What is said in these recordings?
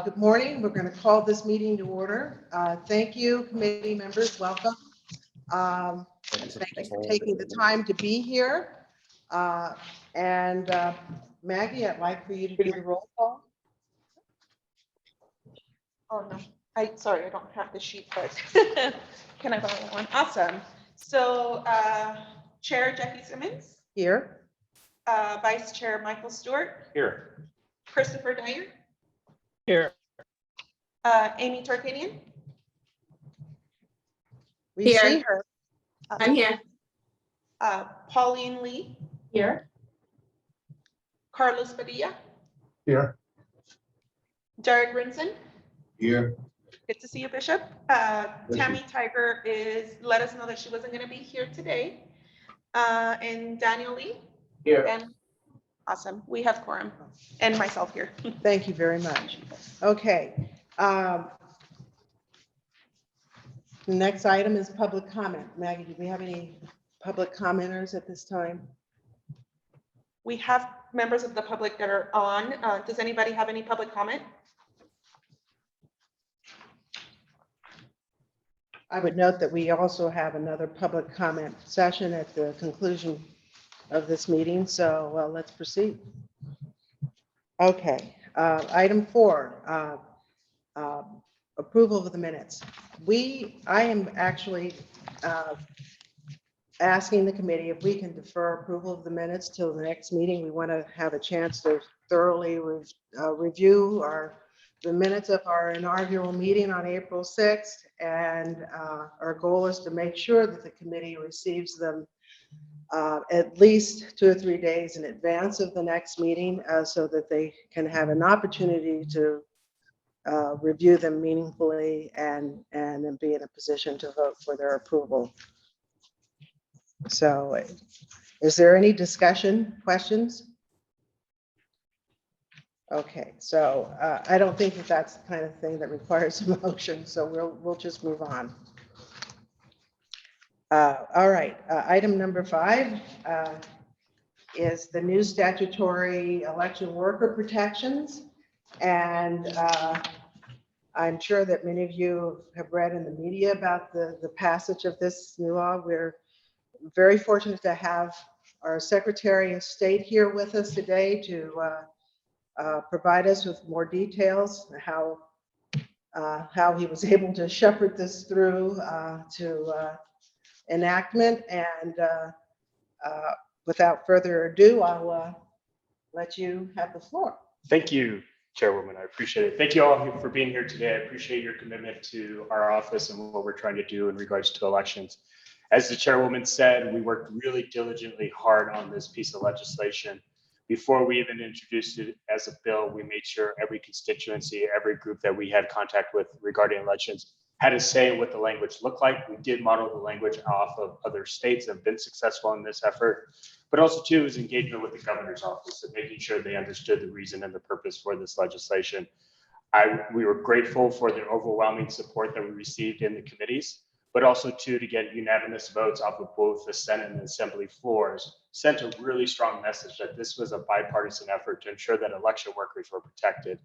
Good morning. We're going to call this meeting to order. Thank you, committee members. Welcome. Thank you for taking the time to be here. Maggie, I'd like for you to do the roll call. Oh, no. Sorry, I don't have the sheet, but can I borrow one? Awesome. So Chair Jackie Simmons, Here. Vice Chair Michael Stewart, Here. Christopher Dyer, Here. Amy Tarkanian. We Here. see her. I'm here. Pauline Lee, Here. Carlos Padilla, Here. Derek Rinson. Here. Good to see you, Bishop. Tammy Tiger let us know that she wasn't going to be here today. And Daniel Lee. Here. And awesome. We have quorum and myself here. Thank you very much. Okay. The next item is public comment. Maggie, do we have any public commenters at this time? We have members of the public that are on. Does anybody have any public comment? I would note that we also have another public comment session at the conclusion of this meeting, so let's proceed. Okay, item 4, approval of the minutes. I am actually asking the committee if we can defer approval of the minutes till the next meeting. We want to have a chance to thoroughly review the minutes of our inaugural meeting on April 6th, and our goal is to make sure that the committee receives them at least 2 or 3 days in advance of the next meeting, so that they can have an opportunity to review them meaningfully and then be in a position to vote for their approval. So is there any discussion, questions? Okay, so I don't think that that's the kind of thing that requires a motion, so we'll just move on. All right, item number 5 is the new statutory election worker protections. And I'm sure that many of you have read in the media about the passage of this new law. We're very fortunate to have our Secretary of State here with us today to provide us with more details how he was able to shepherd this through to enactment. And without further ado, I'll let you have the floor. Thank you, Chairwoman. I appreciate it. Thank you all for being here today. I appreciate your commitment to our office and what we're trying to do in regards to elections. As the Chairwoman said, we worked really diligently hard on this piece of legislation. Before we even introduced it as a bill, we made sure every constituency, every group that we had contact with regarding elections had a say in what the language looked like. We did model the language off of other states that have been successful in this effort, but also too is engagement with the governor's office and making sure they understood the reason and the purpose for this legislation. We were grateful for the overwhelming support that we received in the committees, but also too to get unanimous votes off of both the Senate and Assembly floors, sent a really strong message that this was a bipartisan effort to ensure that election workers were protected.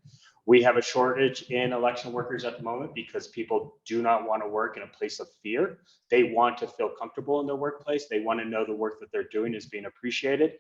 We have a shortage in election workers at the moment because people do not want to work in a place of fear. They want to feel comfortable in their workplace. They want to know the work that they're doing is being appreciated.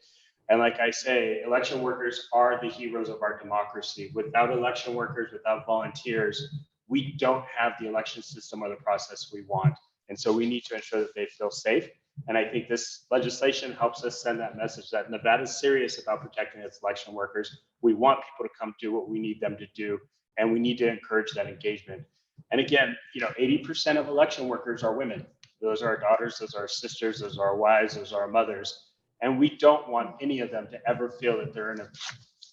And like I say, election workers are the heroes of our democracy. Without election workers, without volunteers, we don't have the election system or the process we want. And so we need to ensure that they feel safe. And I think this legislation helps us send that message that Nevada is serious about protecting its election workers. We want people to come do what we need them to do, and we need to encourage that engagement. And again, 80% of election workers are women. Those are our daughters, those are our sisters, those are our wives, those are our mothers. And we don't want any of them to ever feel that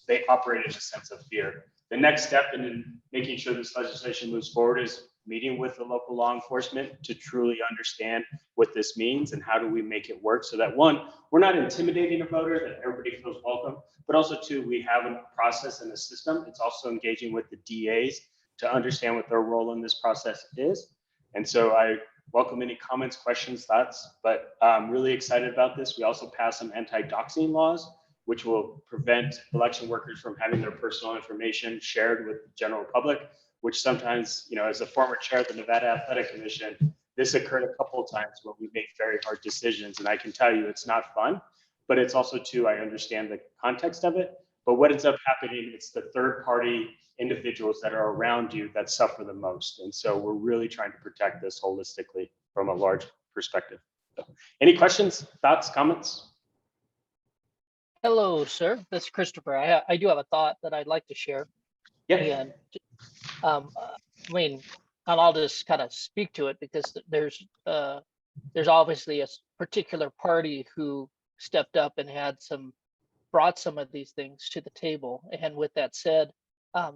they operate in a sense of fear. The next step in making sure this legislation moves forward is meeting with the local law enforcement to truly understand what this means and how do we make it work so that, one, we're not intimidating a voter, that everybody feels welcome, but also two, we have a process and a system. It's also engaging with the DAs to understand what their role in this process is. And so I welcome any comments, questions, thoughts, but I'm really excited about this. We also passed some anti-doxing laws, which will prevent election workers from having their personal information shared with the general public, which sometimes, as a former chair of the Nevada Athletic Commission, this occurred a couple of times when we make very hard decisions. And I can tell you it's not fun, but it's also too, I understand the context of it. But what ends up happening, it's the third party individuals that are around you that suffer the most. And so we're really trying to protect this holistically from a large perspective. So, any questions, thoughts, comments? Hello, sir. This is Christopher. I do have a thought that I'd like to share. Yeah. And I mean, and I'll just kind of speak to it because there's obviously a particular party who stepped up and brought some of these things to the table. And with that said,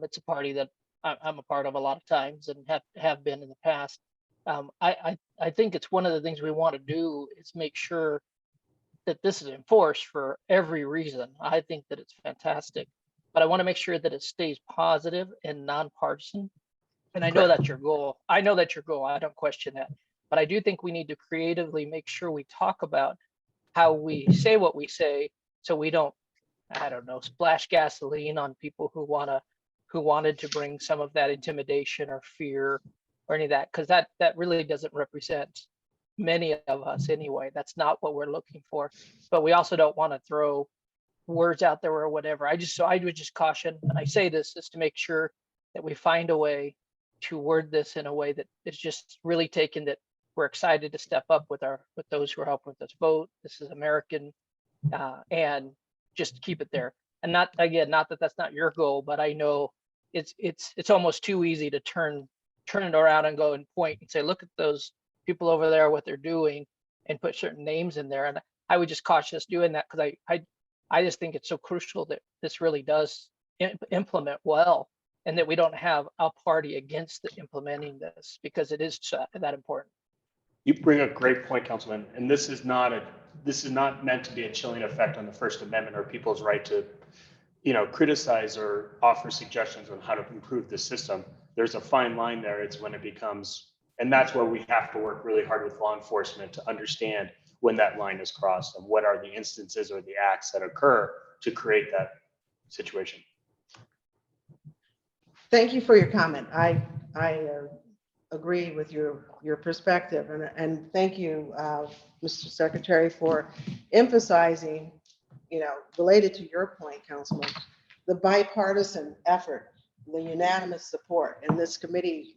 it's a party that I'm a part of a lot of times and have been in the past. I think it's one of the things we want to do is make sure that this is enforced for every reason. I think that it's fantastic, but I want to make sure that it stays positive and nonpartisan. And I know that's your goal. I don't question that. But I do think we need to creatively make sure we talk about how we say what we say so we don't, I don't know, splash gasoline on people who wanted to bring some of that intimidation or fear or any of that, because that really doesn't represent many of us anyway. That's not what we're looking for. But we also don't want to throw words out there or whatever. I would just caution, and I say this is to make sure that we find a way to word this in a way that is just really taken that we're excited to step up with those who are helping with us vote. This is American, and just keep it there. And not that that's not your goal, but I know it's almost too easy to turn it around and go and point and say, look at those people over there, what they're doing, and put certain names in there. And I would just caution us doing that because I just think it's so crucial that this really does implement well, and that we don't have a party against implementing this because it is that important. You bring a great point, Councilman. And this is not meant to be a chilling effect on the First Amendment or people's right to, criticize or offer suggestions on how to improve the system. There's a fine line there. It's when it becomes, and that's where we have to work really hard with law enforcement to understand when that line is crossed and what are the instances or the acts that occur to create that situation. Thank you for your comment. I agree with your perspective, and thank you, Mr. Secretary, for emphasizing, related to your point, Councilman, the bipartisan effort, the unanimous support in this committee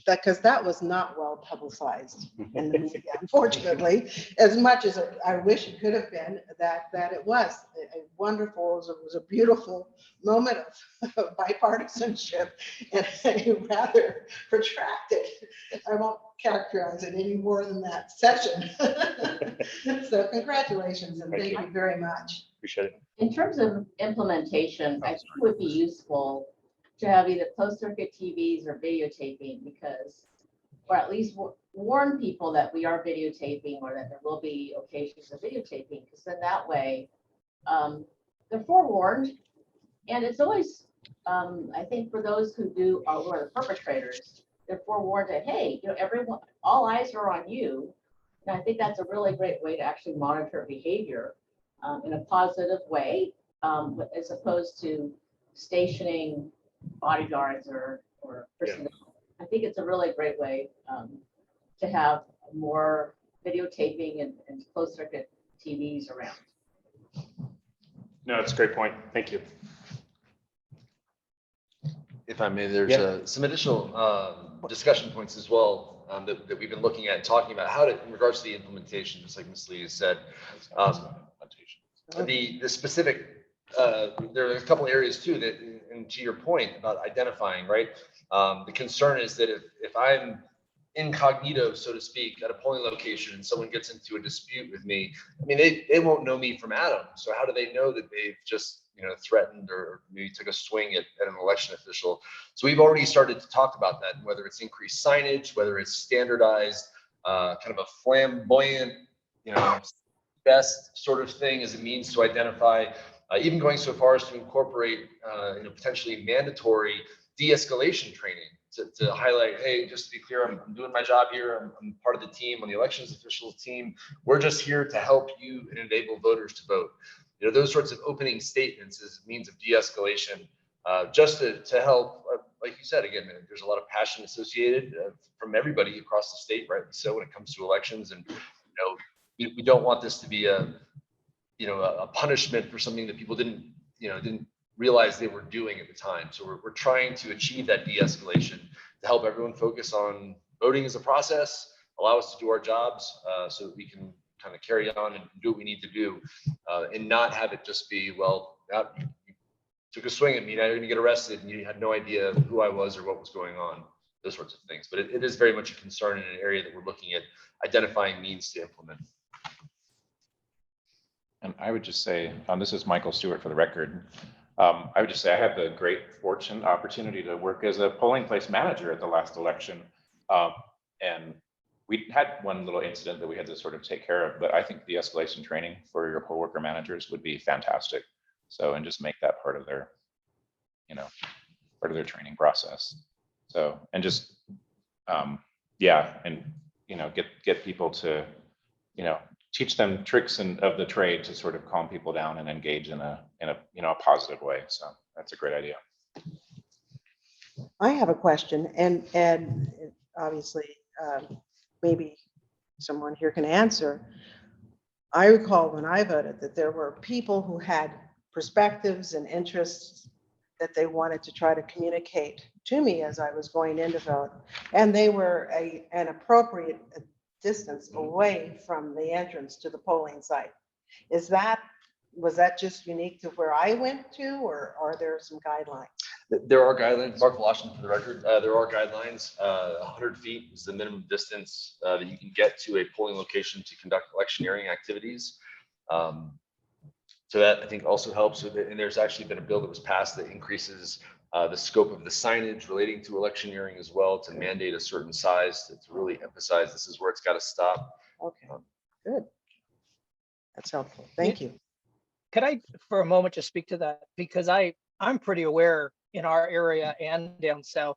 because that was not well publicized in the media, unfortunately, as much as I wish it could have been. That it was a wonderful, it was a beautiful moment of bipartisanship and a rather protracted, I won't characterize it any more than that, session. So congratulations and thank you very much. Appreciate it. In terms of implementation, I think it would be useful to have either closed circuit TVs or videotaping, because, or at least warn people that we are videotaping or that there will be occasions of videotaping, because then that way they're forewarned. And it's always, I think for those who are the perpetrators, they're forewarned that, hey, everyone, all eyes are on you. And I think that's a really great way to actually monitor behavior in a positive way, as opposed to stationing bodyguards or personnel. Yeah. I think it's a really great way to have more videotaping and closed circuit TVs around. No, it's a great point. Thank you. If I may, there's some additional discussion points as well that we've been looking at, talking about how to, in regards to the implementation, just like Ms. Lee has said, the specific, there are a couple areas too that, and to your point about identifying, right? The concern is that if I'm incognito, so to speak, at a polling location and someone gets into a dispute with me, I mean, they won't know me from Adam. So how do they know that they've just, threatened or maybe took a swing at an election official? So we've already started to talk about that, whether it's increased signage, whether it's standardized, kind of a flamboyant, best sort of thing as a means to identify, even going so far as to incorporate, potentially mandatory de-escalation training to highlight, hey, just to be clear, I'm doing my job here. I'm part of the team on the elections officials team. We're just here to help you and enable voters to vote. those sorts of opening statements as a means of de-escalation, just to help, like you said, again, there's a lot of passion associated from everybody across the state, right? So when it comes to elections, and we don't want this to be a punishment for something that people didn't realize they were doing at the time. So we're trying to achieve that de-escalation to help everyone focus on voting as a process, allow us to do our jobs, so that we can kind of carry on and do what we need to do, and not have it just be, well, you took a swing at me, now you're gonna get arrested, and you had no idea who I was or what was going on, those sorts of things. But it is very much a concern in an area that we're looking at identifying means to implement. And I would just say, this is Michael Stewart for the record. I would just say I had the great opportunity to work as a polling place manager at the last election. And we had one little incident that we had to sort of take care of, but I think de-escalation training for your poll worker managers would be fantastic. So, and just make that part of their, training process. So, and just, yeah, and, get people to, teach them tricks of the trade to sort of calm people down and engage in a positive way. So that's a great idea. I have a question, and obviously, maybe someone here can answer. I recall when I voted that there were people who had perspectives and interests that they wanted to try to communicate to me as I was going in to vote, and they were an appropriate distance away from the entrance to the polling site. Was that just unique to where I went to, or are there some guidelines? There are guidelines, Mark Washington for the record, there are guidelines. 100 feet is the minimum distance that you can get to a polling location to conduct electioneering activities. So that I think also helps with it. And there's actually been a bill that was passed that increases the scope of the signage relating to electioneering as well, to mandate a certain size to really emphasize this is where it's got to stop. Okay, good. That's helpful. Thank you. Could I, for a moment, just speak to that? Because I'm pretty aware in our area and down south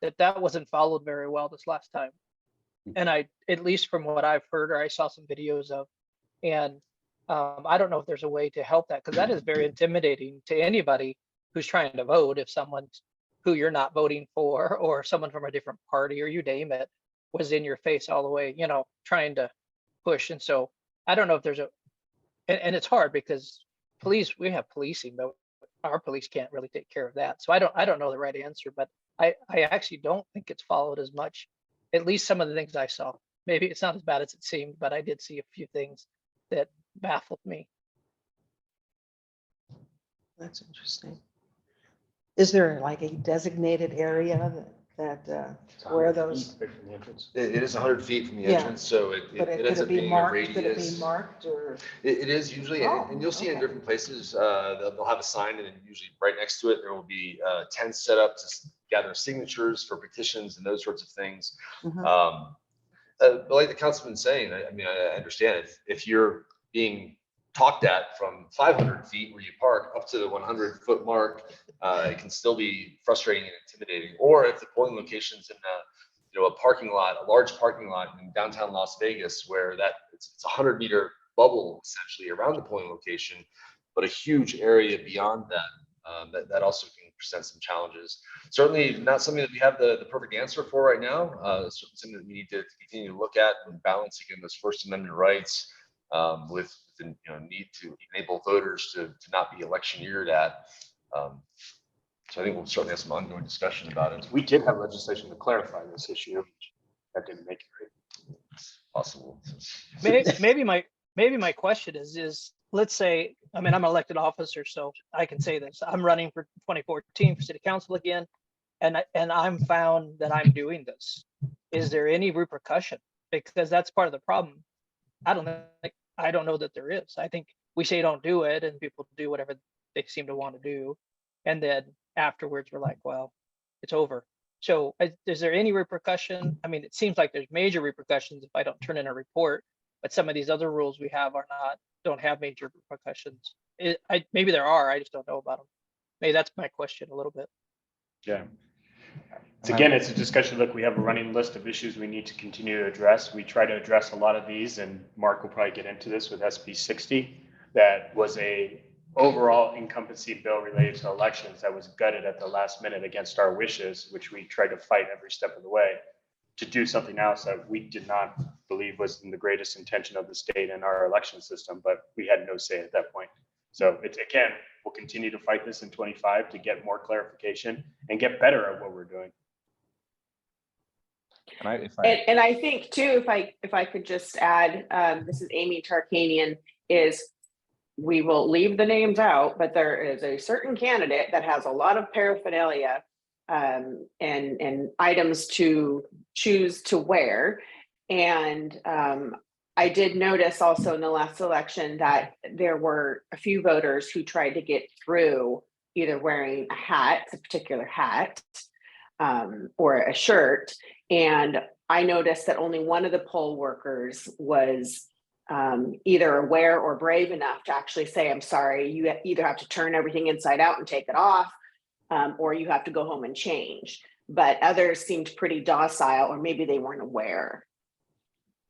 that wasn't followed very well this last time. And at least from what I've heard, or I saw some videos of, and I don't know if there's a way to help that, because that is very intimidating to anybody who's trying to vote. If someone who you're not voting for, or someone from a different party, or you name it, was in your face all the way, trying to push. And so I don't know if there's and it's hard because we have policing, but our police can't really take care of that. So I don't know the right answer, but I actually don't think it's followed as much, at least some of the things I saw. Maybe it's not as bad as it seemed, but I did see a few things that baffled me. That's interesting. Is there like a designated area that where those? It is 100 feet from the Yeah. entrance, so it But ends could up it be being a marked? Could it be radius. marked or? It is usually, and you'll see in okay. different places, they'll have a sign, and then usually right next to it, there will be tents set up to gather signatures for petitions and those sorts of things. Mhm. But like the councilman's saying, I understand if you're being talked at from 500 feet where you park up to the 100-foot mark, it can still be frustrating and intimidating. Or if the polling location's in a parking lot, a large parking lot in downtown Las Vegas, where it's a 100-meter bubble essentially around the polling location, but a huge area beyond that, that also can present some challenges. Certainly not something that we have the perfect answer for right now. Something that we need to continue to look at and balance again those First Amendment rights with the need to enable voters to not be electioneered at. So I think we'll certainly have some ongoing discussion about it. We did have legislation to clarify this issue. That didn't make it right. Possible. Maybe my question is let's say, I'm an elected officer, so I can say this. I'm running for 2014 for city council again, and I'm found that I'm doing this. Is there any repercussion? Because that's part of the problem. I don't know that there is. I think we say don't do it, and people do whatever they seem to want to do, and then afterwards we're like, well, it's over. So is there any repercussion? I mean, it seems like there's major repercussions if I don't turn in a report, but some of these other rules we have don't have major repercussions. Maybe there are, I just don't know about them. Maybe that's my question a little bit. Yeah. It's a discussion. Look, we have a running list of issues we need to continue to address. We try to address a lot of these, and Mark will probably get into this with SB 60. that was a overall incumbency bill related to elections that was gutted at the last minute against our wishes, which we tried to fight every step of the way, to do something else that we did not believe was in the greatest intention of the state and our election system, but we had no say at that point. So it's, again, we'll continue to fight this in 25 to get more clarification and get better at what we're doing. And I think too, if I could just add, this is Amy Tarkanian, is we will leave the names out, but there is a certain candidate that has a lot of paraphernalia and items to choose to wear. And I did notice also in the last election that there were a few voters who tried to get through either wearing a hat, a particular hat, or a shirt. And I noticed that only one of the poll workers was either aware or brave enough to actually say, I'm sorry, you either have to turn everything inside out and take it off, or you have to go home and change. But others seemed pretty docile, or maybe they weren't aware.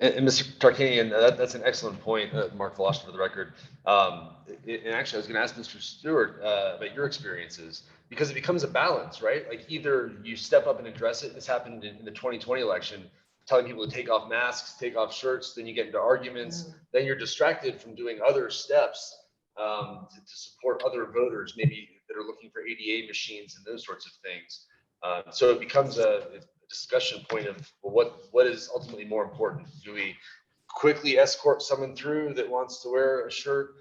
And Mr. Tarkanian, that's an excellent point, Mark Veloster for the record. And actually, I was going to ask Mr. Stewart about your experiences, because it becomes a balance, right? Like either you step up and address it. This happened in the 2020 election, telling people to take off masks, take off shirts, then you get into arguments, then you're distracted from doing other steps to support other voters, maybe that are looking for ADA machines and those sorts of things. So it becomes a discussion point of, well, what is ultimately more important? Do we quickly escort someone through that wants to wear a shirt?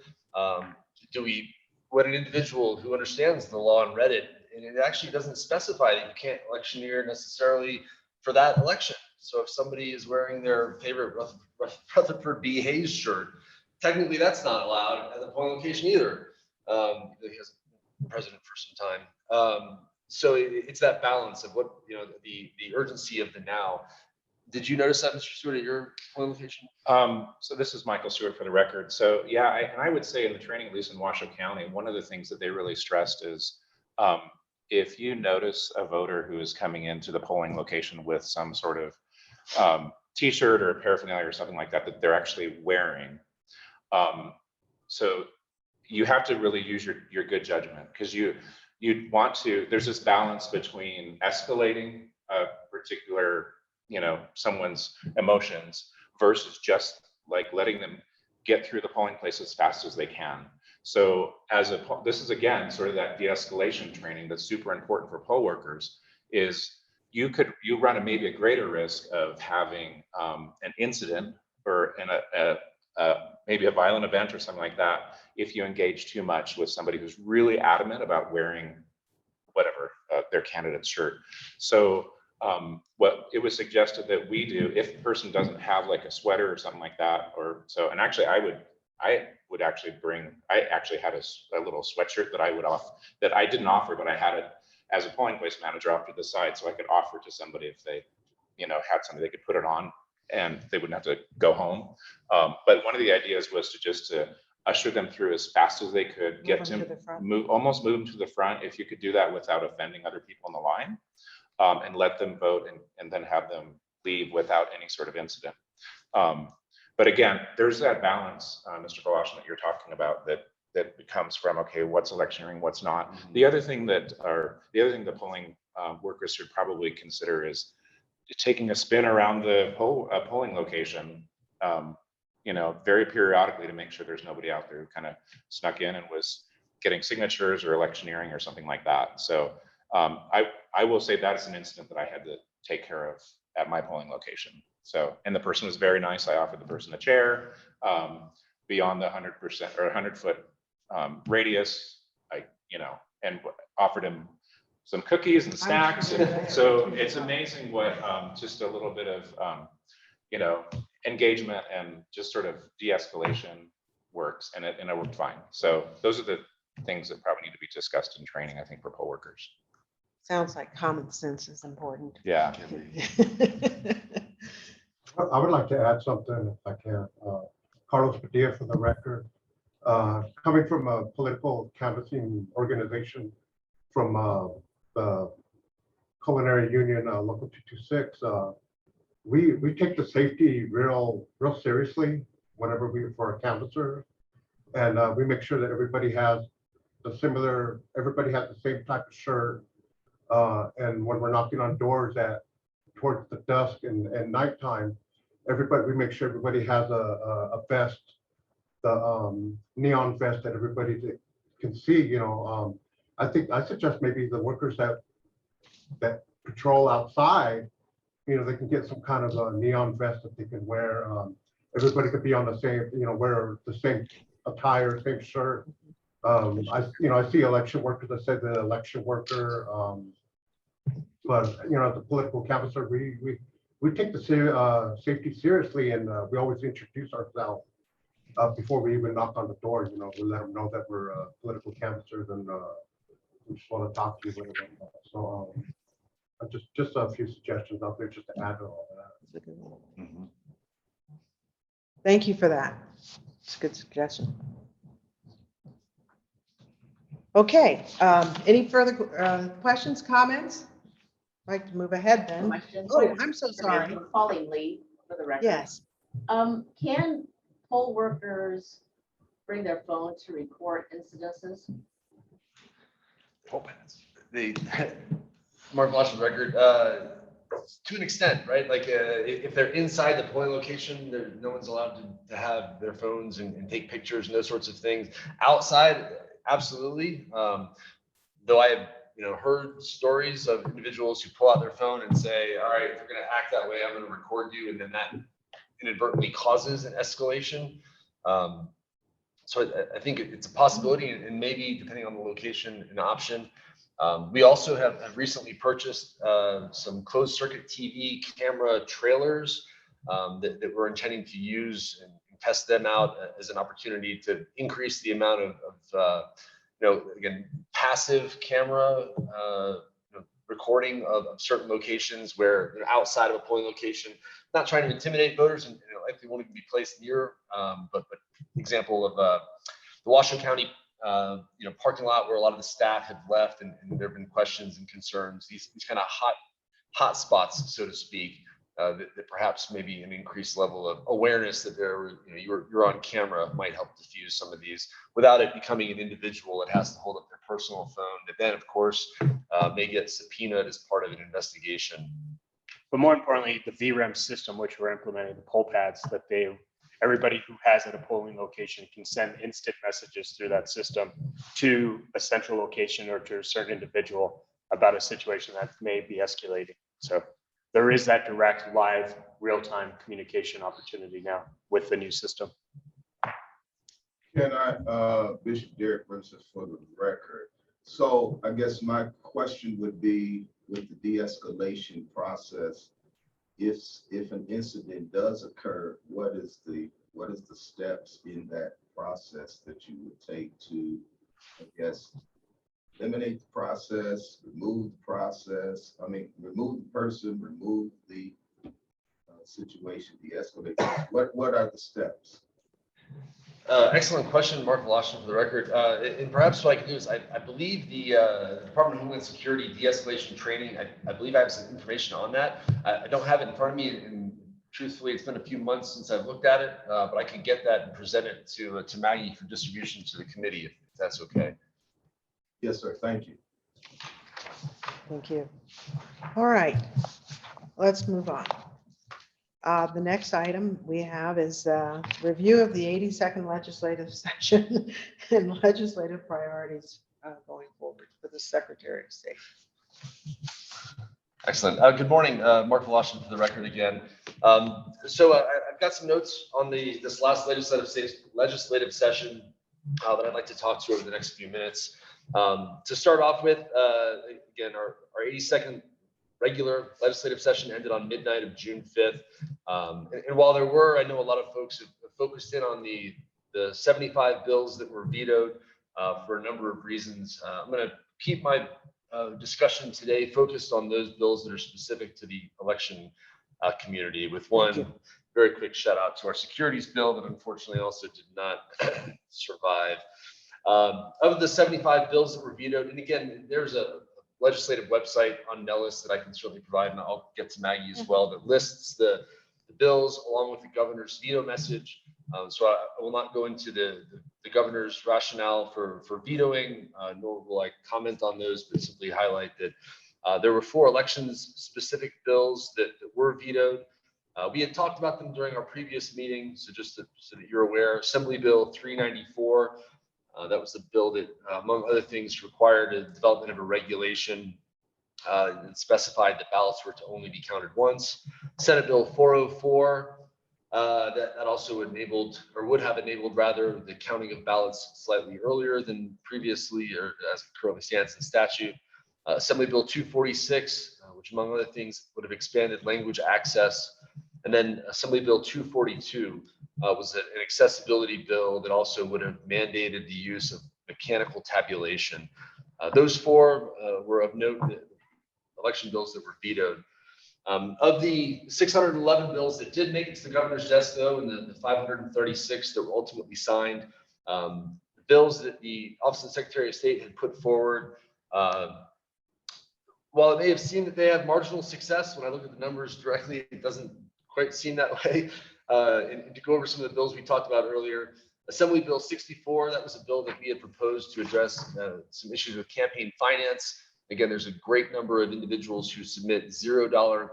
Do we let an individual who understands the law and read it, and it actually doesn't specify that you can't electioneer necessarily for that election. So if somebody is wearing their favorite Rutherford B. Hayes shirt, technically that's not allowed at the polling location either. He has been president for some time. So it's that balance of what, you know, the urgency of the now. Did you notice that, Mr. Stewart, at your polling location? So this is Michael Stewart for the record. So yeah, I would say in the training, at least in Washoe County, one of the things that they really stressed is if you notice a voter who is coming into the polling location with some sort of t-shirt or paraphernalia or something like that, that they're actually wearing. So you have to really use your good judgment, because you'd want to, there's this balance between escalating a particular, you know, someone's emotions versus just like letting them get through the polling place as fast as they can. So this is again, sort of that de-escalation training that's super important for poll workers, is you run maybe a greater risk of having an incident or maybe a violent event or something like that if you engage too much with somebody who's really adamant about wearing whatever their candidate's shirt. So what it was suggested that we do, if the person doesn't have like a sweater or something like that, or so, and actually I would actually bring, I actually had a little sweatshirt that that I didn't offer, but I had it as a polling place manager off to the side, so I could offer to somebody if they, you know, had something they could put it on and they wouldn't have to go home. But one of the ideas was to usher them through as fast as they could, get to almost move them to the front, if you could do that without offending other people in the line, and let them vote and then have them leave without any sort of incident. But again, there's that balance, Mr. Voloshin, that you're talking about, that becomes from, okay, what's electioneering, what's not. Mm-hmm. The other thing the polling workers should probably consider is taking a spin around the polling location, you know, very periodically, to make sure there's nobody out there who kind of snuck in and was getting signatures or electioneering or something like that. So I will say that's an incident that I had to take care of at my polling location. So, and the person was very nice. I offered the person a chair beyond the 100% or 100-foot radius. And offered him some cookies and snacks. And so it's amazing what just a little bit of engagement and just sort of de-escalation works, and it worked fine. So those are the things that probably need to be discussed in training, I think, for poll workers. Sounds like common sense is important. Yeah. I would like to add something, if I can. Carlos Padilla for the record. Coming from a political canvassing organization from the Culinary Union Local 226, we take the safety real seriously whenever for our canvassers. And we make sure that everybody has everybody has the same type of shirt. And when we're knocking on doors towards the dusk and nighttime, we make sure everybody has a vest, the neon vest that everybody can see, I suggest maybe the workers that patrol outside, they can get some kind of a neon vest that they can wear. Everybody could be on the same, wear the same attire, same shirt. I see election workers that say the election worker, but as a political canvasser, we take the safety seriously, and we always introduce ourselves before we even knock on the door. We let them know that we're political canvassers and we just want to talk to you. Whatever. So just a few suggestions out there just to add to all that. Mhm. Thank you for that. It's a good suggestion. Okay, any further questions, comments? I'd like to move ahead then. Question. Oh, I'm so sorry. Falling lead for the record. Yes. Can poll workers bring their phone to record incidences? The Mark Washington record, to an extent, right? Like if they're inside the polling location, no one's allowed to have their phones and take pictures and those sorts of things. Outside, absolutely. Though I have heard stories of individuals who pull out their phone and say, all right, if you're going to act that way, I'm going to record you. And then that inadvertently causes an escalation. So I think it's a possibility, and maybe depending on the location, an option. We also have recently purchased some closed circuit TV camera trailers that we're intending to use and test them out as an opportunity to increase the amount of again, passive camera recording of certain locations where they're outside of a polling location, not trying to intimidate voters, and likely won't even be placed near, but example of the Washington County parking lot where a lot of the staff have left, and there have been questions and concerns, these kind of hot spots, so to speak, that perhaps maybe an increased level of awareness that you're on camera might help diffuse some of these without it becoming an individual that has to hold up their personal phone that then, of course, may get subpoenaed as part of an investigation. But more importantly, the VRAM system, which we're implementing, the poll pads, that everybody who has at a polling location can send instant messages through that system to a central location or to a certain individual about a situation that may be escalating. So there is that direct, live, real-time communication opportunity now with the new system. Can I, Bishop Derek Princess, for the record. So I guess my question would be, with the de-escalation process, if an incident does occur, what is the steps in that process that you would take to, I guess, eliminate the process, remove the process? I mean, remove the person, remove the situation, de-escalate. What are the steps? Excellent question, Mark Washington, for the record. And perhaps what I can do is, I believe the Department of Homeland Security de-escalation training, I believe I have some information on that. I don't have it in front of me, and truthfully, it's been a few months since I've looked at it, but I can get that and present it to Maggie for distribution to the committee, if that's okay. Yes, sir. Thank you. Thank you. All right, let's move on. The next item we have is review of the 82nd legislative session and legislative priorities going forward for the Secretary of State. Excellent. Good morning, Mark Washington, for the record again. So I've got some notes on this last legislative session that I'd like to talk to over the next few minutes. To start off with, again, our 82nd regular legislative session ended on midnight of June 5th. And while there were, I know a lot of folks have focused in on the 75 bills that were vetoed for a number of reasons. I'm going to keep my discussion today focused on those bills that are specific to the election community, with one very quick shout out to our securities bill that unfortunately also did not survive. Of the 75 bills that were vetoed, and again, there's a legislative website on Nellis that I can certainly provide, and I'll get to Maggie as well, that lists the the bills along with the governor's veto message. So I will not go into the governor's rationale for vetoing, nor will I comment on those, but simply highlight that there were 4 elections specific bills that were vetoed. We had talked about them during our previous meeting, so just so that you're aware, Assembly Bill 394, that was the bill that, among other things, required the development of a regulation and specified that ballots were to only be counted once. Senate Bill 404, that also enabled, or would have enabled rather, the counting of ballots slightly earlier than previously, or as it currently stands in statute. Assembly Bill 246, which among other things would have expanded language access. And then Assembly Bill 242 was an accessibility bill that also would have mandated the use of mechanical tabulation. Those 4 were of note, election bills that were vetoed. Of the 611 bills that did make it to the governor's desk, though, and the 536 that were ultimately signed, the bills that the Office of the Secretary of State had put forward, while it may have seemed that they have marginal success, when I look at the numbers directly, it doesn't quite seem that way. And to go over some of the bills we talked about earlier, Assembly Bill 64, that was a bill that we had proposed to address some issues with campaign finance. Again, there's a great number of individuals who submit $0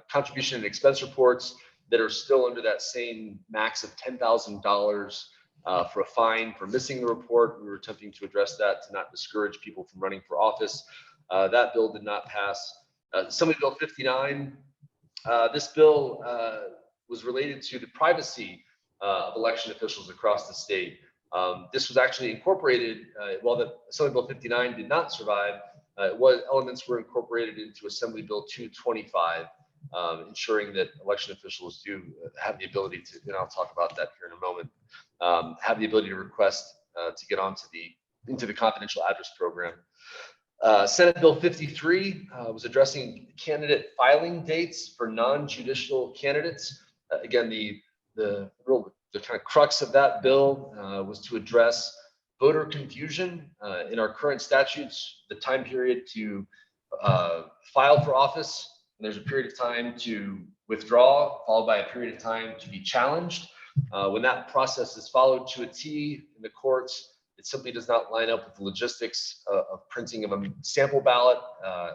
contribution and expense reports that are still under that same max of $10,000 for a fine for missing the report. We were attempting to address that to not discourage people from running for office. That bill did not pass. Assembly Bill 59, this bill was related to the privacy of election officials across the state. This was actually incorporated, while the Assembly Bill 59 did not survive, elements were incorporated into Assembly Bill 225, ensuring that election officials do have the ability to, and I'll talk about that here in a moment, have the ability to request to get into the confidential address program. Senate Bill 53 was addressing candidate filing dates for non-judicial candidates. Again, the kind of crux of that bill was to address voter confusion in our current statutes, the time period to file for office. And there's a period of time to withdraw, followed by a period of time to be challenged. When that process is followed to a T in the courts, it simply does not line up with the logistics of printing of a sample ballot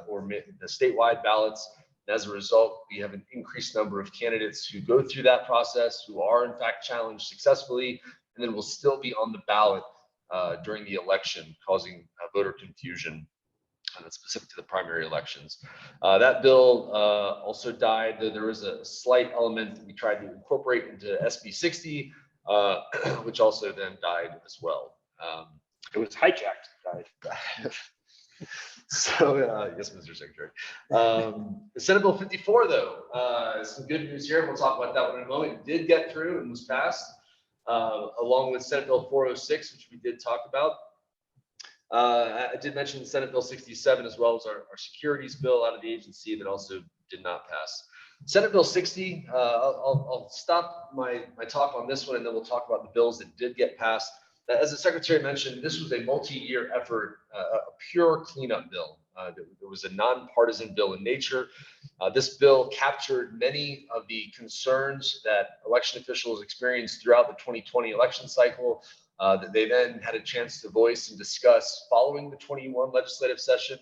or the statewide ballots. And as a result, we have an increased number of candidates who go through that process, who are in fact challenged successfully, and then will still be on the ballot during the election, causing voter confusion. And that's specific to the primary elections. That bill also died. There was a slight element that we tried to incorporate into SB 60, which also then died as well. It was hijacked, died. So, yes, Mr. Secretary. Senate Bill 54, though, some good news here. We'll talk about that one in a moment. It did get through and was passed, along with Senate Bill 406, which we did talk about. I did mention Senate Bill 67 as well as our securities bill out of the agency that also did not pass. Senate Bill 60, I'll stop my talk on this one, and then we'll talk about the bills that did get passed. As the Secretary mentioned, this was a multi-year effort, a pure cleanup bill. It was a nonpartisan bill in nature. This bill captured many of the concerns that election officials experienced throughout the 2020 election cycle that they then had a chance to voice and discuss following the 21 legislative session.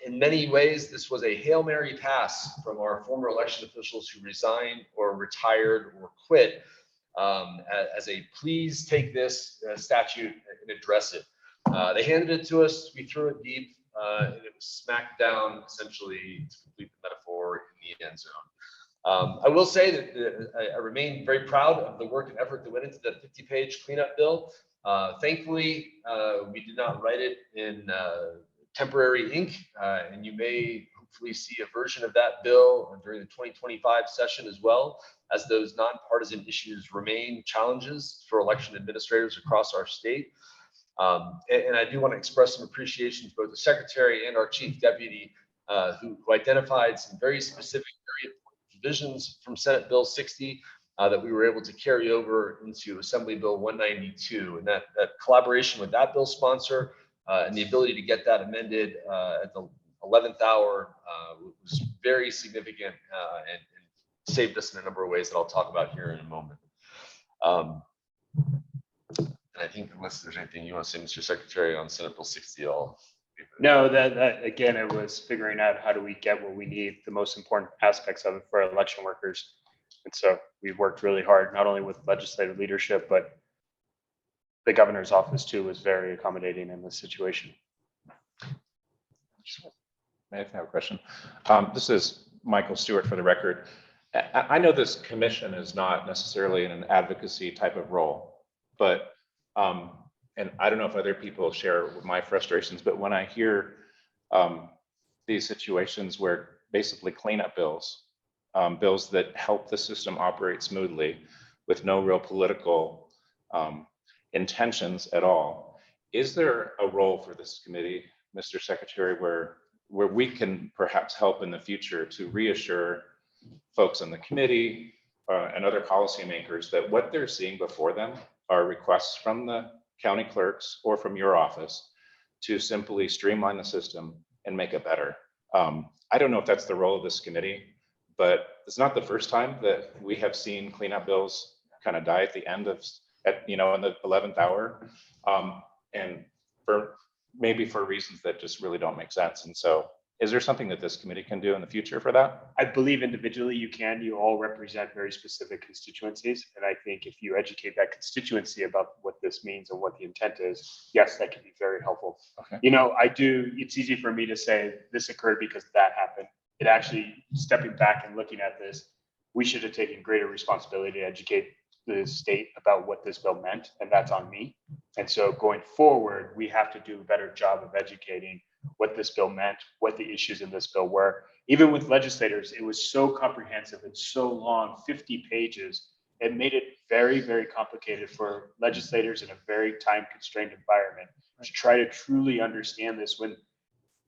In many ways, this was a Hail Mary pass from our former election officials who resigned or retired or quit as a please take this statute and address it. They handed it to us, we threw it deep, and it was smacked down essentially, to complete the metaphor, in the end zone. I will say that I remain very proud of the work and effort that went into that 50-page cleanup bill. Thankfully, we did not write it in temporary ink, and you may hopefully see a version of that bill during the 2025 session as well, as those nonpartisan issues remain challenges for election administrators across our state. And I do want to express some appreciation to both the Secretary and our Chief Deputy, who identified some very specific, very important provisions from Senate Bill 60 that we were able to carry over into Assembly Bill 192. And that collaboration with that bill sponsor and the ability to get that amended at the 11th hour was very significant and saved us in a number of ways that I'll talk about here in a moment. And I think unless there's anything you want to say, Mr. Secretary, on Senate Bill 60, I'll. No, that again, it was figuring out how do we get what we need, the most important aspects of it for our election workers. And so we've worked really hard, not only with legislative leadership, but the governor's office too was very accommodating in this situation. May I have a question? This is Michael Stewart for the record. I know this commission is not necessarily in an advocacy type of role, but and I don't know if other people share my frustrations, but when I hear these situations where basically cleanup bills, bills that help the system operate smoothly with no real political intentions at all, is there a role for this committee, Mr. Secretary, where we can perhaps help in the future to reassure folks on the committee and other policymakers that what they're seeing before them are requests from the county clerks or from your office to simply streamline the system and make it better? I don't know if that's the role of this committee, but it's not the first time that we have seen cleanup bills kind of die at the end of, in the 11th hour, and maybe for reasons that just really don't make sense. And so is there something that this committee can do in the future for that? I believe individually you can. You all represent very specific constituencies. And I think if you educate that constituency about what this means and what the intent is, yes, that can be very helpful. Okay. It's easy for me to say this occurred because that happened. It actually, stepping back and looking at this, we should have taken greater responsibility to educate the state about what this bill meant, and that's on me. And so going forward, we have to do a better job of educating what this bill meant, what the issues in this bill were. Even with legislators, it was so comprehensive and so long, 50 pages. It made it very, very complicated for legislators in a very time-constrained environment to try to truly understand this when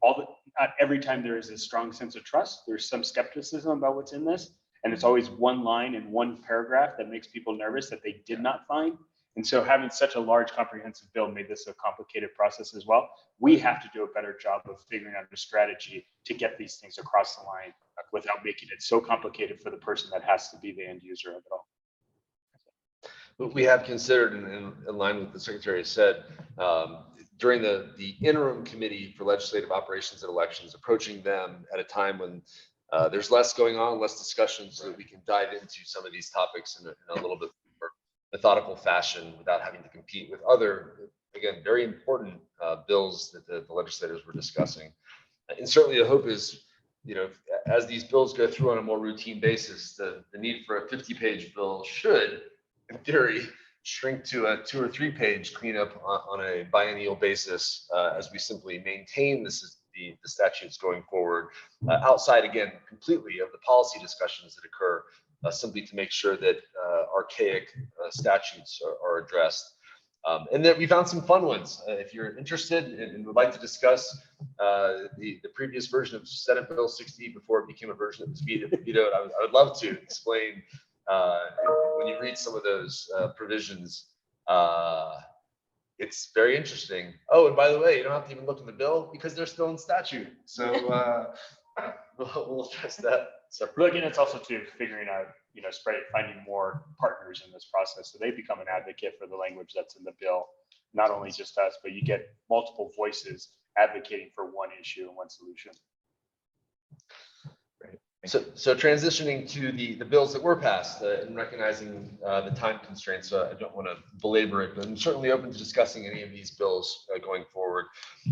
not every time there is a strong sense of trust, there's some skepticism about what's in this. And it's always one line in one paragraph that makes people nervous that they did not find. And so having such a large comprehensive bill made this a complicated process as well. We have to do a better job of figuring out a strategy to get these things across the line without making it so complicated for the person that has to be the end user of it all. What we have considered, in line with what the Secretary has said, during the interim committee for legislative operations and elections, approaching them at a time when there's less going on, less discussion, so that we can dive into some of these topics in a little bit more methodical fashion without having to compete with other, again, very important bills that the legislators were discussing. And certainly the hope is, as these bills go through on a more routine basis, the need for a 50-page bill should, in theory, shrink to a 2 or 3 page cleanup on a biennial basis as we simply maintain the statutes going forward, outside, again, completely of the policy discussions that occur, simply to make sure that archaic statutes are addressed. And that we found some fun ones. If you're interested and would like to discuss the previous version of Senate Bill 60 before it became a version that was vetoed, I would love to explain when you read some of those provisions. It's very interesting. Oh, and by the way, you don't have to even look in the bill because they're still in statute. So we'll address that separately. Look, and it's also to figuring out, finding more partners in this process. So they become an advocate for the language that's in the bill, not only just us, but you get multiple voices advocating for one issue and one solution. So transitioning to the bills that were passed and recognizing the time constraints, I don't want to belabor it, but I'm certainly open to discussing any of these bills going forward.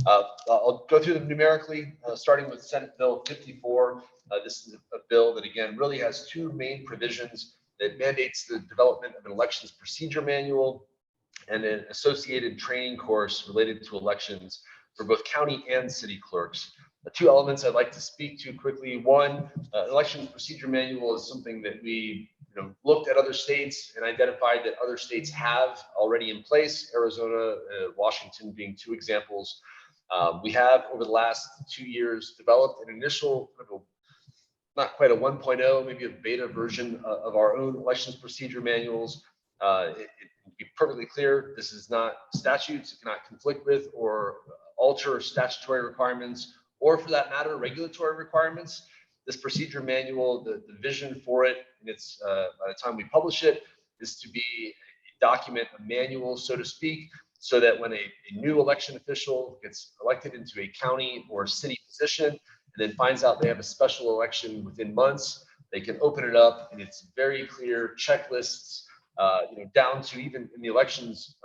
I'll go through them numerically, starting with Senate Bill 54. This is a bill that, again, really has 2 main provisions. It mandates the development of an elections procedure manual and an associated training course related to elections for both county and city clerks. The 2 elements I'd like to speak to quickly. One, elections procedure manual is something that we looked at other states and identified that other states have already in place, Arizona, Washington being 2 examples. We have, over the last 2 years, developed an initial, not quite a 1.0, maybe a beta version of our own elections procedure manuals. To be perfectly clear, this is not statutes. It cannot conflict with or alter statutory requirements, or for that matter, regulatory requirements. This procedure manual, the vision for it, and it's by the time we publish it, is to be a document, a manual, so to speak, so that when a new election official gets elected into a county or city position and then finds out they have a special election within months, they can open it up and it's very clear checklists, down to even in the elections,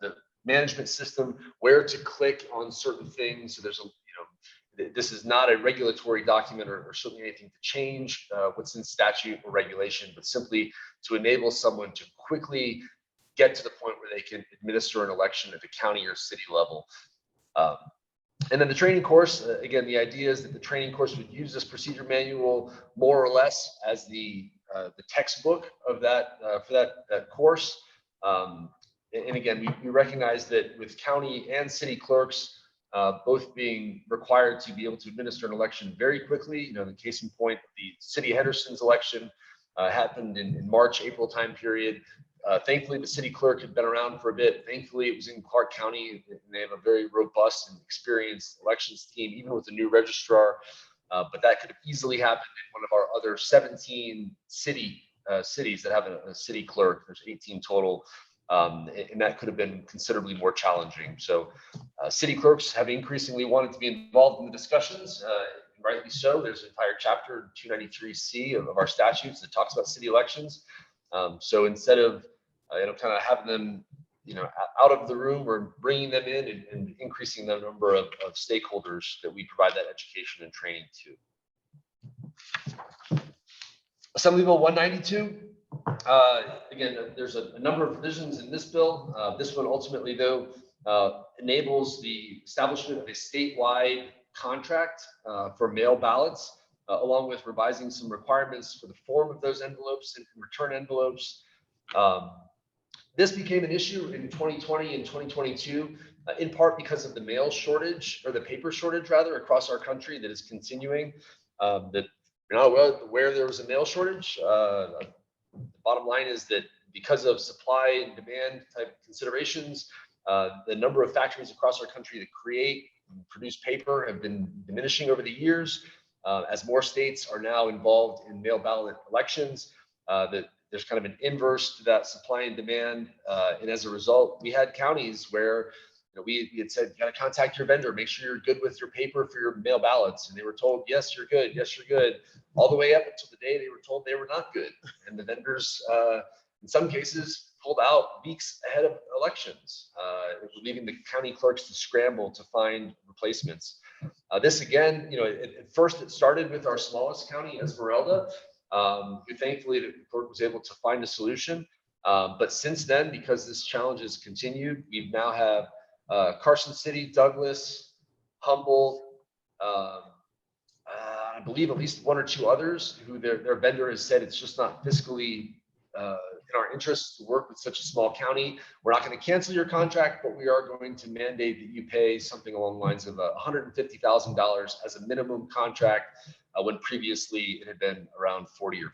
the management system, where to click on certain things. So there's this is not a regulatory document or certainly anything to change what's in statute or regulation, but simply to enable someone to quickly get to the point where they can administer an election at the county or city level. And then the training course, again, the idea is that the training course would use this procedure manual more or less as the textbook of that for that course. And again, we recognize that with county and city clerks both being required to be able to administer an election very quickly. The case in point, the city of Henderson's election happened in March, April time period. Thankfully, the city clerk had been around for a bit. Thankfully, it was in Clark County, and they have a very robust and experienced elections team, even with a new registrar. But that could have easily happened in one of our other 17 cities that have a city clerk. There's 18 total. And that could have been considerably more challenging. So city clerks have increasingly wanted to be involved in the discussions, and rightly so. There's an entire chapter, 293C of our statutes that talks about city elections. So instead of kind of having them out of the room, or bringing them in and increasing the number of stakeholders that we provide that education and training to. Assembly Bill 192. Again, there's a number of provisions in this bill. This one ultimately, though, enables the establishment of a statewide contract for mail ballots, along with revising some requirements for the form of those envelopes and return envelopes. This became an issue in 2020 and 2022, in part because of the mail shortage, or the paper shortage rather, across our country that is continuing. That you're not aware there was a mail shortage. The bottom line is that because of supply and demand type considerations, the number of factories across our country that create and produce paper have been diminishing over the years. As more states are now involved in mail ballot elections, that there's kind of an inverse to that supply and demand. And as a result, we had counties where we had said, you got to contact your vendor, make sure you're good with your paper for your mail ballots. And they were told, yes, you're good. Yes, you're good. All the way up until the day they were told they were not good. And the vendors, in some cases, pulled out weeks ahead of elections, leaving the county clerks to scramble to find replacements. This again, at first it started with our smallest county, Esmeralda, who thankfully the clerk was able to find a solution. But since then, because this challenge has continued, we now have Carson City, Douglas, Humboldt, I believe at least one or two others who their vendor has said it's just not fiscally in our interest to work with such a small county. We're not going to cancel your contract, but we are going to mandate that you pay something along the lines of $150,000 as a minimum contract, when previously it had been around $40,000 or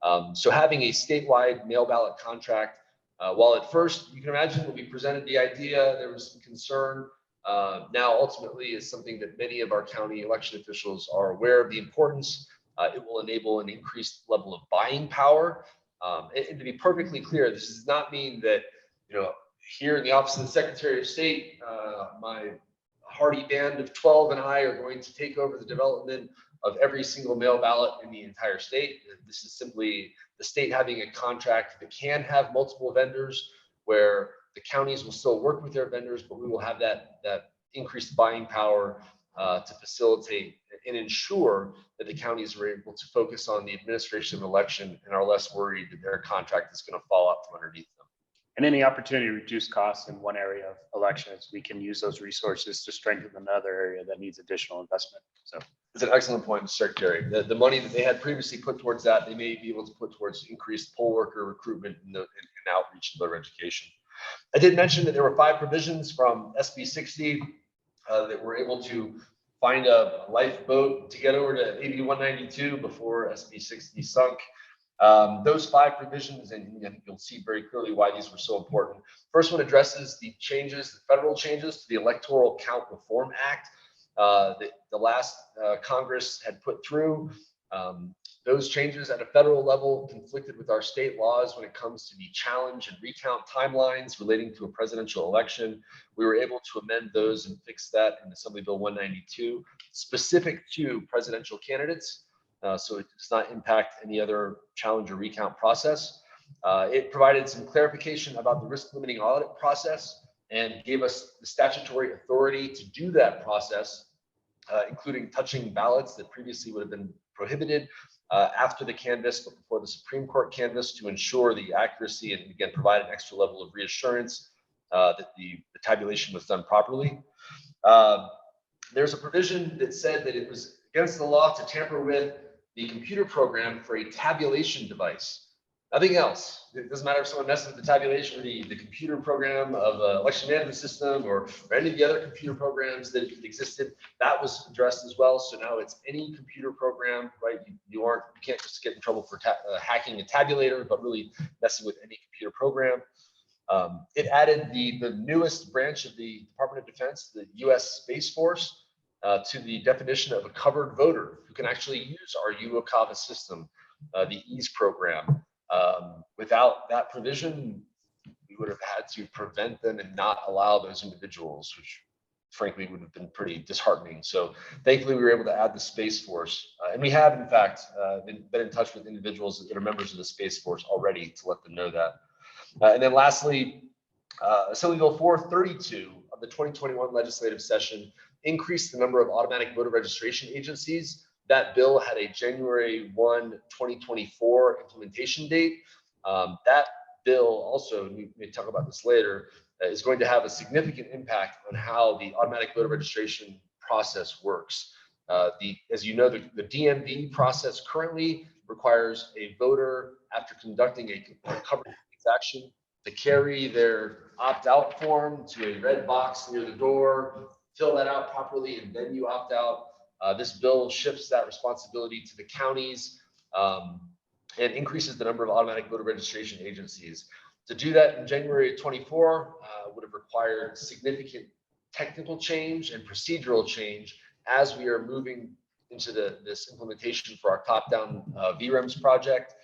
$50,000. So having a statewide mail ballot contract, while at first you can imagine when we presented the idea, there was some concern. Now ultimately is something that many of our county election officials are aware of the importance. It will enable an increased level of buying power. And to be perfectly clear, this does not mean that, here in the Office of the Secretary of State, my hardy band of 12 and I are going to take over the development of every single mail ballot in the entire state. This is simply the state having a contract that can have multiple vendors, where the counties will still work with their vendors, but we will have that increased buying power to facilitate and ensure that the counties are able to focus on the administration of an election and are less worried that their contract is going to fall out from underneath them. And any opportunity to reduce costs in one area of elections, we can use those resources to strengthen another area that needs additional investment. So it's an excellent point, Mr. Secretary. The money that they had previously put towards that, they may be able to put towards increased poll worker recruitment and outreach to voter education. I did mention that there were 5 provisions from SB 60 that were able to find a lifeboat to get over to AB 192 before SB 60 sunk. Those 5 provisions, and I think you'll see very clearly why these were so important. First one addresses the federal changes to the Electoral Count Reform Act. the last Congress had put through. Those changes at a federal level conflicted with our state laws when it comes to the challenge and recount timelines relating to a presidential election. We were able to amend those and fix that in Assembly Bill 192, specific to presidential candidates. So it does not impact any other challenge or recount process. It provided some clarification about the risk limiting audit process and gave us the statutory authority to do that process, including touching ballots that previously would have been prohibited after the canvass, but before the Supreme Court canvass, to ensure the accuracy and again provide an extra level of reassurance that the tabulation was done properly. There's a provision that said that it was against the law to tamper with the computer program for a tabulation device. Nothing else. It doesn't matter if someone messes with the tabulation or the computer program of the election management system or any of the other computer programs that existed. That was addressed as well. So now it's any computer program, right? You can't just get in trouble for hacking a tabulator, but really messing with any computer program. It added the newest branch of the Department of Defense, the U.S. Space Force, to the definition of a covered voter who can actually use our UOCAVA system, the EASE program. Without that provision, we would have had to prevent them and not allow those individuals, which frankly would have been pretty disheartening. So thankfully, we were able to add the Space Force. And we have, in fact, been in touch with individuals that are members of the Space Force already to let them know that. And then lastly, Assembly Bill 432 of the 2021 legislative session increased the number of automatic voter registration agencies. That bill had a January 1, 2024 implementation date. That bill also, and we may talk about this later, is going to have a significant impact on how the automatic voter registration process works. As you know, the DMV process currently requires a voter, after conducting a covered transaction, to carry their opt-out form to a red box near the door, fill that out properly, and then you opt out. This bill shifts that responsibility to the counties and increases the number of automatic voter registration agencies. To do that in January of 24 would have required significant technical change and procedural change as we are moving into this implementation for our top-down VREMS project.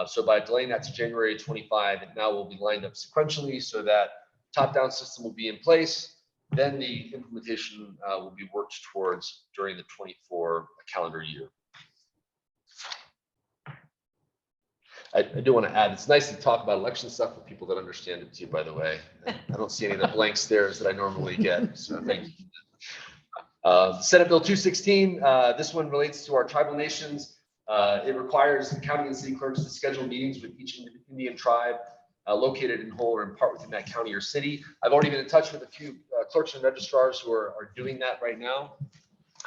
So by delaying that to January 25, it now will be lined up sequentially so that top-down system will be in place. Then the implementation will be worked towards during the 24 calendar year. I do want to add, it's nice to talk about election stuff with people that understand it too, by the way. I don't see any of the blank stares that I normally get, so thank you. Senate Bill 216, this one relates to our tribal nations. It requires the county and city clerks to schedule meetings with each Indian tribe located in whole or in part within that county or city. I've already been in touch with a few clerks and registrars who are doing that right now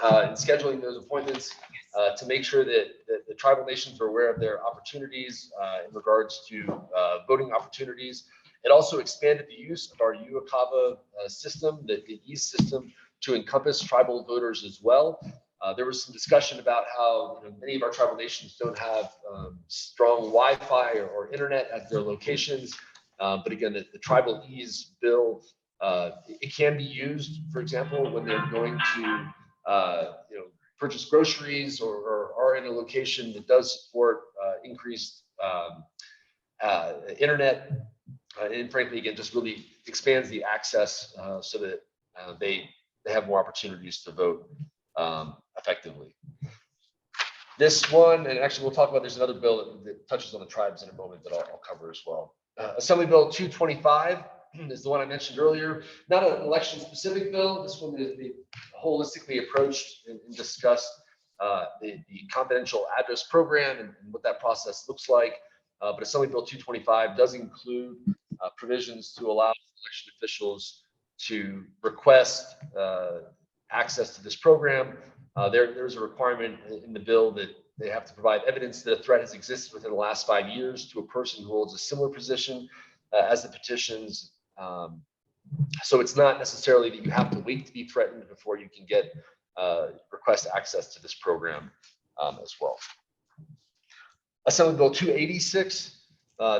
and scheduling those appointments to make sure that the tribal nations are aware of their opportunities in regards to voting opportunities. It also expanded the use of our UOCAVA system, the EASE system, to encompass tribal voters as well. There was some discussion about how many of our tribal nations don't have strong Wi-Fi or internet at their locations. But again, the tribal EASE bill, it can be used, for example, when they're going to purchase groceries or are in a location that does support increased internet. And frankly, again, just really expands the access so that they have more opportunities to vote effectively. This one, and actually we'll talk about, there's another bill that touches on the tribes in a moment that I'll cover as well. Assembly Bill 225 is the one I mentioned earlier. Not an election specific bill. This one is holistically approached and discussed the confidential address program and what that process looks like. But Assembly Bill 225 does include provisions to allow election officials to request access to this program. There's a requirement in the bill that they have to provide evidence that a threat has existed within the last 5 years to a person who holds a similar position as the petitions. So it's not necessarily that you have to wait to be threatened before you can get request access to this program as well. Assembly Bill 286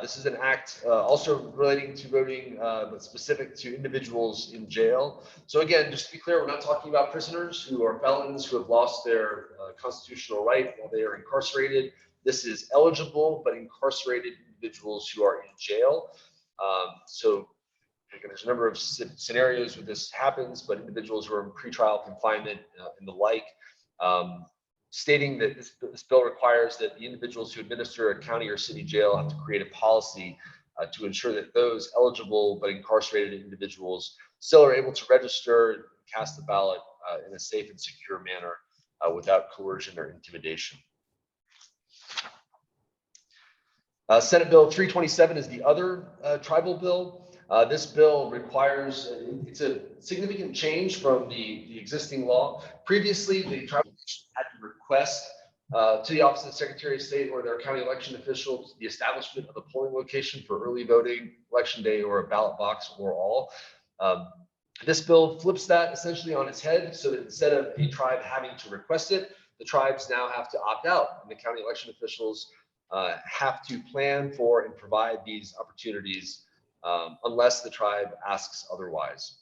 This is an act also relating to voting, but specific to individuals in jail. So again, just to be clear, we're not talking about prisoners who are felons who have lost their constitutional right while they are incarcerated. This is eligible but incarcerated individuals who are in jail. So again, there's a number of scenarios where this happens, but individuals who are in pretrial confinement and the like. Stating that this bill requires that the individuals who administer a county or city jail have to create a policy to ensure that those eligible but incarcerated individuals still are able to register and cast the ballot in a safe and secure manner without coercion or intimidation. Senate Bill 327 is the other tribal bill. This bill requires, it's a significant change from the existing law. Previously, the tribal nation had to request to the Office of the Secretary of State or their county election officials the establishment of a polling location for early voting, election day, or a ballot box or all. This bill flips that essentially on its head, so that instead of a tribe having to request it, the tribes now have to opt out, and the county election officials have to plan for and provide these opportunities unless the tribe asks otherwise.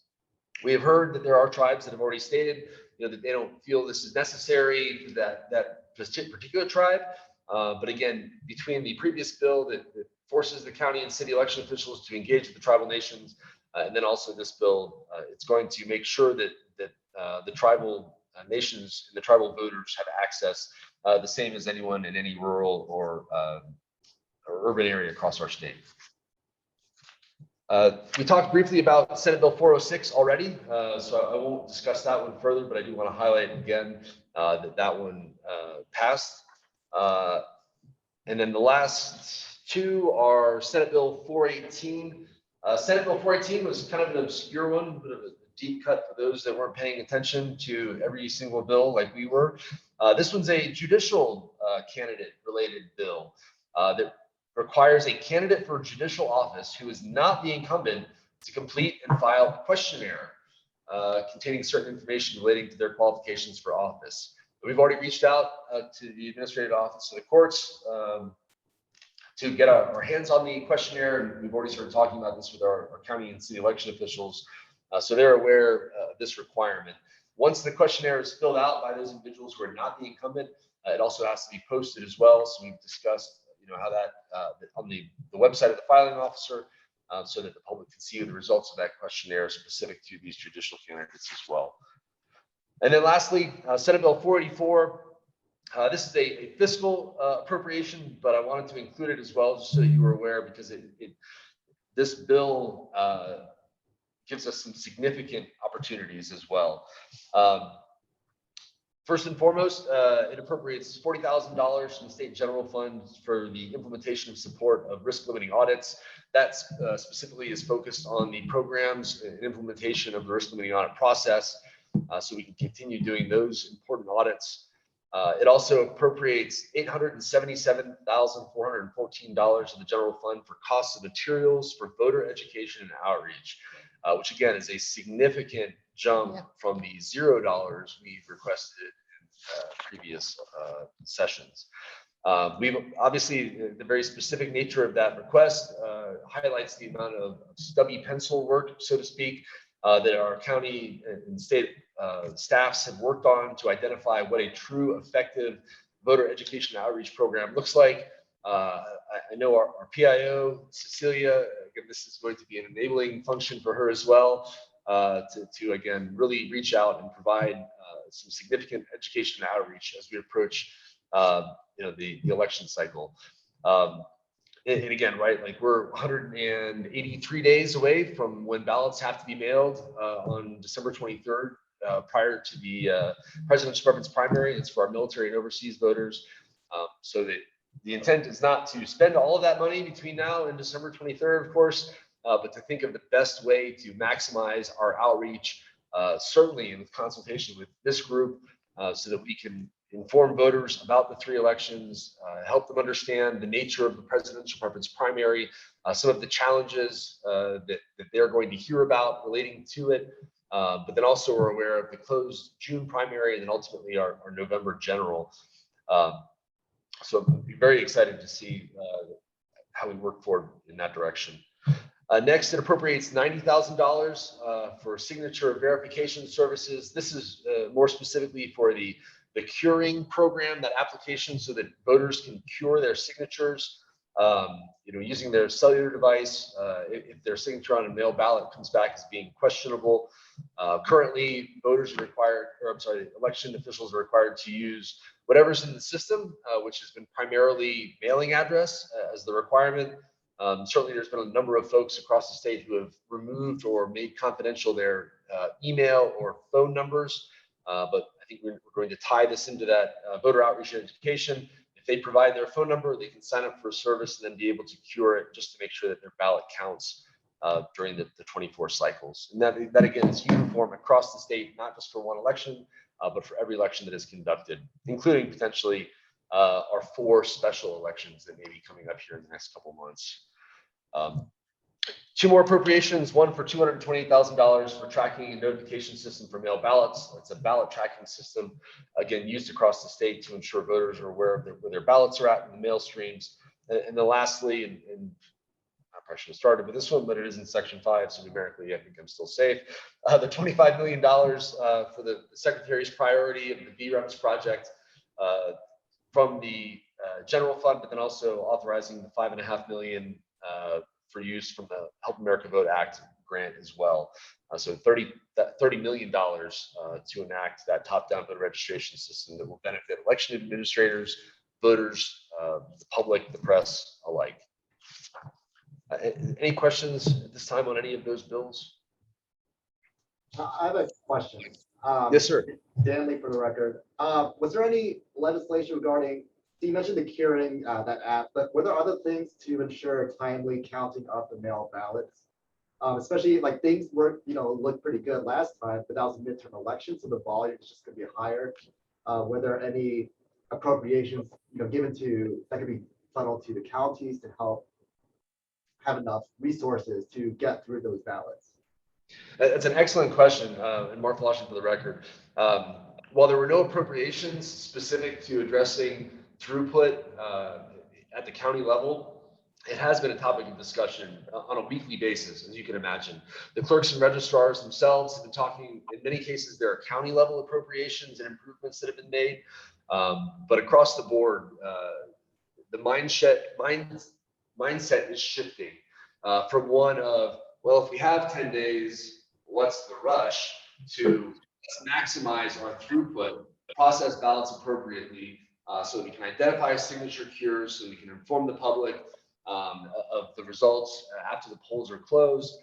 We have heard that there are tribes that have already stated, that they don't feel this is necessary, that particular tribe. But again, between the previous bill that forces the county and city election officials to engage with the tribal nations, and then also this bill, it's going to make sure that the tribal nations and the tribal voters have access the same as anyone in any rural or urban area across our state. We talked briefly about Senate Bill 406 already, so I won't discuss that one further, but I do want to highlight again that one passed. And then the last two are Senate Bill 418. Senate Bill 418 was kind of an obscure one, bit of a deep cut for those that weren't paying attention to every single bill like we were. This one's a judicial candidate related bill that requires a candidate for judicial office who is not the incumbent to complete and file a questionnaire containing certain information relating to their qualifications for office. We've already reached out to the administrative office of the courts to get our hands on the questionnaire, and we've already started talking about this with our county and city election officials, so they're aware of this requirement. Once the questionnaire is filled out by those individuals who are not the incumbent, it also has to be posted as well. So we've discussed how that on the website of the filing officer, so that the public can see the results of that questionnaire specific to these judicial candidates as well. And then lastly, Senate Bill 484. This is a fiscal appropriation, but I wanted to include it as well, just so that you were aware, because this bill gives us some significant opportunities as well. First and foremost, it appropriates $40,000 from the state general fund for the implementation of support of risk limiting audits. That specifically is focused on the programs and implementation of the risk limiting audit process, so we can continue doing those important audits. It also appropriates $877,414 of the general fund for costs of materials for voter education and outreach, which again is a significant jump from the $0 we've requested in previous sessions. We've obviously, the very specific nature of that request highlights the amount of stubby pencil work, so to speak, that our county and state staffs have worked on to identify what a true effective voter education outreach program looks like. I know our PIO, Cecilia, again, this is going to be an enabling function for her as well, to again, really reach out and provide some significant education and outreach as we approach the election cycle. And again, right, like we're 183 days away from when ballots have to be mailed on December 23rd, prior to the presidential preference primary. It's for our military and overseas voters. So that the intent is not to spend all of that money between now and December 23rd, of course, but to think of the best way to maximize our outreach, certainly in consultation with this group, so that we can inform voters about the three elections, help them understand the nature of the presidential preference primary, some of the challenges that they're going to hear about relating to it, but then also we're aware of the closed June primary and then ultimately our November general. So I'm very excited to see how we work forward in that direction. Next, it appropriates $90,000 for signature verification services. This is more specifically for the curing program, that application, so that voters can cure their signatures, using their cellular device. If their signature on a mail ballot comes back as being questionable, currently voters are required, election officials are required to use whatever's in the system, which has been primarily mailing address as the requirement. Certainly, there's been a number of folks across the state who have removed or made confidential their email or phone numbers, but I think we're going to tie this into that voter outreach and education. If they provide their phone number, they can sign up for a service and then be able to cure it, just to make sure that their ballot counts during the 24 cycles. And that again is uniform across the state, not just for one election, but for every election that is conducted, including potentially our 4 special elections that may be coming up here in the next couple of months. 2 more appropriations, one for $228,000 for tracking and notification system for mail ballots. It's a ballot tracking system, again, used across the state to ensure voters are aware of where their ballots are at in the mail streams. And then lastly, and I probably should have started with this one, but it is in section 5, so numerically I think I'm still safe. The $25 million for the Secretary's priority of the VREMS project from the general fund, but then also authorizing the $5.5 million for use from the Help America Vote Act grant as well. So $30 million to enact that top-down voter registration system that will benefit election administrators, voters, the public, the press alike. Any questions at this time on any of those bills? I have a question. Yes, sir. Stanley, for the record. Was there any legislation regarding, so you mentioned the curing that app, but were there other things to ensure timely counting of the mail ballots? Especially like things were, looked pretty good last time, but that was a midterm election, so the volume is just going to be higher. Were there any appropriations, given to that could be funneled to the counties to help have enough resources to get through those ballots? That's an excellent question, and Mark Washington for the record. While there were no appropriations specific to addressing throughput at the county level, it has been a topic of discussion on a weekly basis, as you can imagine. The clerks and registrars themselves have been talking, in many cases, there are county level appropriations and improvements that have been made, but across the board, the mindset is shifting from one of, well, if we have 10 days, what's the rush, to let's maximize our throughput, process ballots appropriately, so that we can identify signature cures, so we can inform the public of the results after the polls are closed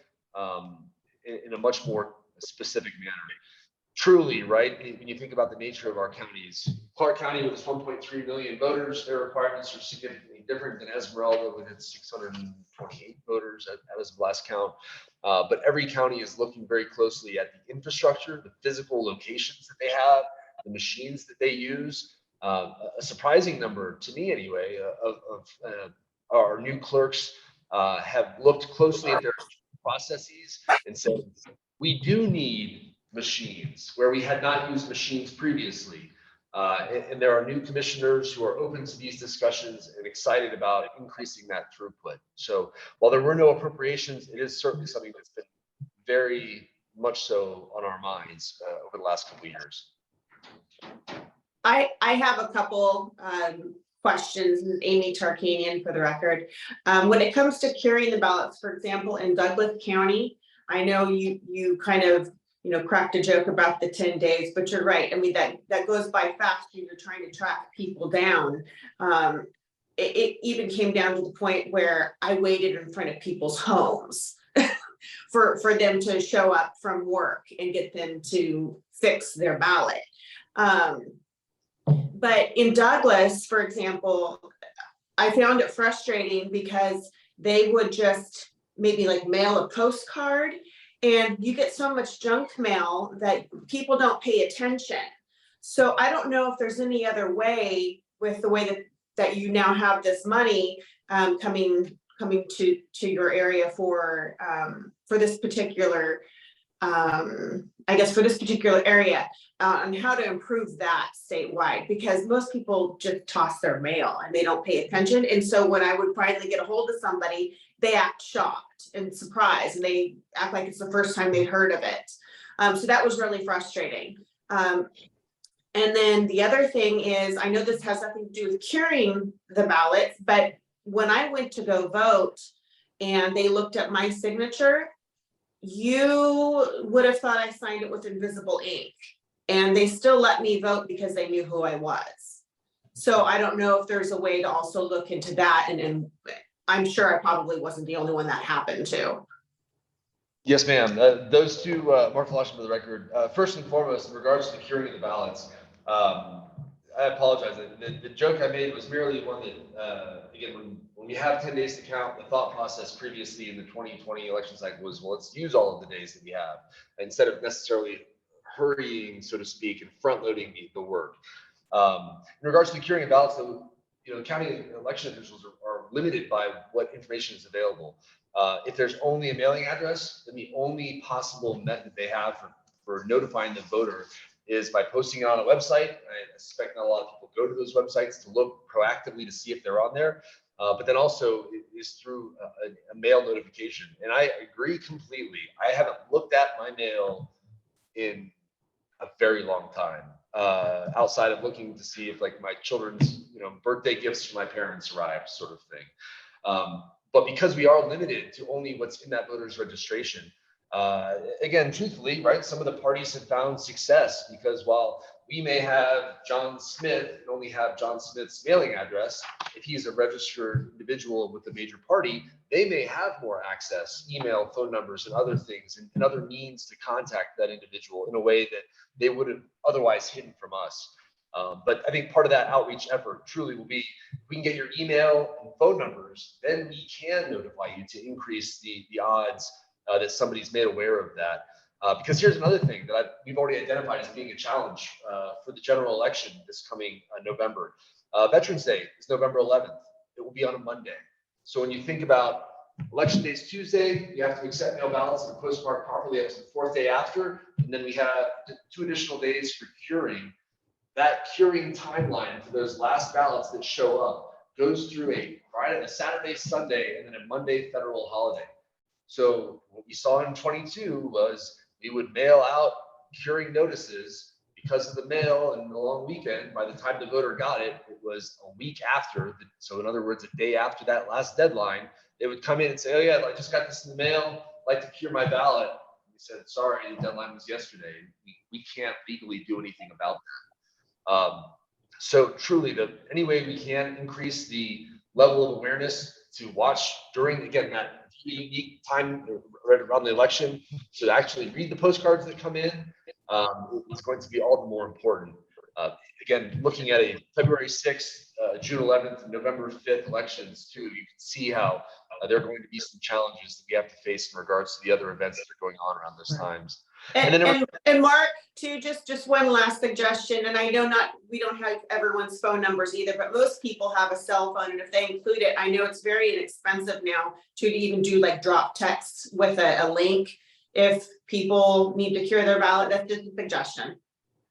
in a much more specific manner. Truly, right, when you think about the nature of our counties, Clark County with its 1.3 million voters, their requirements are significantly different than Esmeralda with its 628 voters as of last count. But every county is looking very closely at the infrastructure, the physical locations that they have, the machines that they use. A surprising number, to me anyway, of our new clerks have looked closely at their processes and said, we do need machines where we had not used machines previously. And there are new commissioners who are open to these discussions and excited about increasing that throughput. So while there were no appropriations, it is certainly something that's been very much so on our minds over the last couple of years. I have a couple questions. This is Amy Tarkanian for the record. When it comes to curing the ballots, for example, in Douglas County, I know you kind of cracked a joke about the 10 days, but you're right. I mean, that goes by fast when you're trying to track people down. It even came down to the point where I waited in front of people's homes for them to show up from work and get them to fix their ballot. But in Douglas, for example, I found it frustrating because they would just maybe like mail a postcard, and you get so much junk mail that people don't pay attention. So I don't know if there's any other way with the way that you now have this money coming to your area for this particular I guess for this particular area, on how to improve that statewide, because most people just toss their mail and they don't pay attention. And so when I would finally get a hold of somebody, they act shocked and surprised, and they act like it's the first time they'd heard of it. So that was really frustrating. And then the other thing is, I know this has nothing to do with curing the ballots, but when I went to go vote and they looked at my signature, you would have thought I signed it with invisible ink. And they still let me vote because they knew who I was. So I don't know if there's a way to also look into that. And I'm sure I probably wasn't the only one that happened to. Yes, ma'am. Those two, Mark Flushing for the record. First and foremost, in regards to the curing of the ballots, I apologize. The joke I made was merely one that, again, when we have 10 days to count, the thought process previously in the 2020 election cycle was, well, let's use all of the days that we have instead of necessarily hurrying, so to speak, and front loading the work. In regards to the curing of ballots, though, county election officials are limited by what information is available. If there's only a mailing address, then the only possible method they have for notifying the voter is by posting it on a website. I suspect not a lot of people go to those websites to look proactively to see if they're on there. But then also it is through a mail notification. And I agree completely. I haven't looked at my mail in a very long time, outside of looking to see if like my children's birthday gifts from my parents arrived, sort of thing. But because we are limited to only what's in that voter's registration, again, truthfully, right, some of the parties have found success because while we may have John Smith and only have John Smith's mailing address, if he's a registered individual with a major party, they may have more access, email, phone numbers, and other things, and other means to contact that individual in a way that they would have otherwise hidden from us. But I think part of that outreach effort truly will be, if we can get your email and phone numbers, then we can notify you to increase the odds that somebody's made aware of that. Because here's another thing that we've already identified as being a challenge for the general election this coming November. Veterans Day is November 11th. It will be on a Monday. So when you think about election day is Tuesday, you have to accept mail ballots and postmark properly up to the 4th day after, and then we have 2 additional days for curing. That curing timeline for those last ballots that show up goes through a Friday, a Saturday, Sunday, and then a Monday federal holiday. So what we saw in 22 was we would mail out curing notices because of the mail and the long weekend. By the time the voter got it, it was a week after. So in other words, a day after that last deadline, they would come in and say, oh yeah, I just got this in the mail. I'd like to cure my ballot. We said, sorry, the deadline was yesterday. We can't legally do anything about that. So truly, any way we can increase the level of awareness to watch during, again, that unique time right around the election, to actually read the postcards that come in, is going to be all the more important. Again, looking at a February 6th, June 11th, and November 5th elections too, you can see how there are going to be some challenges that we have to face in regards to the other events that are going on around those times. And Mark, too, just one last suggestion, and I know we don't have everyone's phone numbers either, but most people have a cell phone, and if they include it, I know it's very inexpensive now to even do like drop texts with a link if people need to cure their ballot. That's just a suggestion.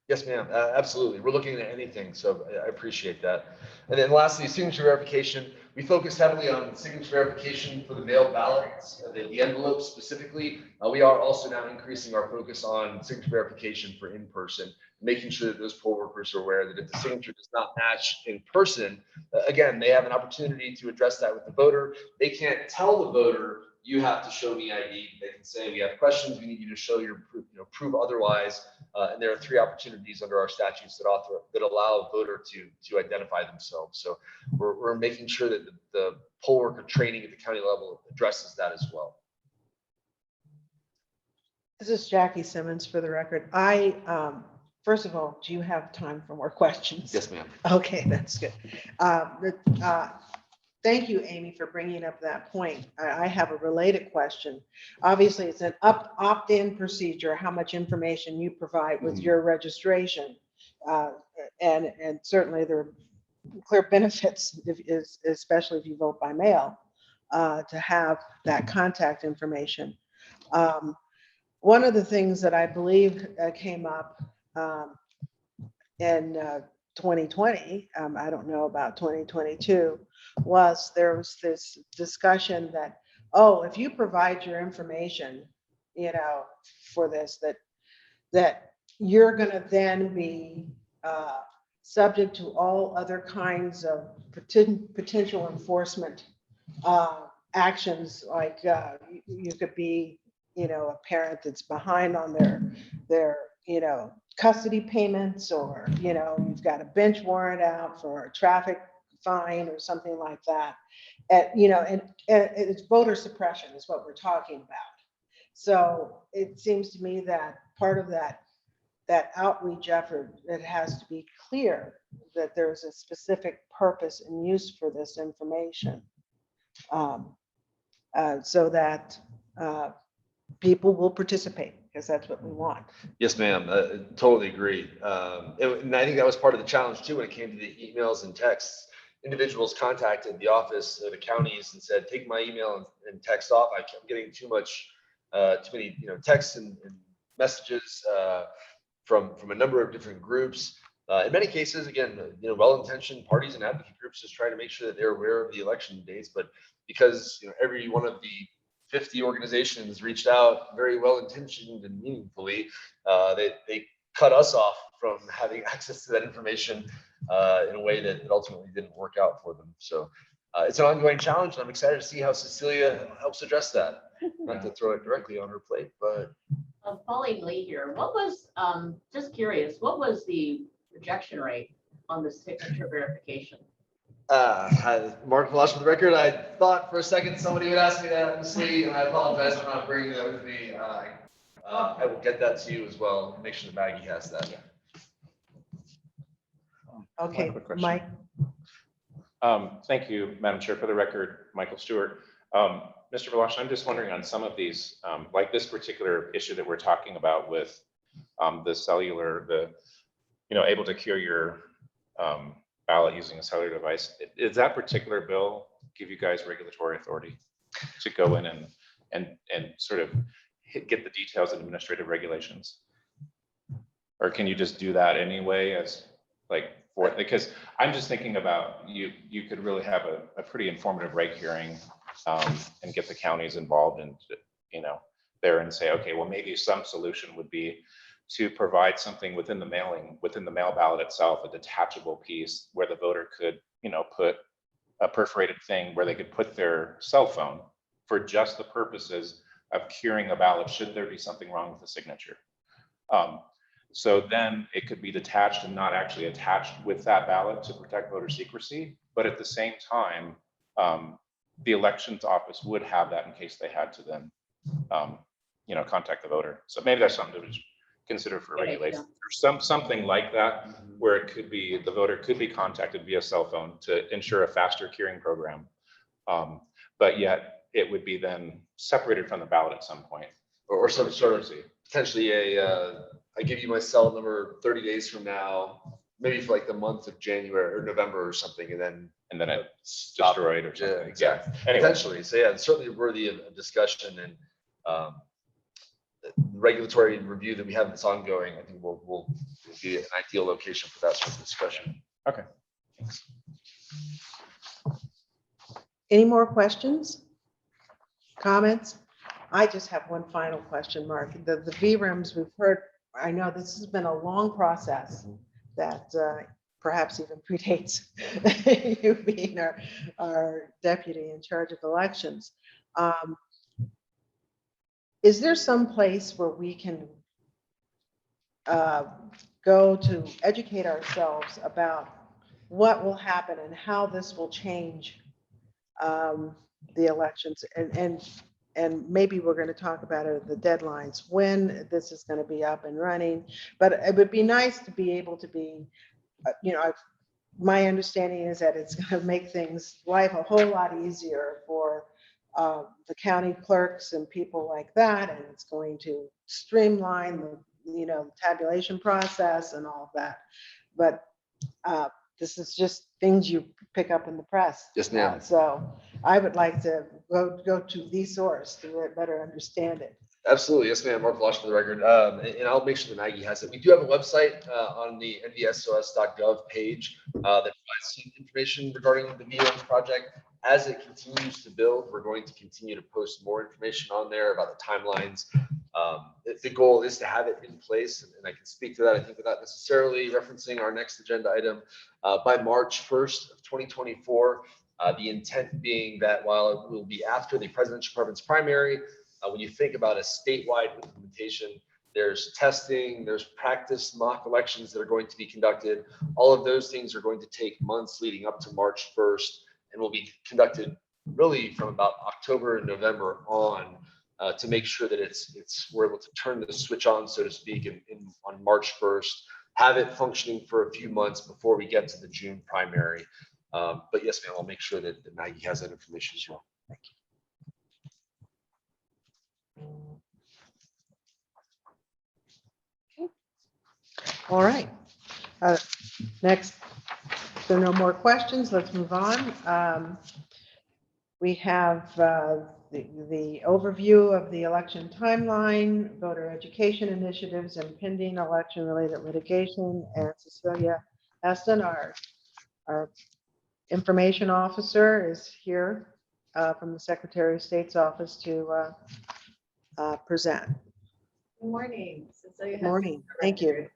Yes, ma'am. Absolutely. We're looking at anything, so I appreciate that. And then lastly, signature verification. We focused heavily on signature verification for the mail ballots, the envelopes specifically. We are also now increasing our focus on signature verification for in-person, making sure that those poll workers are aware that if the signature does not match in person, again, they have an opportunity to address that with the voter. They can't tell the voter, you have to show me ID. They can say, we have questions, we need you to show your proof, prove otherwise. And there are 3 opportunities under our statutes that allow a voter to identify themselves. So we're making sure that the poll worker training at the county level addresses that as well. This is Jackie Simmons for the record. First of all, do you have time for more questions? Yes, ma'am. Okay, that's good. Thank you, Amy, for bringing up that point. I have a related question. Obviously, it's an opt-in procedure, how much information you provide with your registration. And certainly there are clear benefits, especially if you vote by mail, to have that contact information. one of the things that I believe came up in 2020, I don't know about 2022, was there was this discussion that, oh, if you provide your information, for this, that you're going to then be subject to all other kinds of potential enforcement actions, like you could be, a parent that's behind on their custody payments, or, you've got a bench warrant out for a traffic fine or something like that. And it's voter suppression is what we're talking about. So it seems to me that part of that outreach effort, it has to be clear that there's a specific purpose and use for this information, so that people will participate, because that's what we want. Yes, ma'am. Totally agree. And I think that was part of the challenge too, when it came to the emails and texts. Individuals contacted the office or the counties and said, take my email and text off. I'm getting too many, texts and messages from a number of different groups. In many cases, again, well-intentioned parties and advocate groups just trying to make sure that they're aware of the election dates. But because every one of the 50 organizations reached out very well-intentioned and meaningfully, they cut us off from having access to that information in a way that ultimately didn't work out for them. So it's an ongoing challenge, and I'm excited to see how Cecilia helps address that. Not to throw it directly on her plate, but. Following Lee here, what was, just curious, what was the rejection rate on the signature verification? Mark Velosh for the record, I thought for a second somebody would ask me that, honestly, and I apologize for not bringing that with me. I will get that to you as well, make sure that Maggie has that. Okay, Quick question. Mike. Thank you, Madam Chair. For the record, Michael Stewart. Mr. Velosh, I'm just wondering on some of these, like this particular issue that we're talking about with the cellular, able to cure your ballot using a cellular device. Does that particular bill give you guys regulatory authority to go in and sort of get the details of administrative regulations? Or can you just do that anyway as because I'm just thinking about you could really have a pretty informative reg hearing and get the counties involved and there and say, okay, well, maybe some solution would be to provide something within the mail ballot itself, a detachable piece where the voter could, put a perforated thing where they could put their cell phone for just the purposes of curing a ballot should there be something wrong with the signature. So then it could be detached and not actually attached with that ballot to protect voter secrecy. But at the same time, the elections office would have that in case they had to then, contact the voter. So maybe that's something to consider for regulation. Or something like that, where it could be, the voter could be contacted via cell phone to ensure a faster curing program. But yet it would be then separated from the ballot at some point. Or some sort of potentially I give you my cell number 30 days from now, maybe for like the month of January or November or something, and then it's destroyed or something. Yeah, exactly. Anyway. Potentially. So yeah, it's certainly worthy of discussion, and regulatory review that we have that's ongoing. I think will be an ideal location for that sort of discussion. Okay. Thanks. Any more questions? Comments? I just have one final question, Mark. The VRAMs we've heard, I know this has been a long process that perhaps even predates you being our deputy in charge of elections. Is there some place where we can go to educate ourselves about what will happen and how this will change the elections? And maybe we're going to talk about it, the deadlines, when this is going to be up and running. But it would be nice to be able to be, my understanding is that it's going to make life a whole lot easier for the county clerks and people like that. And it's going to streamline the tabulation process and all of that. But this is just things you pick up in the press. Yes, ma'am. So I would like to go to the source to better understand it. Absolutely. Yes, ma'am. Mark Velosh for the record. And I'll make sure that Maggie has it. We do have a website on the nvsos.gov page that provides some information regarding the VOMs project. As it continues to build, we're going to continue to post more information on there about the timelines. The goal is to have it in place, and I can speak to that, I think, without necessarily referencing our next agenda item by March 1st of 2024. The intent being that while it will be after the presidential preference primary, when you think about a statewide implementation, there's testing, there's practice mock elections that are going to be conducted. All of those things are going to take months leading up to March 1st and will be conducted really from about October and November on to make sure that we're able to turn the switch on, so to speak, on March 1st, have it functioning for a few months before we get to the June primary. But yes, ma'am, I'll make sure that Maggie has that information as well. Thank you. All right. Next, if there are no more questions, let's move on. We have the overview of the election timeline, voter education initiatives, and pending election-related litigation. And Cecilia Eston, our information officer, is here from the Secretary of State's office to present. Good morning, Cecilia. Good morning. Thank you.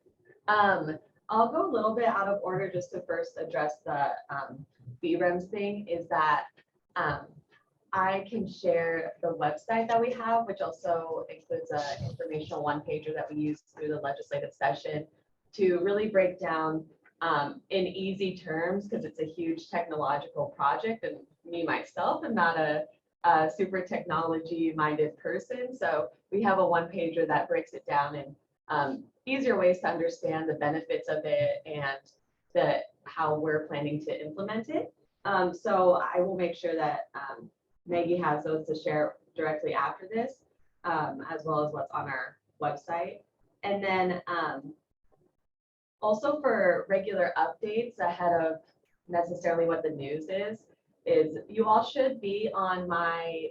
I'll go a little bit out of order just to first address the VREMS thing. Is that I can share the website that we have, which also includes an informational one-pager that we use through the legislative session to really break down in easy terms, because it's a huge technological project, and me myself am not a super technology-minded person. So we have a one-pager that breaks it down in easier ways to understand the benefits of it and how we're planning to implement it. So I will make sure that Maggie has those to share directly after this, as well as what's on our website. And then also for regular updates ahead of necessarily what the news is you all should be on my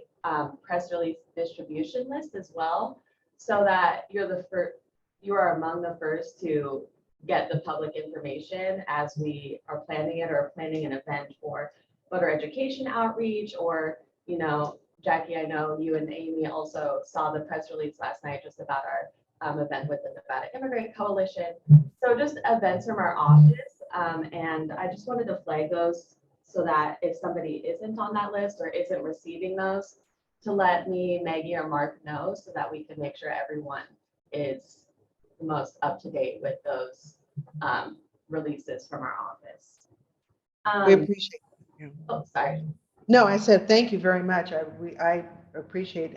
press release distribution list as well, so that you are among the first to get the public information as we are planning it, or planning an event for voter education outreach. Or, you know, Jackie, I know you and Amy also saw the press release last night just about our event with the Nevada Immigrant Coalition. So just events from our office. And I just wanted to flag those so that if somebody isn't on that list or isn't receiving those, to let me, Maggie, or Mark know, so that we can make sure everyone is the most up to date with those releases from our office. We appreciate it. Oh, sorry. No, I said thank you very much. I appreciate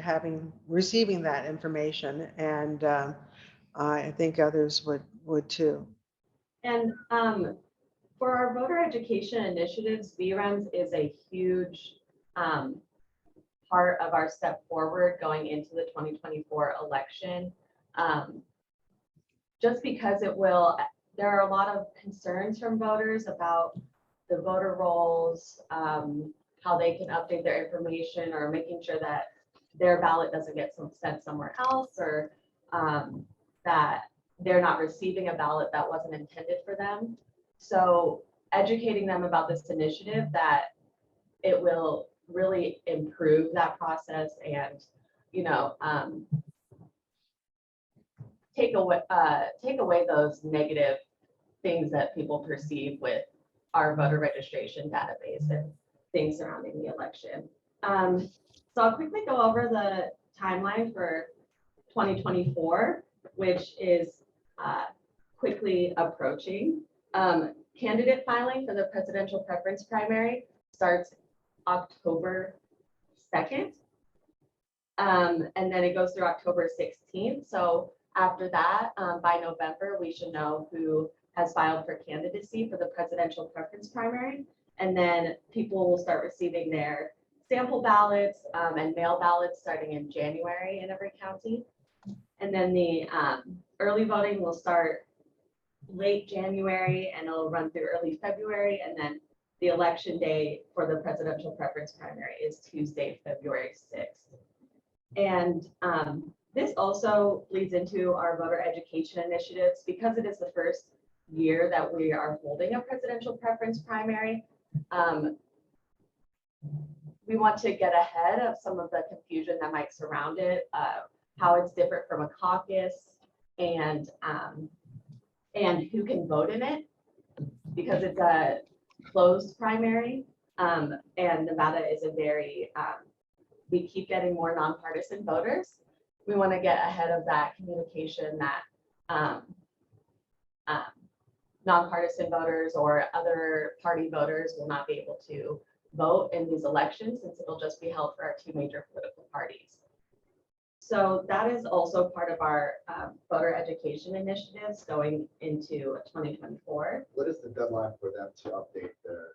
receiving that information, and I think others would too. And for our voter education initiatives, VREMS is a huge part of our step forward going into the 2024 election. Just because there are a lot of concerns from voters about the voter rolls, how they can update their information, or making sure that their ballot doesn't get sent somewhere else, or that they're not receiving a ballot that wasn't intended for them. So educating them about this initiative, that it will really improve that process and, you know, take away those negative things that people perceive with our voter registration database and things surrounding the election. So I'll quickly go over the timeline for 2024, which is quickly approaching. Candidate filing for the presidential preference primary starts October 2nd. And then it goes through October 16th. So after that, by November, we should know who has filed for candidacy for the presidential preference primary. And then people will start receiving their sample ballots and mail ballots starting in January in every county. And then the early voting will start late January and it'll run through early February. And then the election day for the presidential preference primary is Tuesday, February 6th. And This also leads into our voter education initiatives because it is the first year that we are holding a presidential preference primary. We want to get ahead of some of the confusion that might surround it, how it's different from a caucus, and who can vote in it, because it's a closed primary, and Nevada is a very, we keep getting more nonpartisan voters. We want to get ahead of that communication that nonpartisan voters or other party voters will not be able to vote in these elections, since it'll just be held for our two major political parties. So that is also part of our voter education initiatives going into 2024. What is the deadline for them to update their?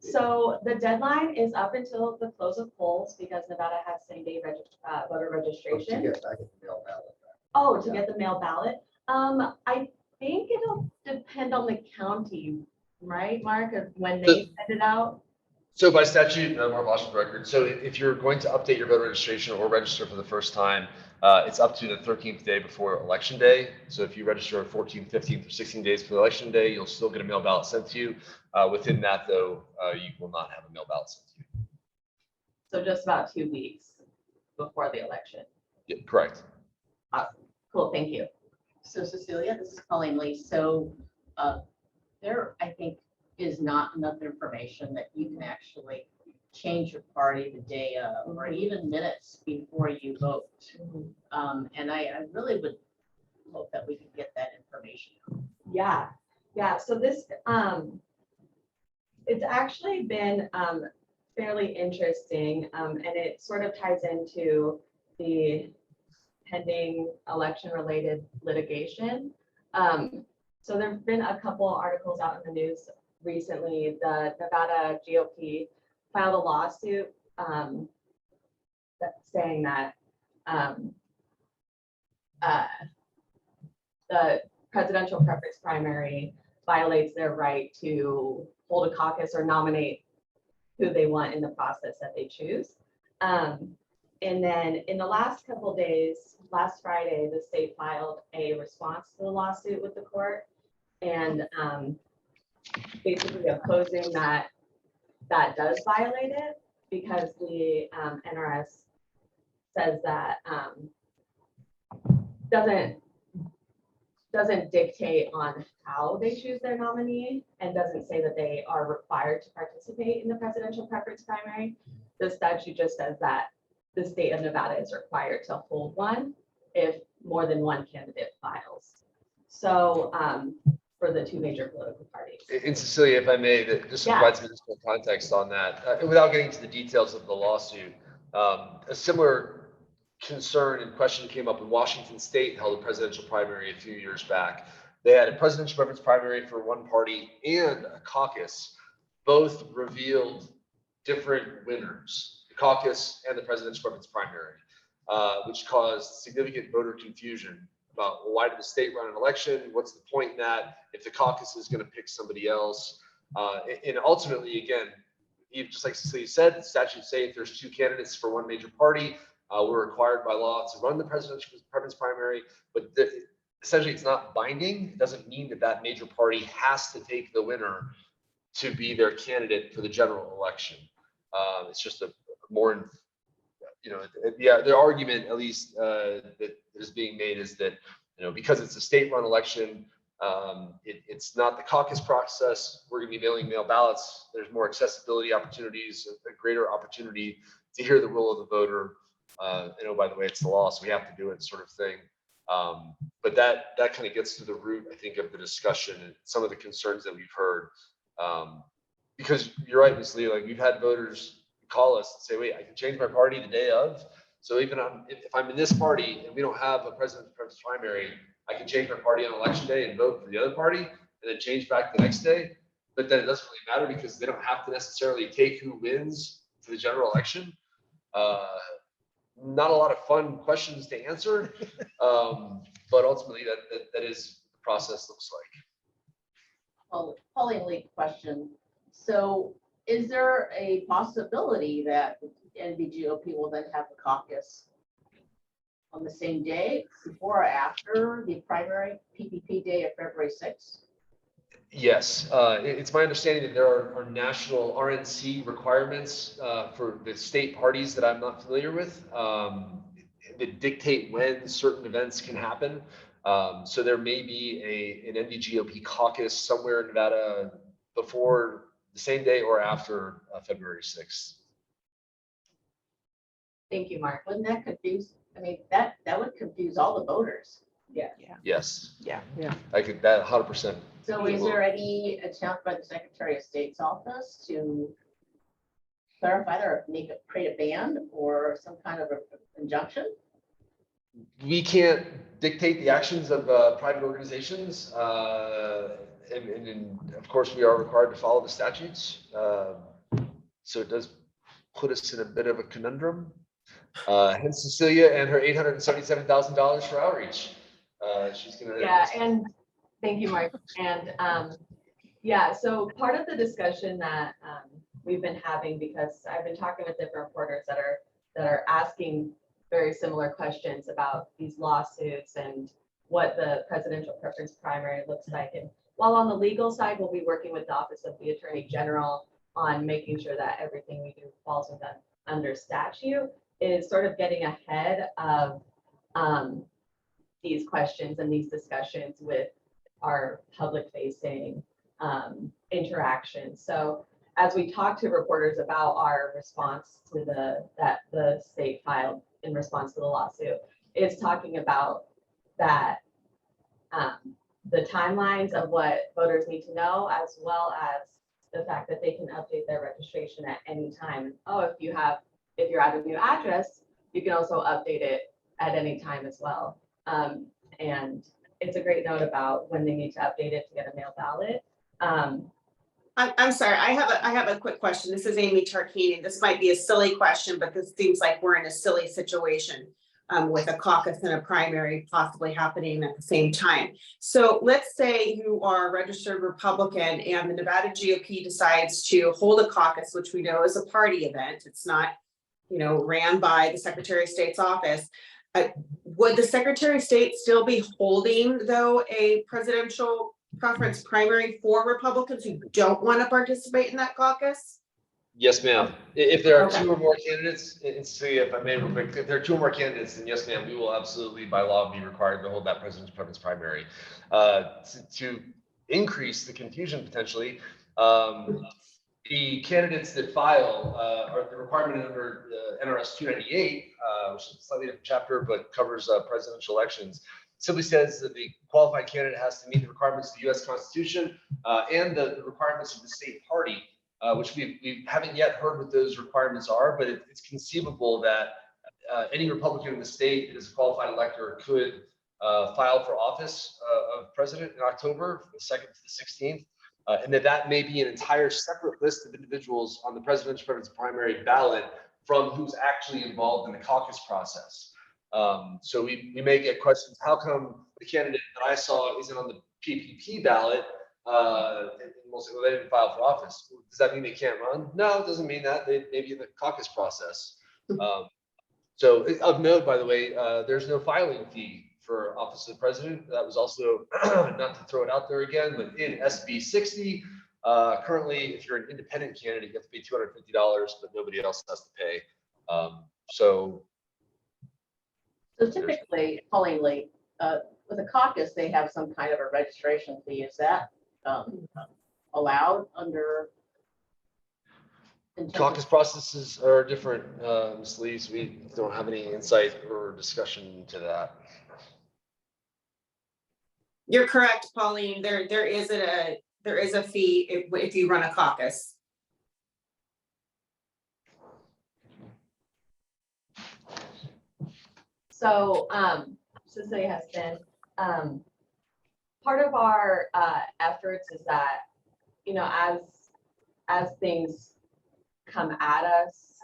So the deadline is up until the close of polls, because Nevada has same-day voter To registration. get back at the mail ballot. Oh, to get the mail ballot. I think it'll depend on the county, right, Mark, of when they send it out. So by statute, Mark Bosch for the record, so if you're going to update your voter registration or register for the first time, it's up to the 13th day before election day. So if you register 14th, 15th, or 16 days before election day, you'll still get a mail ballot sent to you. Within that, though, you will not have a mail ballot sent to you. So just about 2 weeks before the election. Yeah, correct. Awesome. Cool, thank you. So Cecilia, this is Colleen Lee. So there, I think, is not enough information that you can actually change your party the day of, or even minutes before you vote. And I really would hope that we could get that information. Yeah, so this, it's actually been fairly interesting, and it sort of ties into the pending election-related litigation. So there's been a couple articles out in the news recently. The Nevada GOP filed a lawsuit that's saying that the presidential preference primary violates their right to hold a caucus or nominate who they want in the process that they choose. And then in the last couple of days, last Friday, the state filed a response to the lawsuit with the court, and basically opposing that does violate it, because the NRS says that doesn't dictate on how they choose their nominee, and doesn't say that they are required to participate in the presidential preference primary. The statute just says that the state of Nevada is required to hold one if more than one candidate files. So for the two major political parties. And Cecilia, if I may, just to provide some additional context on that, without getting into the details of the lawsuit, a similar concern and question came up in Washington State, held a presidential primary a few years back. They had a presidential preference primary for one party and a caucus. Both revealed different winners, the caucus and the presidential preference primary, which caused significant voter confusion about, well, why did the state run an election? What's the point in that if the caucus is going to pick somebody else? And ultimately, again, just like Cecilia said, the statutes say if there's two candidates for one major party, we're required by law to run the presidential preference primary, but essentially it's not binding. It doesn't mean that that major party has to take the winner to be their candidate for the general election. It's just a more, the argument, at least that is being made, is that, because it's a state-run election, it's not the caucus process. We're going to be mailing mail ballots. There's more accessibility opportunities, a greater opportunity to hear the will of the voter. By the way, it's the law, so we have to do it, sort of thing. But that kind of gets to the root, I think, of the discussion and some of the concerns that we've heard. Because you're right, Ms. Lee, like, we've had voters call us and say, wait, I can change my party the day of. So even if I'm in this party and we don't have a president's preference primary, I can change my party on election day and vote for the other party, and then change back the next day. But then it doesn't really matter, because they don't have to necessarily take who wins for the general election. Not a lot of fun questions to answer, but ultimately that is what the process looks like. Well, Pauline Lee question. So is there a possibility that NVGOP will then have a caucus on the same day, before or after the primary PPP day of February 6th? Yes, it's my understanding that there are national RNC requirements for the state parties that I'm not familiar with that dictate when certain events can happen. So there may be an NDGOP caucus somewhere in Nevada before the same day or after February 6th. Thank you, Mark. Wouldn't that confuse, I mean, that would confuse all the voters. Yeah. Yes, Yeah. I could, that 100%. So is there any attempt by the Secretary of State's office to clarify that or create a ban or some kind of injunction? We can't dictate the actions of private organizations. And of course, we are required to follow the statutes. So it does put us in a bit of a conundrum. Hence Cecilia and her $877,000 for outreach. She's gonna. Yeah, and thank you, Mark. And yeah, so part of the discussion that we've been having, because I've been talking with different reporters that are asking very similar questions about these lawsuits and what the presidential preference primary looks like. And while on the legal side, we'll be working with the Office of the Attorney General on making sure that everything we do falls under statute, is sort of getting ahead of these questions and these discussions with our public facing interactions. So as we talk to reporters about our response to the state filed in response to the lawsuit, it's talking about that the timelines of what voters need to know, as well as the fact that they can update their registration at any time. Oh, if you're at a new address, you can also update it at any time as well. And it's a great note about when they need to update it to get a mail ballot. I'm sorry, I have a quick question. This is Amy Tarkanian. This might be a silly question, but this seems like we're in a silly situation with a caucus and a primary possibly happening at the same time. So let's say you are a registered Republican and the Nevada GOP decides to hold a caucus, which we know is a party event. It's not, ran by the Secretary of State's office. Would the Secretary of State still be holding, though, a presidential preference primary for Republicans who don't want to participate in that caucus? Yes, ma'am. If there are Okay. two or more candidates, and see if I may real quick, if there are two or more candidates, then yes, ma'am, we will absolutely by law be required to hold that president's preference primary. To increase the confusion potentially, the candidates that file are the requirement under NRS 298, which is a slightly different chapter, but covers presidential elections. Simply says that the qualified candidate has to meet the requirements of the U.S. Constitution and the requirements of the state party, which we haven't yet heard what those requirements are, but it's conceivable that any Republican in the state that is a qualified elector could file for office of president in October, from the 2nd to the 16th. And that may be an entire separate list of individuals on the presidential preference primary ballot from who's actually involved in the caucus process. So we may get questions, how come the candidate that I saw isn't on the PPP ballot? Mostly they didn't file for office. Does that mean they can't run? No, it doesn't mean that. They may be in the caucus process. So of note, by the way, there's no filing fee for office of the president. That was also, not to throw it out there again, but in SB 60, currently, if you're an independent candidate, you have to pay $250, but nobody else has to pay. So typically, pollingly, with a caucus, they have some kind of a registration fee. Is that allowed under? caucus processes are different, Ms. Lees. We don't have any insight or discussion to that. You're correct, Pauline. There is a fee if you run a caucus. So Cecilia has been, part of our efforts is that, as things come at us,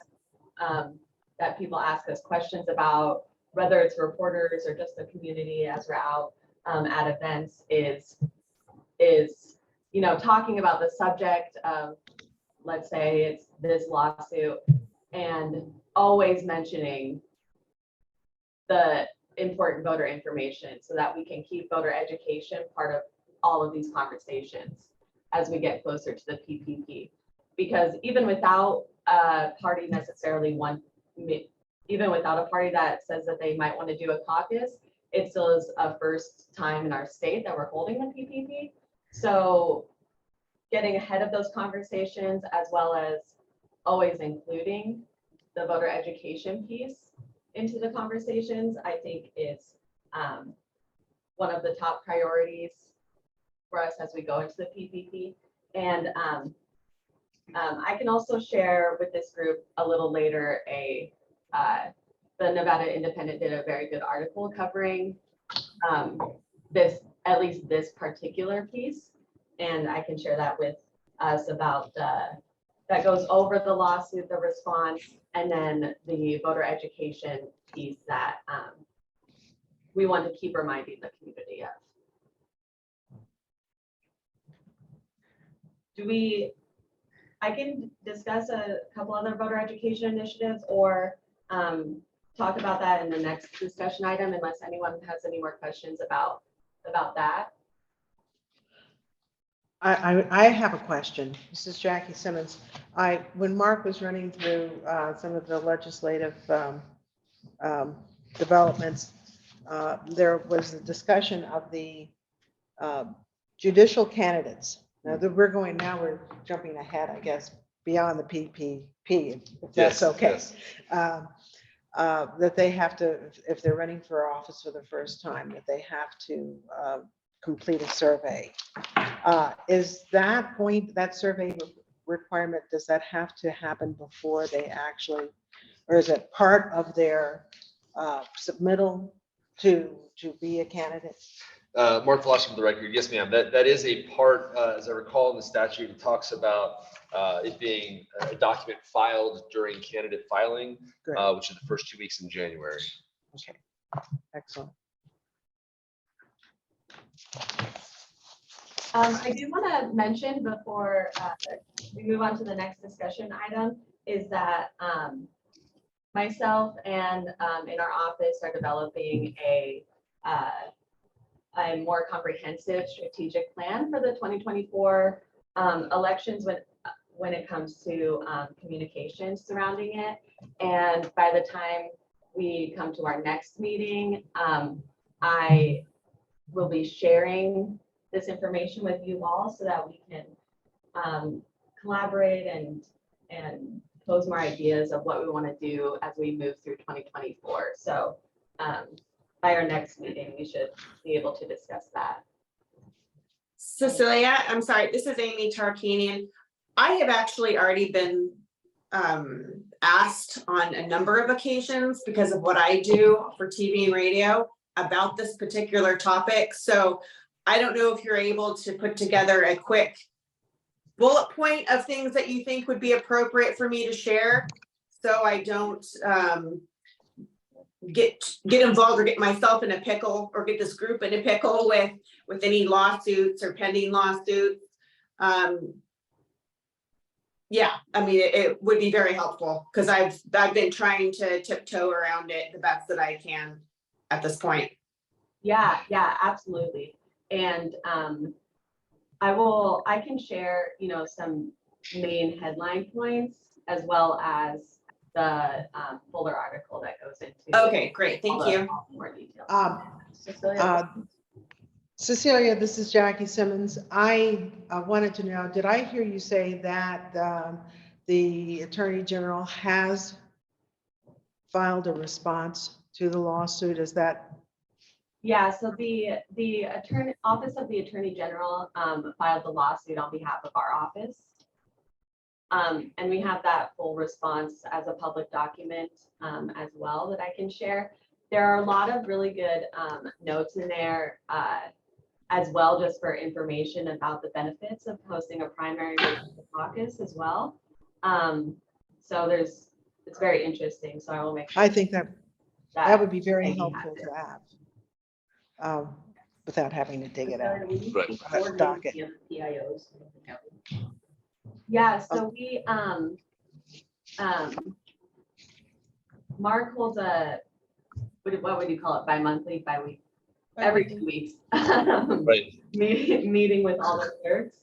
that people ask us questions about, whether it's reporters or just the community as we're out at events, is talking about the subject of, let's say it's this lawsuit, and always mentioning the important voter information so that we can keep voter education part of all of these conversations as we get closer to the PPP. Because even without a party necessarily even without a party that says that they might want to do a caucus, it still is a first time in our state that we're holding the PPP. So getting ahead of those conversations, as well as always including the voter education piece into the conversations, I think is one of the top priorities for us as we go into the PPP. And I can also share with this group a little later the Nevada Independent did a very good article covering at least this particular piece. And I can share that with us about that goes over the lawsuit, the response, and then the voter education piece that we want to keep reminding the community of. I can discuss a couple other voter education initiatives or talk about that in the next discussion item, unless anyone has any more questions about that. I have a question. This is Jackie Simmons. When Mark was running through some of the legislative developments, there was a discussion of the judicial candidates. Now that we're jumping ahead, I guess, beyond the PPP, if that's okay. Yes. That they have to, if they're running for office for the first time, that they have to complete a survey. Is that survey requirement, does that have to happen before they actually, or is it part of their submittal to be a candidate? Mark Flossie for the record. Yes, ma'am. That is a part, as I recall in the statute, it talks about it being a document filed during candidate filing, which is the first 2 weeks in January. Okay, excellent. I do want to mention before we move on to the next discussion item is that myself and in our office are developing a more comprehensive strategic plan for the 2024 elections when it comes to communications surrounding it. And by the time we come to our next meeting, I will be sharing this information with you all so that we can collaborate and pose more ideas of what we want to do as we move through 2024. So by our next meeting, we should be able to discuss that. Cecilia, I'm sorry, this is Amy Tarkanian. I have actually already been asked on a number of occasions because of what I do for TV and radio about this particular topic. So I don't know if you're able to put together a quick bullet point of things that you think would be appropriate for me to share, so I don't get involved or get myself in a pickle or get this group in a pickle with any lawsuits or pending lawsuits. Yeah, I mean, it would be very helpful because I've been trying to tiptoe around it the best that I can at this point. Yeah, absolutely. And I can share, some main headline points as well as the fuller article that goes into. Okay, great. Thank you. More details. Cecilia, this is Jackie Simmons. I wanted to know, did I hear you say that the Attorney General has filed a response to the lawsuit? Is that? Yeah, so the Office of the Attorney General filed the lawsuit on behalf of our office. And we have that full response as a public document as well that I can share. There are a lot of really good notes in there as well, just for information about the benefits of hosting a primary caucus as well. So it's very interesting. So I will make sure. I think that would be very helpful to have without having to dig it out. Right. Docket. Yeah, so we Mark holds what would you call it, bi-monthly, bi-week, every 2 weeks. Right. Meeting with all the clerks,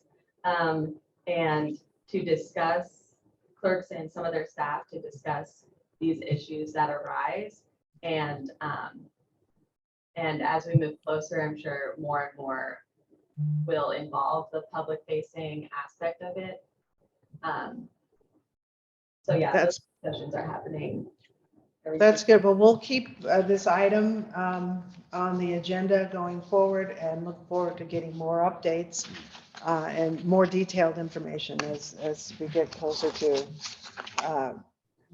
and to discuss, clerks and some of their staff to discuss these issues that arise. And as we move closer, I'm sure more and more will involve the public facing aspect of it. So yeah, those discussions are happening. That's good. Well, we'll keep this item on the agenda going forward and look forward to getting more updates and more detailed information as we get closer to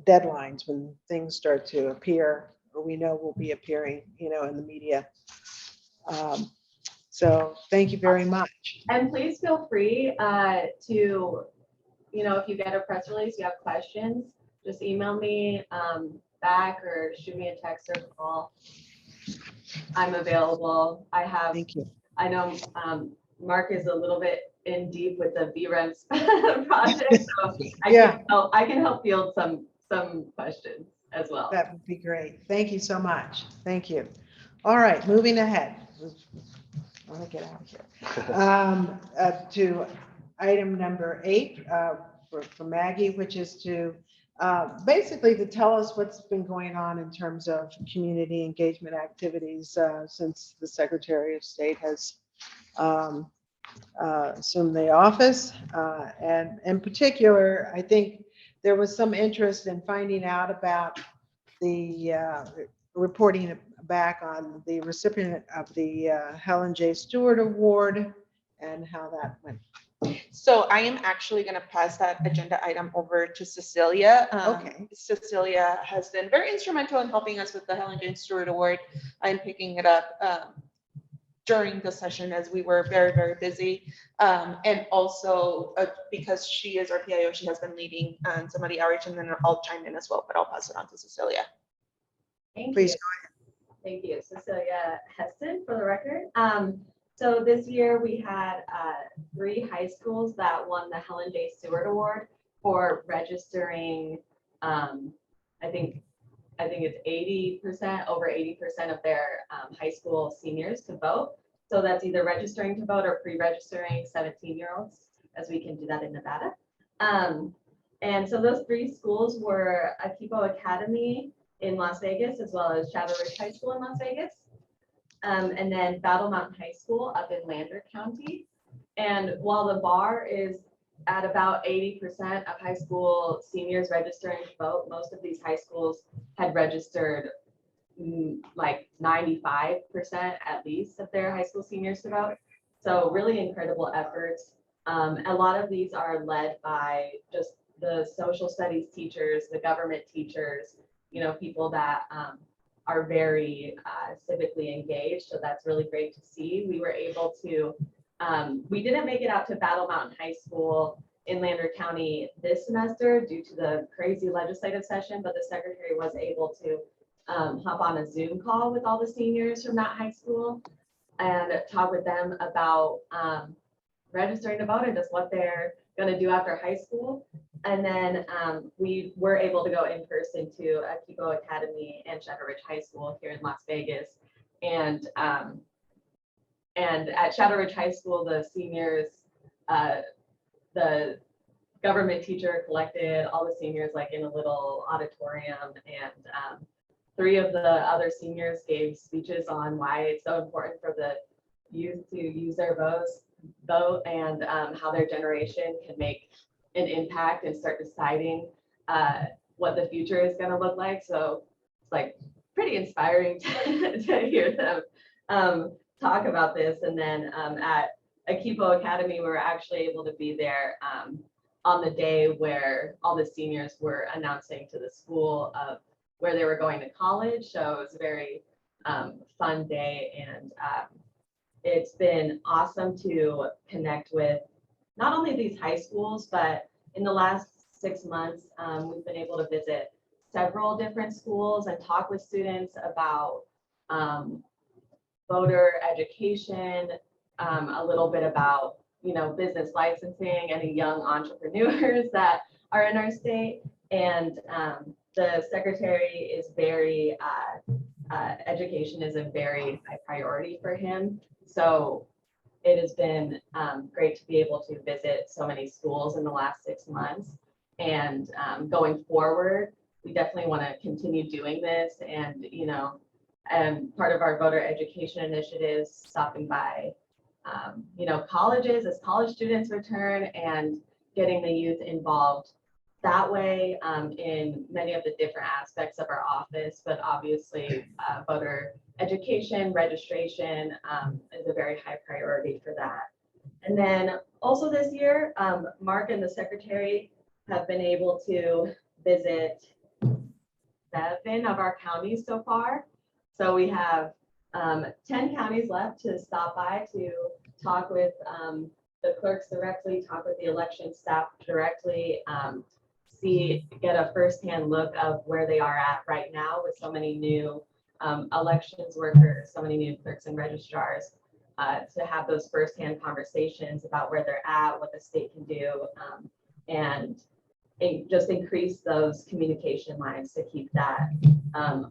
deadlines when things start to appear, or we know will be appearing, in the media. So thank you very much. And please feel free to, if you get a press release, you have questions, just email me back or shoot me a text or call. I'm available. Thank you. I know Mark is a little bit in deep with the VREMS project, so I can help field some questions as well. That would be great. Thank you so much. Thank you. All right, moving ahead. I want to get out of here. To item number 8 for Maggie, which is to basically to tell us what's been going on in terms of community engagement activities since the Secretary of State has assumed the office. And in particular, I think there was some interest in finding out about the reporting back on the recipient of the Helen J. Stewart Award and how that went. So I am actually going to pass that agenda item over to Cecilia. Okay. Cecilia has been very instrumental in helping us with the Helen J. Stewart Award. I'm picking it up during the session as we were very, very busy. And also because she is our PIO, she has been leading some of the outreach, and then I'll chime in as well, but I'll pass it on to Cecilia. Thank Please you. Thank you, Cecilia Heston, for the record. So this year we had 3 high schools that won the Helen J. Stewart Award for registering. I think it's 80%, over 80% of their high school seniors to vote. So that's either registering to vote or pre-registering 17-year-olds, as we can do that in Nevada. And so those 3 schools were Akipo Academy in Las Vegas, as well as Shadow Ridge High School in Las Vegas. And then Battle Mountain High School up in Lander County. And while the bar is at about 80% of high school seniors registering to vote, most of these high schools had registered like 95% at least of their high school seniors to vote. So really incredible efforts. A lot of these are led by just the social studies teachers, the government teachers, people that are very civically engaged. So that's really great to see. We were able to, we didn't make it out to Battle Mountain High School in Lander County this semester due to the crazy legislative session, but the secretary was able to hop on a Zoom call with all the seniors from that high school and talk with them about registering to vote and just what they're going to do after high school. And then we were able to go in person to Akipo Academy and Shadow Ridge High School here in Las Vegas. And at Shadow Ridge High School, the seniors, the government teacher collected all the seniors like in a little auditorium, and 3 of the other seniors gave speeches on why it's so important for the youth to use their vote and how their generation can make an impact and start deciding what the future is going to look like. So it's like pretty inspiring to hear them talk about this. And then at Akipo Academy, we were actually able to be there on the day where all the seniors were announcing to the school of where they were going to college. So it was a very fun day, and it's been awesome to connect with not only these high schools, but in the last 6 months, we've been able to visit several different schools and talk with students about voter education, a little bit about, business licensing, any young entrepreneurs that are in our state. And the secretary is very education is a very high priority for him. So it has been great to be able to visit so many schools in the last 6 months. And going forward, we definitely want to continue doing this. And, you know, part of our voter education initiatives, stopping by, you know, colleges as college students return and getting the youth involved that way in many of the different aspects of our office. But obviously, voter education, registration is a very high priority for that. And then also this year, Mark and the secretary have been able to visit 7 of our counties so far. So we have 10 counties left to stop by to talk with the clerks directly, talk with the election staff directly, get a firsthand look of where they are at right now with so many new elections workers, so many new clerks and registrars, to have those firsthand conversations about where they're at, what the state can do, and just increase those communication lines to keep that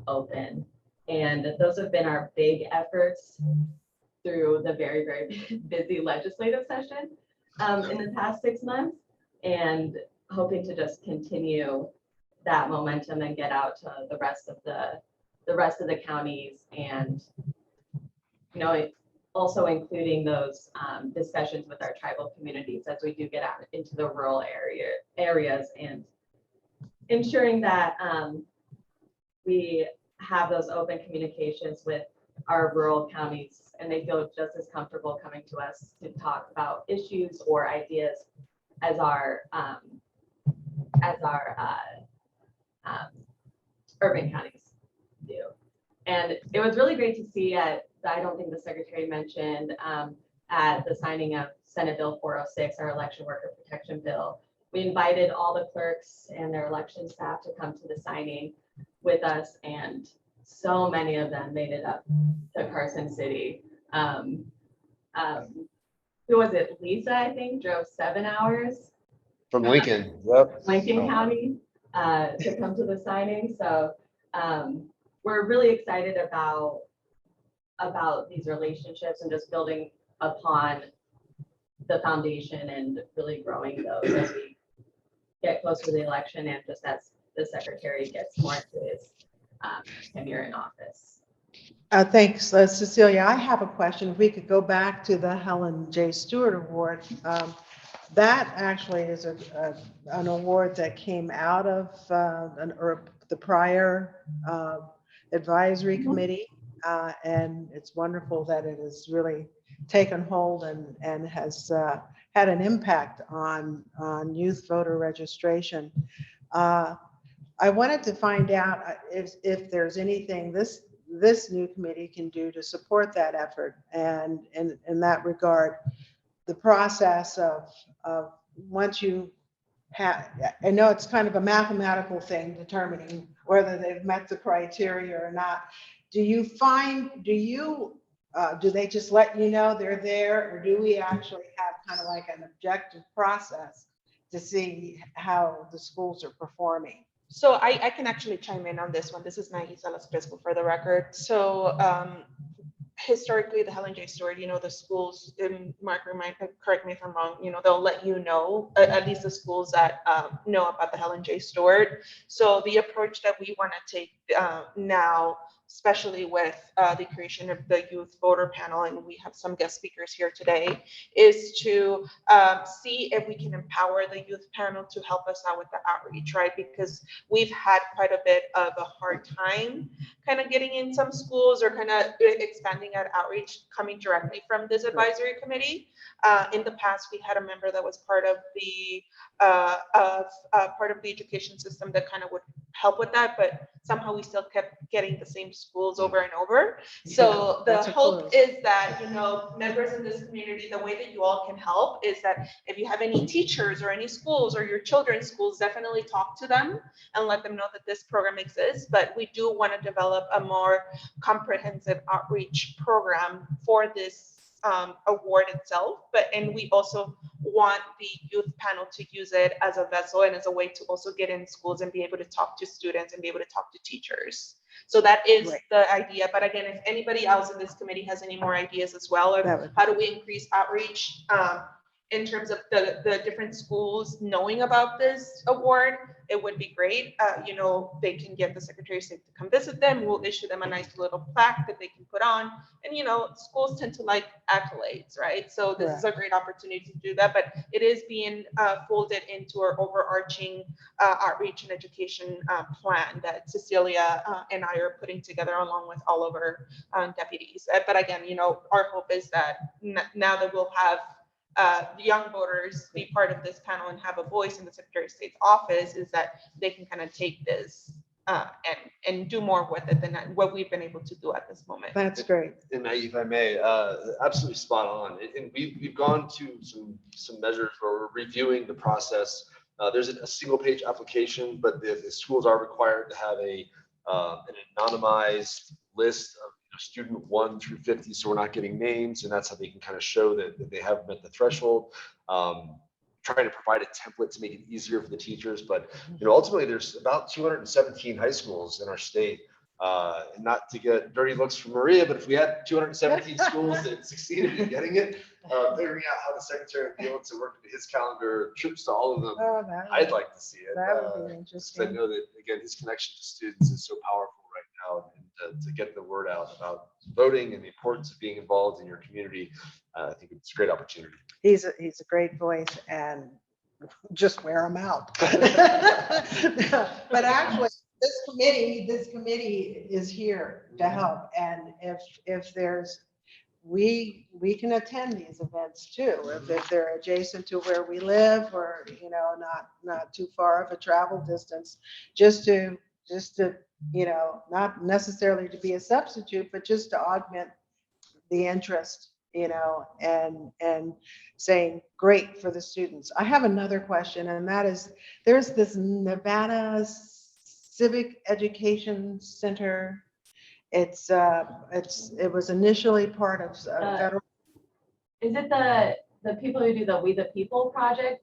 open. And those have been our big efforts through the very, very busy legislative session in the past 6 months, and hoping to just continue that momentum and get out to the rest of the counties, and, you know, also including those discussions with our tribal communities as we do get out into the rural areas, and ensuring that we have those open communications with our rural counties, and they feel just as comfortable coming to us to talk about issues or ideas as our urban counties do. And it was really great to see I don't think the secretary mentioned at the signing of Senate Bill 406, our election worker protection bill. We invited all the clerks and their election staff to come to the signing with us, and so many of them made it up to Carson City. Who was it? Lisa, I think, drove 7 hours From Lincoln, yep. Lincoln County to come to the signing. So we're really excited about these relationships and just building upon the foundation and really growing those as we get closer to the election, and just as the secretary gets more into his tenure in office. Thanks, Cecilia. I have a question. If we could go back to the Helen J. Stewart Award. That actually is an award that came out of the prior advisory committee. And it's wonderful that it has really taken hold and has had an impact on youth voter registration. I wanted to find out if there's anything this new committee can do to support that effort, and in that regard, the process of once you have, I know it's kind of a mathematical thing determining whether they've met the criteria or not. Do they just let you know they're there, or do we actually have kind of like an objective process to see how the schools are performing? So I can actually chime in on this one. This is Maggie Salas Crespo for the record. So historically, the Helen J. Stewart, you know, the schools, and Mark, correct me if I'm wrong, you know, they'll let you know, at least the schools that know about the Helen J. Stewart. So the approach that we want to take now, especially with the creation of the youth voter panel, and we have some guest speakers here today, is to see if we can empower the youth panel to help us out with the outreach, right? Because we've had quite a bit of a hard time kind of getting in some schools or kind of expanding that outreach coming directly from this advisory committee. In the past, we had a member that was part of the education system that kind of would help with that, but somehow we still kept getting the same schools over and over. So the hope is that, you know, members in this community, the way that you all can help is that if you have any teachers or any schools or your children's schools, definitely talk to them and let them know that this program exists. But we do want to develop a more comprehensive outreach program for this award itself, and we also want the youth panel to use it as a vessel and as a way to also get in schools and be able to talk to students and be able to talk to teachers. So that is Right. the idea. But again, if anybody else in this committee has any more ideas as well, That of would- how do we increase outreach in terms of the different schools knowing about this award, it would be great. You know, they can get the Secretary of State to come visit them. We'll issue them a nice little plaque that they can put on. And, you know, schools tend to like accolades, right? So this is a great opportunity to do that, but it is being folded into our overarching outreach and education plan that Cecilia and I are putting together along with all of our deputies. But again, you know, our hope is that now that we'll have young voters be part of this panel and have a voice in the Secretary of State's office, is that they can kind of take this and do more with it than what we've been able to do at this moment. That's great. And Maggie, if I may, absolutely spot on. And we've gone to some measures where we're reviewing the process. There's a single page application, but the schools are required to have an anonymized list of student 1 through 50. So we're not getting names, and that's how they can kind of show that they have met the threshold. Trying to provide a template to make it easier for the teachers. But ultimately there's about 217 high schools in our state. And not to get dirty looks from Maria, but if we had 217 schools that succeeded in getting it, figuring out how the secretary would be able to work with his calendar, trips to all of them, I'd like to see it. That would be Because I interesting. know that, again, his connection to students is so powerful right now, and to get the word out about voting and the importance of being involved in your community, I think it's a great opportunity. He's a great voice, and just wear him out. But actually, this committee is here to help. And if there's, we can attend these events too, if they're adjacent to where we live, or, not too far of a travel distance, just to, not necessarily to be a substitute, but just to augment the interest, and saying, great for the students. I have another question, and that is, there's this Nevada Civic Education Center. It was initially part of federal. Is it the people who do the We the People project?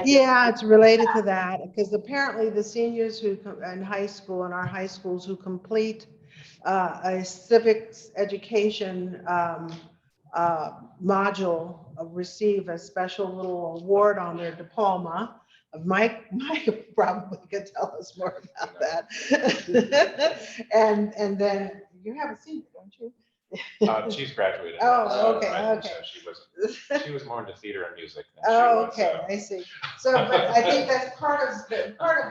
Yeah, it's related to that, because apparently the seniors who in high school, in our high schools, who complete a civics education module receive a special little award on their diploma. Mike probably could tell us more about that. And then you have a seat, don't you? She's graduated. Oh, okay, So okay. she was more into theater and music. Than Oh, she was, okay, I see. So, but I think that's part of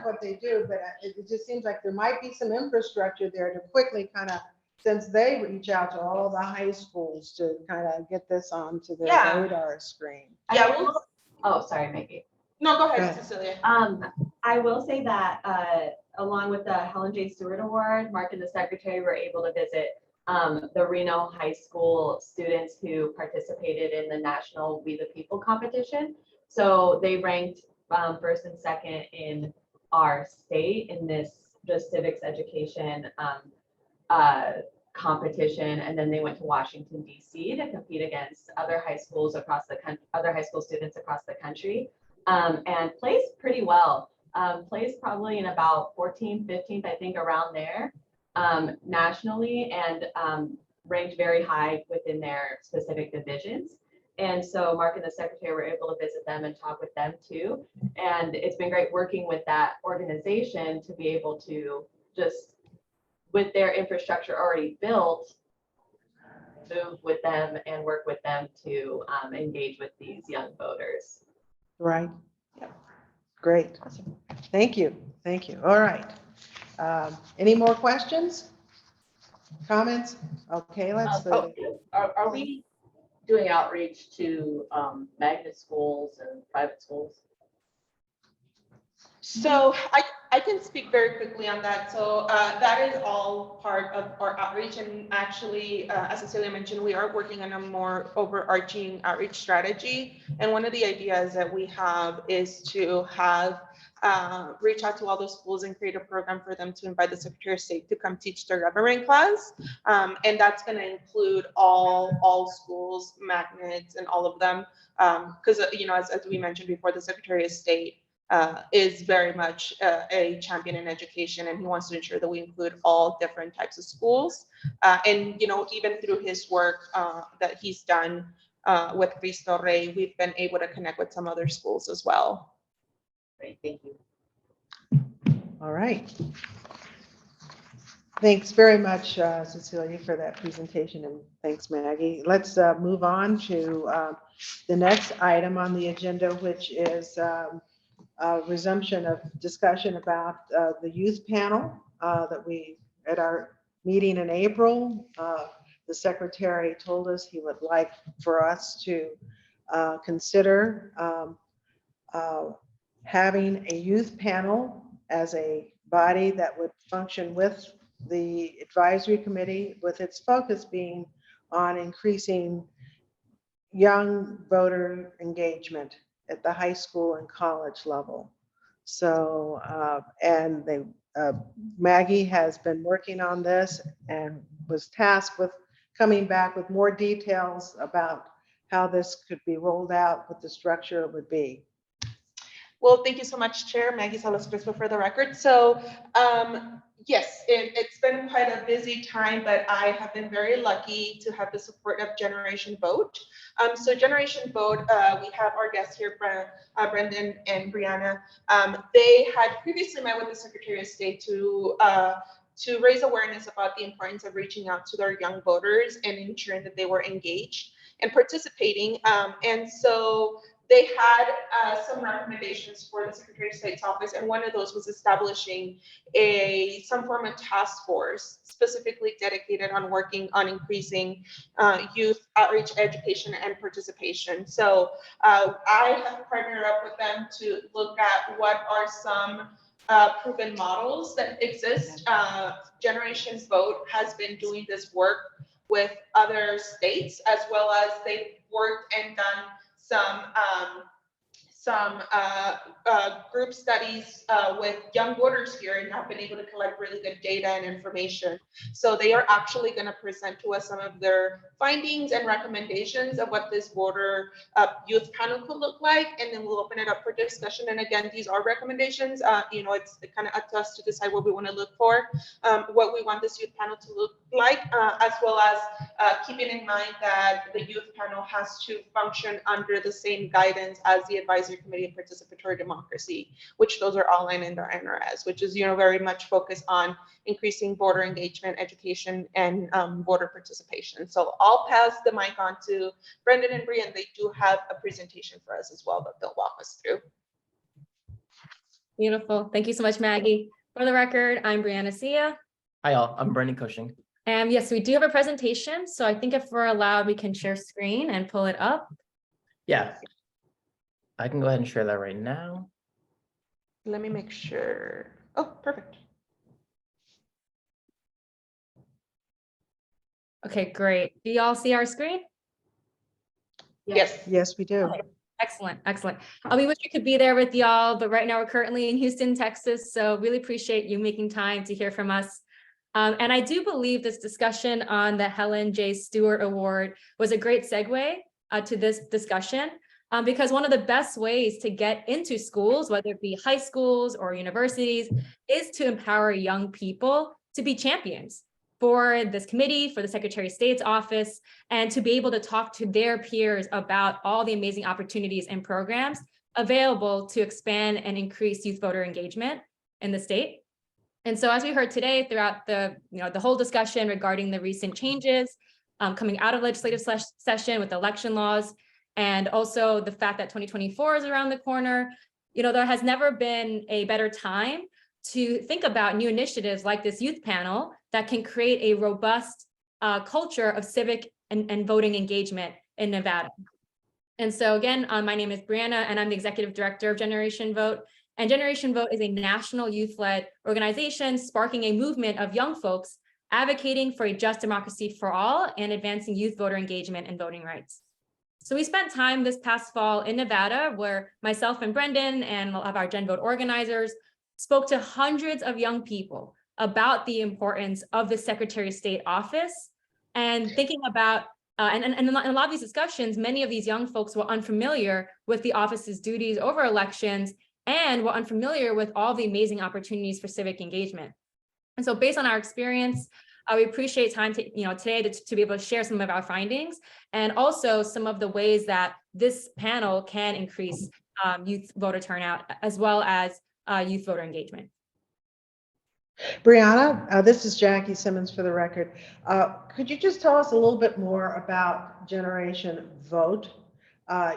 what they do, but it just seems like there might be some infrastructure there to quickly kind of, since they reach out to all the high schools to kind of get this onto their radar screen. Yeah. Oh, sorry, Maggie. No, go Go ahead, ahead. Cecilia. I will say that along with the Helen J. Stewart Award, Mark and the Secretary were able to visit the Reno High School students who participated in the National We the People competition. So they ranked first and second in our state in this just civics education competition, and then they went to Washington D.C. to compete against other high schools across the country, other high school students across the country, and placed pretty well. Placed probably in about 14th, 15th, I think, around there nationally, and ranked very high within their specific divisions. And so Mark and the Secretary were able to visit them and talk with them too. And it's been great working with that organization to be able to just, with their infrastructure already built, move with them and work with them to engage with these young voters. Right. Great. Thank you. Thank you. All right. Any more questions? Comments? Okay, let's. Are we doing outreach to magnet schools and private schools? So I can speak very quickly on that. So that is all part of our outreach. And actually, as Cecilia mentioned, we are working on a more overarching outreach strategy. And one of the ideas that we have is to have reach out to all those schools and create a program for them to invite the Secretary of State to come teach their government class. And that's going to include all schools, magnets, and all of them. Because, as we mentioned before, the Secretary of State is very much a champion in education, and he wants to ensure that we include all different types of schools. And, even through his work that he's done with Cristo Rey, we've been able to connect with some other schools as well. Great, thank you. All right. Thanks very much, Cecilia, for that presentation, and thanks, Maggie. Let's move on to the next item on the agenda, which is resumption of discussion about the youth panel that we, at our meeting in April, the secretary told us he would like for us to consider having a youth panel as a body that would function with the advisory committee, with its focus being on increasing young voter engagement at the high school and college level. So, and Maggie has been working on this and was tasked with coming back with more details about how this could be rolled out, what the structure would be. Well, thank you so much, Chair. Maggie Salas Crispo for the record. So, yes, it's been quite a busy time, but I have been very lucky to have the support of Generation Vote. So Generation Vote, we have our guests here, Brendan and Brianna. They had previously met with the Secretary of State to raise awareness about the importance of reaching out to their young voters and ensuring that they were engaged and participating. And so they had some recommendations for the Secretary of State's office, and one of those was establishing some form of task force specifically dedicated on working on increasing youth outreach, education, and participation. So I have partnered up with them to look at what are some proven models that exist. Generation Vote has been doing this work with other states, as well as they've worked and done some group studies with young voters here and have been able to collect really good data and information. So they are actually going to present to us some of their findings and recommendations of what this voter youth panel could look like, and then we'll open it up for discussion. And again, these are recommendations. It's kind of up to us to decide what we want to look for, what we want this youth panel to look like, as well as keeping in mind that the youth panel has to function under the same guidance as the advisory committee of participatory democracy, which those are outlined in their NRS, which is very much focused on increasing voter engagement, education, and voter participation. So I'll pass the mic on to Brendan and Bree, and they do have a presentation for us as well that they'll walk us through. Beautiful. Thank you so much, Maggie. For the record, I'm Brianna Sia. Hi all, I'm Brendan Cushing. And yes, we do have a presentation. So I think if we're allowed, we can share screen and pull it up. Yeah, I can go ahead and share that right now. Let me make sure. Oh, perfect. Okay, great. Do y'all see our screen? Yes. Yes, we do. Okay. Excellent, excellent. We wish we could be there with y'all, but right now we're currently in Houston, Texas. So really appreciate you making time to hear from us. And I do believe this discussion on the Helen J. Stewart Award was a great segue to this discussion, because one of the best ways to get into schools, whether it be high schools or universities, is to empower young people to be champions for this committee, for the Secretary of State's office, and to be able to talk to their peers about all the amazing opportunities and programs available to expand and increase youth voter engagement in the state. And so as we heard today throughout the whole discussion regarding the recent changes coming out of legislative session with election laws, and also the fact that 2024 is around the corner, there has never been a better time to think about new initiatives like this youth panel that can create a robust culture of civic and voting engagement in Nevada. And so again, my name is Brianna, and I'm the executive director of Generation Vote. And Generation Vote is a national youth-led organization sparking a movement of young folks advocating for a just democracy for all and advancing youth voter engagement and voting rights. So we spent time this past fall in Nevada, where myself and Brendan and of our Gen Vote organizers spoke to hundreds of young people about the importance of the Secretary of State office and thinking about, and in a lot of these discussions, many of these young folks were unfamiliar with the office's duties over elections and were unfamiliar with all the amazing opportunities for civic engagement. And so based on our experience, we appreciate time today to be able to share some of our findings and also some of the ways that this panel can increase youth voter turnout as well as youth voter engagement. Brianna, this is Jackie Simmons for the record. Could you just tell us a little bit more about Generation Vote,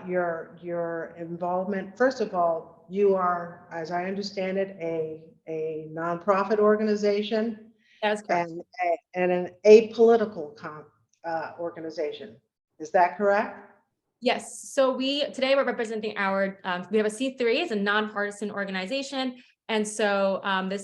your involvement? First of all, you are, as I understand it, a nonprofit organization. That is correct. And an apolitical organization. Is that correct? Yes. So today we're representing our, we have a C3, it's a nonpartisan organization. And so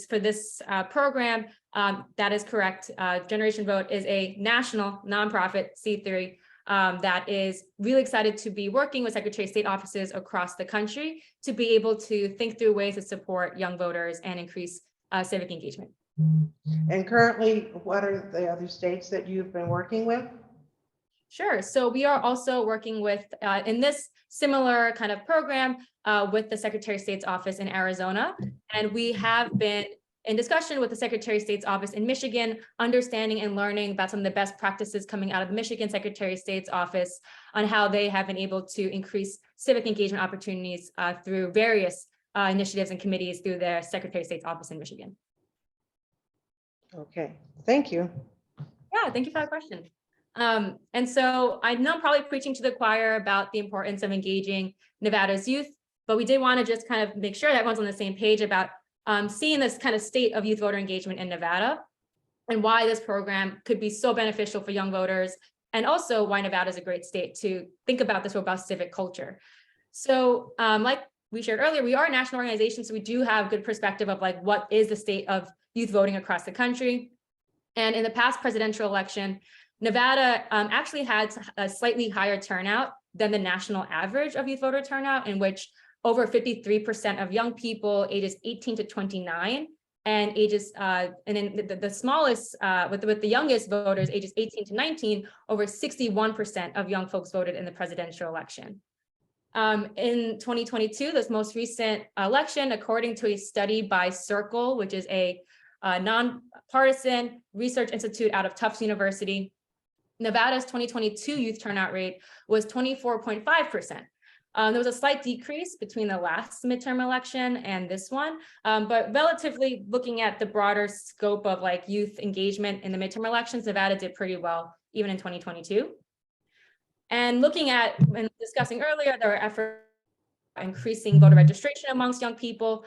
for this program, that is correct. Generation Vote is a national nonprofit C3 that is really excited to be working with Secretary of State offices across the country to be able to think through ways to support young voters and increase civic engagement. And currently, what are the other states that you've been working with? Sure. So we are also working with, in this similar kind of program, with the Secretary of State's office in Arizona. And we have been in discussion with the Secretary of State's office in Michigan, understanding and learning about some of the best practices coming out of the Michigan Secretary of State's office on how they have been able to increase civic engagement opportunities through various initiatives and committees through their Secretary of State's office in Michigan. Okay, thank you. Yeah, thank you for that question. And so I know I'm probably preaching to the choir about the importance of engaging Nevada's youth, but we did want to just kind of make sure that everyone's on the same page about seeing this kind of state of youth voter engagement in Nevada and why this program could be so beneficial for young voters, and also why Nevada is a great state to think about this robust civic culture. So like we shared earlier, we are a national organization, so we do have good perspective of like what is the state of youth voting across the country. And in the past presidential election, Nevada actually had a slightly higher turnout than the national average of youth voter turnout, in which over 53% of young people ages 18 to 29 and ages, and then the smallest, with the youngest voters ages 18 to 19, over 61% of young folks voted in the presidential election. In 2022, this most recent election, according to a study by Circle, which is a nonpartisan research institute out of Tufts University, Nevada's 2022 youth turnout rate was 24.5%. There was a slight decrease between the last midterm election and this one, but relatively looking at the broader scope of like youth engagement in the midterm elections, Nevada did pretty well even in 2022. And looking at and discussing earlier, there were efforts increasing voter registration amongst young people.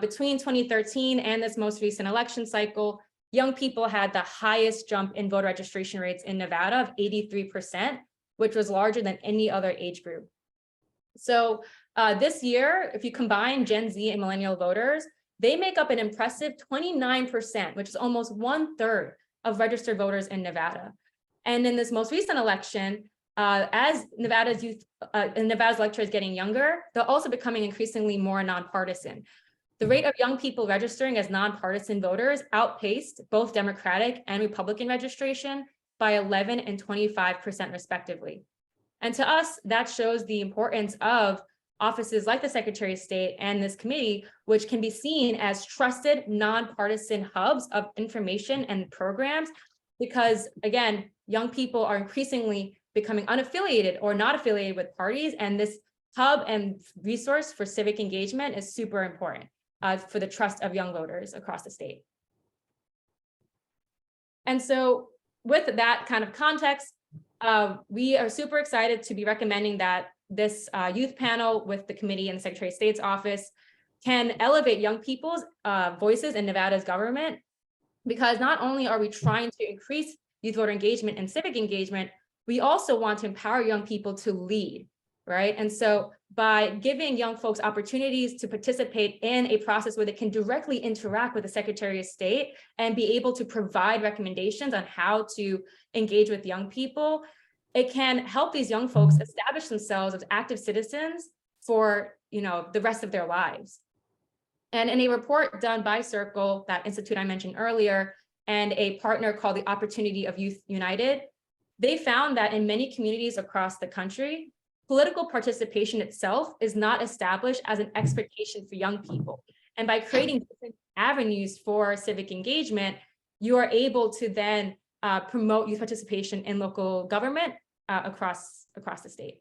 Between 2013 and this most recent election cycle, young people had the highest jump in voter registration rates in Nevada of 83%, which was larger than any other age group. So this year, if you combine Gen Z and millennial voters, they make up an impressive 29%, which is almost 1/3 of registered voters in Nevada. And in this most recent election, as Nevada's youth and Nevada's electorate is getting younger, they're also becoming increasingly more nonpartisan. The rate of young people registering as nonpartisan voters outpaced both Democratic and Republican registration by 11 and 25% respectively. And to us, that shows the importance of offices like the Secretary of State and this committee, which can be seen as trusted nonpartisan hubs of information and programs, because again, young people are increasingly becoming unaffiliated or not affiliated with parties, and this hub and resource for civic engagement is super important for the trust of young voters across the state. And so with that kind of context, we are super excited to be recommending that this youth panel with the committee and the Secretary of State's office can elevate young people's voices in Nevada's government, because not only are we trying to increase youth voter engagement and civic engagement, we also want to empower young people to lead, right? And so by giving young folks opportunities to participate in a process where they can directly interact with the Secretary of State and be able to provide recommendations on how to engage with young people, it can help these young folks establish themselves as active citizens for, the rest of their lives. And in a report done by Circle, that institute I mentioned earlier, and a partner called the Opportunity of Youth United, they found that in many communities across the country, political participation itself is not established as an expectation for young people. And by creating different avenues for civic engagement, you are able to then promote youth participation in local government across the state.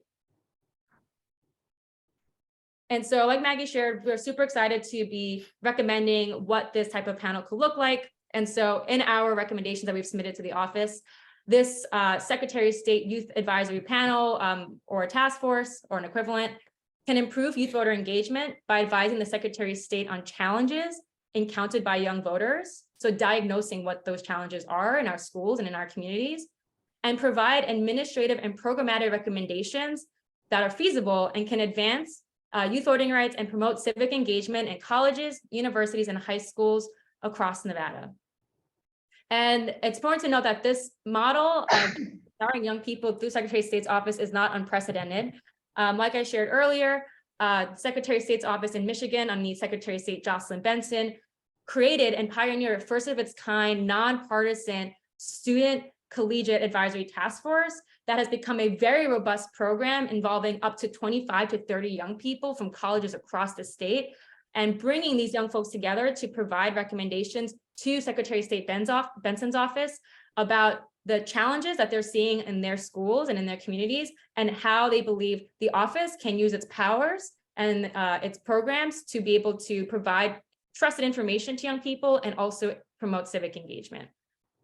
And so, like Maggie shared, we're super excited to be recommending what this type of panel could look like. And so in our recommendations that we've submitted to the office, this Secretary of State Youth Advisory Panel or a task force or an equivalent can improve youth voter engagement by advising the Secretary of State on challenges encountered by young voters. So diagnosing what those challenges are in our schools and in our communities, and provide administrative and programmatic recommendations that are feasible and can advance youth voting rights and promote civic engagement in colleges, universities, and high schools across Nevada. And it's important to note that this model of empowering young people through Secretary of State's office is not unprecedented. Like I shared earlier, Secretary of State's office in Michigan underneath Secretary of State Jocelyn Benson created and pioneered a first of its kind, nonpartisan student collegiate advisory task force that has become a very robust program involving up to 25 to 30 young people from colleges across the state, and bringing these young folks together to provide recommendations to Secretary of State Benson's office about the challenges that they're seeing in their schools and in their communities, and how they believe the office can use its powers and its programs to be able to provide trusted information to young people and also promote civic engagement.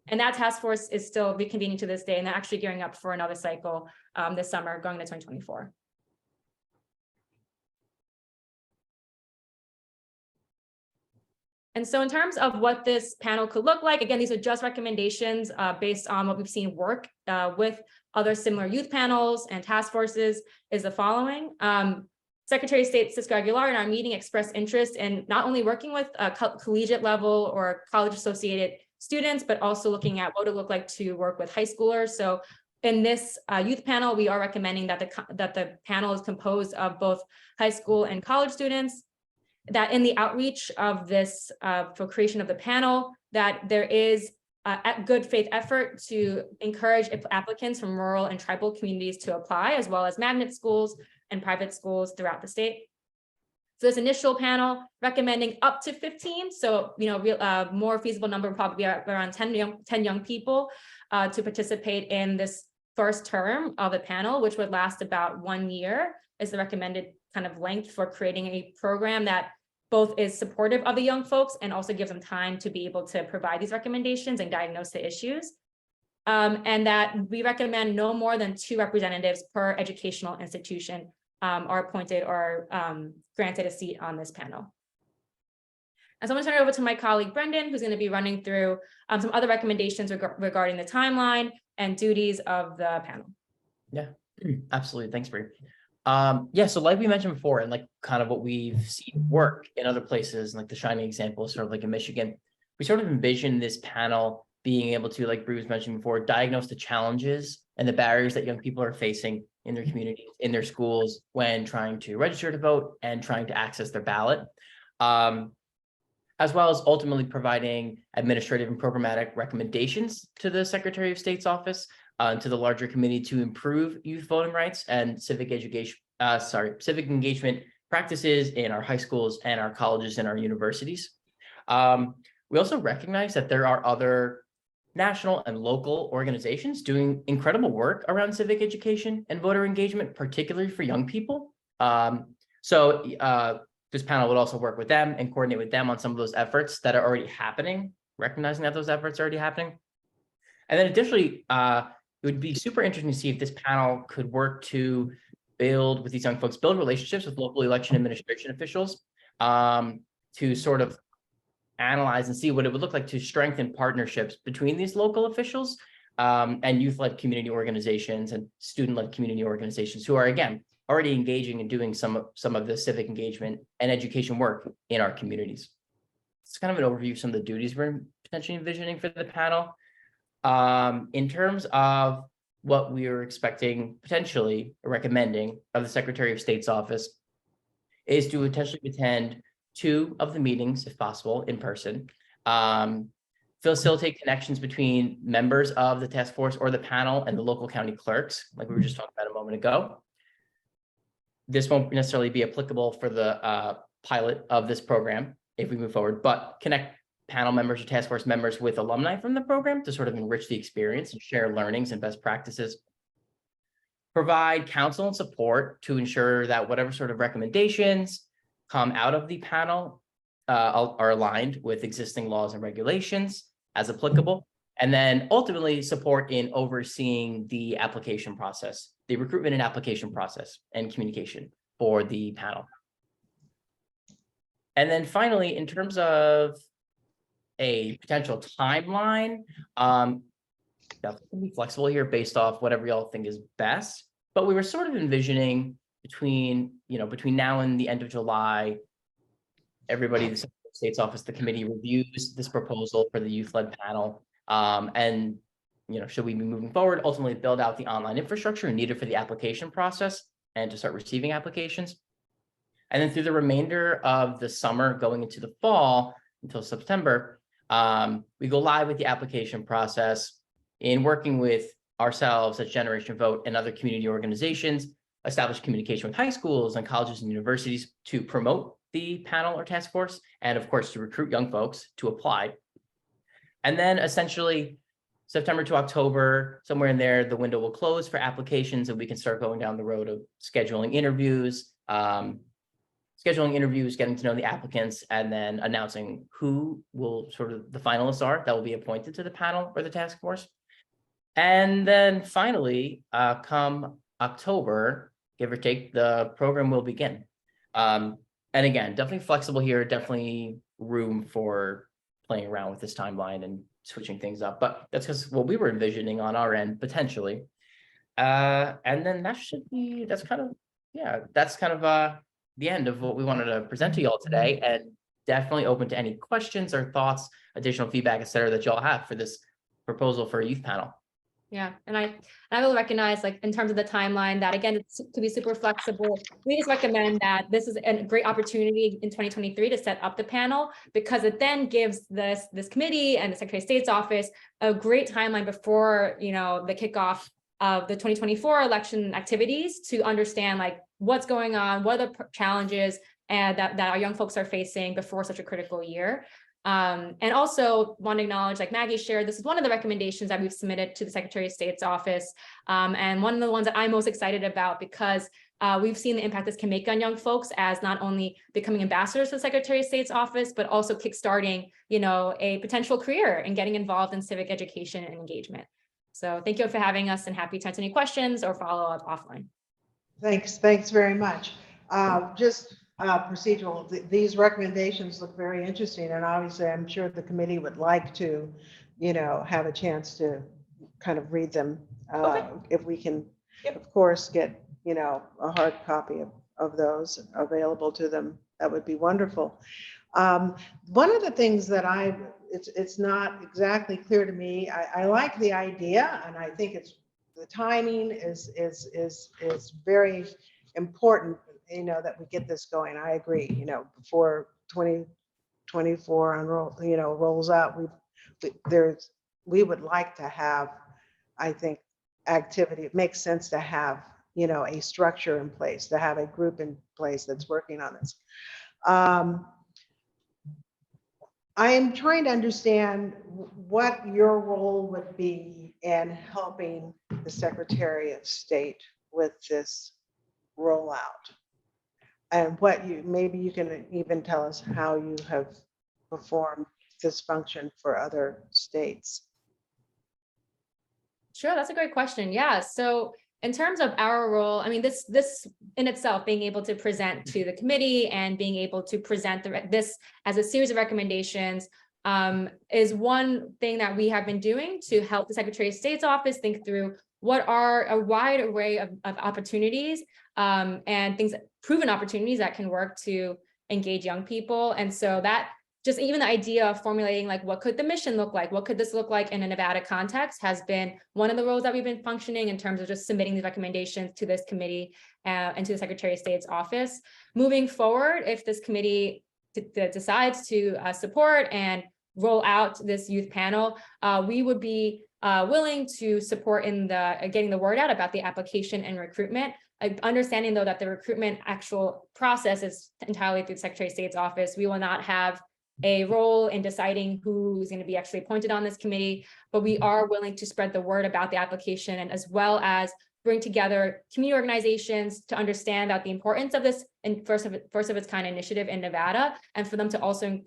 And that task force is still reconvening to this day, and they're actually gearing up for another cycle this summer, going into 2024. And so in terms of what this panel could look like, again, these are just recommendations based on what we've seen work with other similar youth panels and task forces, is the following. Secretary of State Cisco Aguilar in our meeting expressed interest in not only working with collegiate level or college associated students, but also looking at what it would look like to work with high schoolers. So in this youth panel, we are recommending that the panel is composed of both high school and college students, that in the outreach of this for creation of the panel, that there is a good faith effort to encourage applicants from rural and tribal communities to apply, as well as magnet schools and private schools throughout the state. So this initial panel recommending up to 15, so more feasible number would probably be around 10 young people to participate in this first term of the panel, which would last about 1 year, is the recommended kind of length for creating a program that both is supportive of the young folks and also gives them time to be able to provide these recommendations and diagnose the issues. And that we recommend no more than 2 representatives per educational institution are appointed or granted a seat on this panel. And so I'm going to turn it over to my colleague Brendan, who's going to be running through some other recommendations regarding the timeline and duties of the panel. Yeah, absolutely. Thanks, Bri. Yeah, so like we mentioned before, and like kind of what we've seen work in other places, like the shining example, sort of like in Michigan, we sort of envision this panel being able to, like Bri was mentioning before, diagnose the challenges and the barriers that young people are facing in their communities, in their schools, when trying to register to vote and trying to access their ballot, as well as ultimately providing administrative and programmatic recommendations to the Secretary of State's office, to the larger committee to improve youth voting rights and civic engagement practices in our high schools and our colleges and our universities. We also recognize that there are other national and local organizations doing incredible work around civic education and voter engagement, particularly for young people. So this panel would also work with them and coordinate with them on some of those efforts that are already happening, recognizing that those efforts are already happening. And then additionally, it would be super interesting to see if this panel could work to build with these young folks, build relationships with local election administration officials to sort of analyze and see what it would look like to strengthen partnerships between these local officials and youth-led community organizations and student-led community organizations who are, again, already engaging and doing some of the civic engagement and education work in our communities. It's kind of an overview of some of the duties we're potentially envisioning for the panel. In terms of what we are expecting, potentially recommending of the Secretary of State's office is to potentially attend 2 of the meetings, if possible, in person. Facilitate connections between members of the task force or the panel and the local county clerks, like we were just talking about a moment ago. This won't necessarily be applicable for the pilot of this program if we move forward, but connect panel members or task force members with alumni from the program to sort of enrich the experience and share learnings and best practices. Provide counsel and support to ensure that whatever sort of recommendations come out of the panel are aligned with existing laws and regulations as applicable. And then ultimately support in overseeing the application process, the recruitment and application process and communication for the panel. And then finally, in terms of a potential timeline, definitely be flexible here based off whatever y'all think is best. But we were sort of envisioning between now and the end of July, everybody, the Secretary of State's office, the committee reviews this proposal for the youth-led panel. And should we be moving forward, ultimately build out the online infrastructure needed for the application process and to start receiving applications. And then through the remainder of the summer going into the fall until September, we go live with the application process in working with ourselves at Generation Vote and other community organizations, establish communication with high schools and colleges and universities to promote the panel or task force, and of course to recruit young folks to apply. And then essentially September to October, somewhere in there, the window will close for applications and we can start going down the road of scheduling interviews, getting to know the applicants, and then announcing who will sort of the finalists are that will be appointed to the panel or the task force. And then finally, come October, give or take, the program will begin. And again, definitely flexible here, definitely room for playing around with this timeline and switching things up. But that's because what we were envisioning on our end, potentially. And then that's kind of the end of what we wanted to present to y'all today, and definitely open to any questions or thoughts, additional feedback, et cetera, that y'all have for this proposal for a youth panel. Yeah, and I will recognize, like, in terms of the timeline, that again, it's to be super flexible. We just recommend that this is a great opportunity in 2023 to set up the panel, because it then gives this committee and the Secretary of State's office a great timeline before, the kickoff of the 2024 election activities to understand like what's going on, what are the challenges and that our young folks are facing before such a critical year. And also want to acknowledge, like Maggie shared, this is one of the recommendations that we've submitted to the Secretary of State's office. And one of the ones that I'm most excited about, because we've seen the impact this can make on young folks as not only becoming ambassadors to the Secretary of State's office, but also kickstarting, a potential career and getting involved in civic education and engagement. So thank you for having us, and happy to answer any questions or follow up offline. Thanks very much. Procedural, these recommendations look very interesting, and obviously I'm sure the committee would like to, have a chance to kind of read them. Okay. If we can, Yep. of course, get, a hard copy of those available to them, that would be wonderful. One of the things that it's not exactly clear to me, I like the idea, and I think the timing is very important, that we get this going. I agree, before 2024 rolls out, we would like to have, I think, activity. It makes sense to have, a structure in place, to have a group in place that's working on this. I am trying to understand what your role would be in helping the Secretary of State with this rollout. And maybe you can even tell us how you have performed this function for other states. Sure, that's a great question. Yeah, so in terms of our role, I mean, this in itself, being able to present to the committee and being able to present this as a series of recommendations is one thing that we have been doing to help the Secretary of State's office think through what are a wide array of opportunities and things, proven opportunities that can work to engage young people. And so that just even the idea of formulating like, what could the mission look like? What could this look like in a Nevada context has been one of the roles that we've been functioning in terms of just submitting these recommendations to this committee and to the Secretary of State's office. Moving forward, if this committee decides to support and roll out this youth panel, we would be willing to support in the getting the word out about the application and recruitment. Understanding though that the recruitment actual process is entirely through the Secretary of State's office. We will not have a role in deciding who's going to be actually appointed on this committee, but we are willing to spread the word about the application and as well as bring together community organizations to understand that the importance of this and first of its kind initiative in Nevada, and for them to also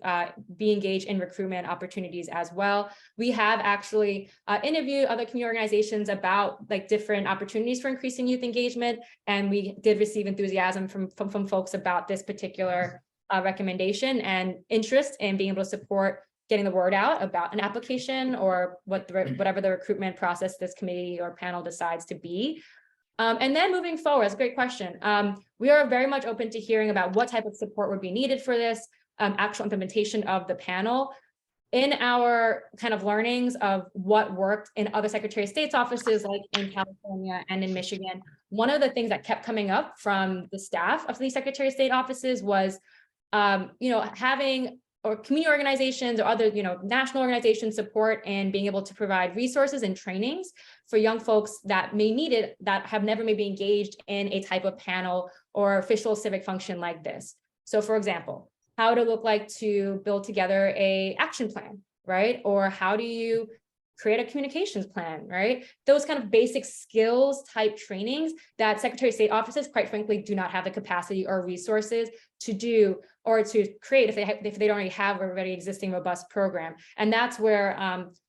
be engaged in recruitment opportunities as well. We have actually interviewed other community organizations about like different opportunities for increasing youth engagement, and we did receive enthusiasm from folks about this particular recommendation and interest in being able to support getting the word out about an application or whatever the recruitment process this committee or panel decides to be. And then moving forward, that's a great question. We are very much open to hearing about what type of support would be needed for this actual implementation of the panel. In our kind of learnings of what worked in other Secretary of State's offices, like in California and in Michigan, one of the things that kept coming up from the staff of these Secretary of State offices was, having or community organizations or other, national organizations support and being able to provide resources and trainings for young folks that may need it, that have never maybe engaged in a type of panel or official civic function like this. So for example, how to look like to build together a action plan, right? Or how do you create a communications plan, right? Those kind of basic skills type trainings that Secretary of State offices, quite frankly, do not have the capacity or resources to do or to create if they don't already have a already existing robust program. And that's where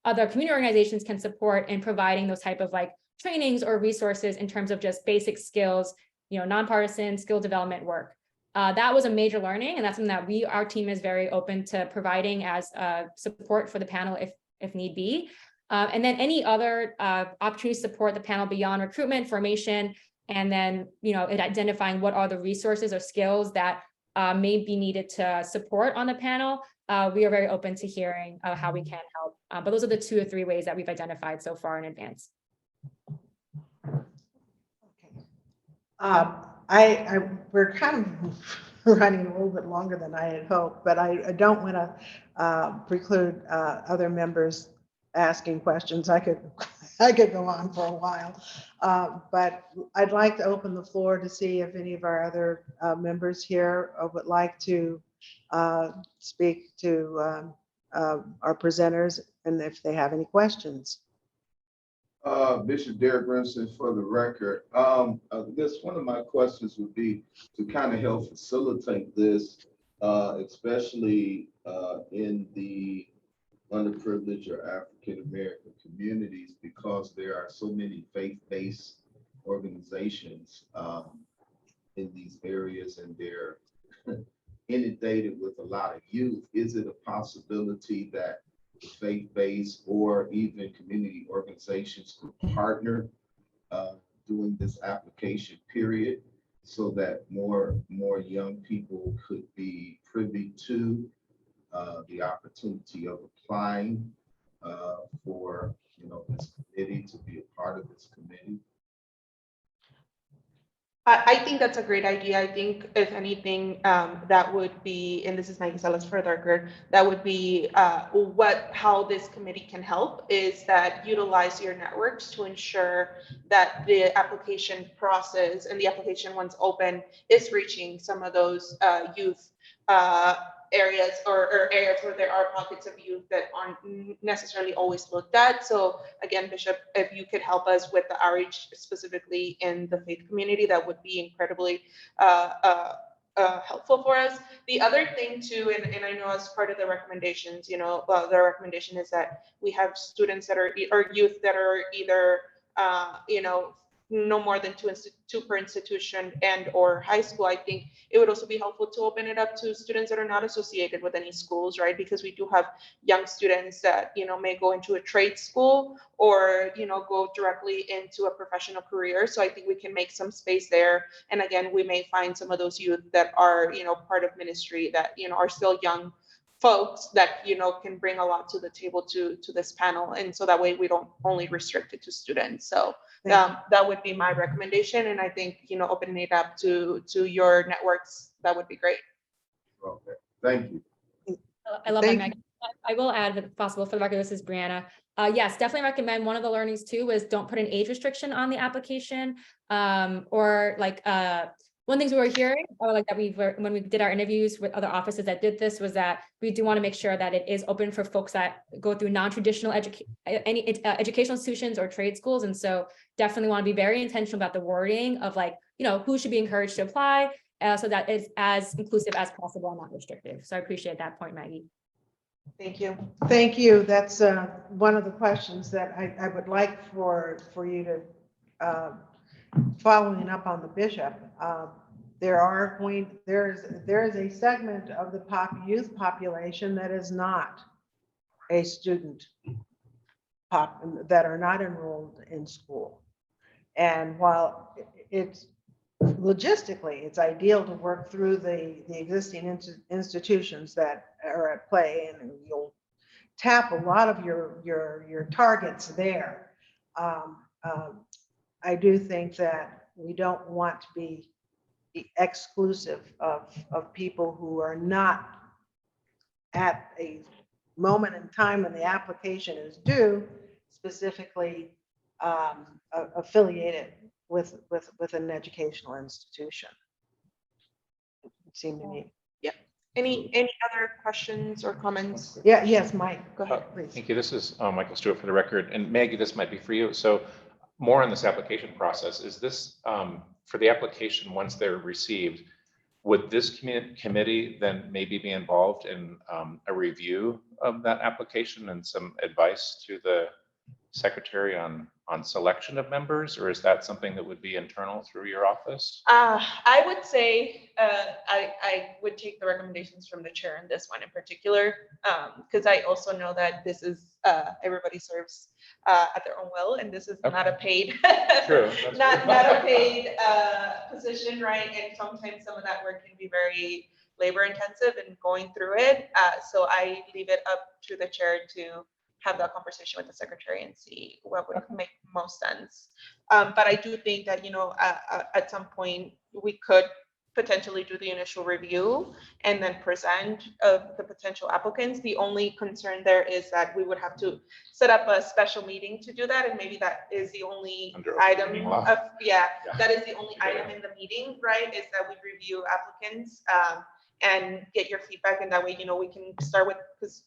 other community organizations can support in providing those type of like trainings or resources in terms of just basic skills, nonpartisan skill development work. That was a major learning, and that's something that our team is very open to providing as support for the panel if need be. And then any other opportunities to support the panel beyond recruitment, formation, and then, identifying what are the resources or skills that may be needed to support on the panel. We are very open to hearing how we can help. But those are the 2 or 3 ways that we've identified so far in advance. We're kind of running a little bit longer than I had hoped, but I don't want to preclude other members asking questions. I could go on for a while, but I'd like to open the floor to see if any of our other members here would like to speak to our presenters and if they have any questions. Bishop Derek Grimson for the record. I guess one of my questions would be to kind of help facilitate this, especially in the underprivileged or African American communities, because there are so many faith-based organizations in these areas, and they're inundated with a lot of youth. Is it a possibility that the faith-based or even community organizations could partner during this application period so that more young people could be privy to the opportunity of applying for this committee, to be a part of this committee? I think that's a great idea. I think if anything, that would be, and this is Maggie Salas for the record, that would be how this committee can help is that utilize your networks to ensure that the application process and the application once open is reaching some of those youth areas or areas where there are pockets of youth that aren't necessarily always looked at. So again, Bishop, if you could help us with the outreach specifically in the faith community, that would be incredibly helpful for us. The other thing too, and I know as part of the recommendations, the recommendation is that we have students that are or youth that are either no more than two per institution and or high school. I think it would also be helpful to open it up to students that are not associated with any schools, right? Because we do have young students that, may go into a trade school or, go directly into a professional career. So I think we can make some space there. And again, we may find some of those youth that are, part of ministry that, are still young folks that, can bring a lot to the table to this panel. And so that way we don't only restrict it to students. So that would be my recommendation. And I think, opening it up to your networks, that would be great. Okay, thank you. I love that, Thank Maggie. I will add, if possible, for the record, this is Brianna. Yes, definitely recommend. One of the learnings too is don't put an age restriction on the application. Or like one thing we were hearing, or like that when we did our interviews with other offices that did this, was that we do want to make sure that it is open for folks that go through non-traditional educational institutions or trade schools. And so definitely want to be very intentional about the wording of like, who should be encouraged to apply, so that it's as inclusive as possible and not restrictive. So I appreciate that point, Maggie. Thank you. Thank you. That's one of the questions that I would like for you to, following up on the bishop. There is a segment of the youth population that is not a student that are not enrolled in school. And while it's logistically, it's ideal to work through the existing institutions that are at play, and you'll tap a lot of your targets there. I do think that we don't want to be exclusive of people who are not at a moment in time when the application is due, specifically affiliated with an educational institution. It seemed to me. Yeah. Any other questions or comments? Yeah. Yes, Mike. Go ahead, please. Thank you. This is Michael Stewart for the record. And Maggie, this might be for you. So more on this application process. Is this for the application once they're received? Would this committee then maybe be involved in a review of that application and some advice to the secretary on selection of members, or is that something that would be internal through your office? I would say I would take the recommendations from the chair in this one in particular, because I also know that this is everybody serves at their own will, and this is not a paid, True. not a paid position, right? And sometimes some of that work can be very labor intensive and going through it. So I leave it up to the chair to have that conversation with the secretary and see what would make most sense. But I do think that, at some point we could potentially do the initial review and then present the potential applicants. The only concern there is that we would have to set up a special meeting to do that. And maybe that is the only item that is the only item in the meeting, right? Is that we review applicants and get your feedback. And that way, we can start with, because,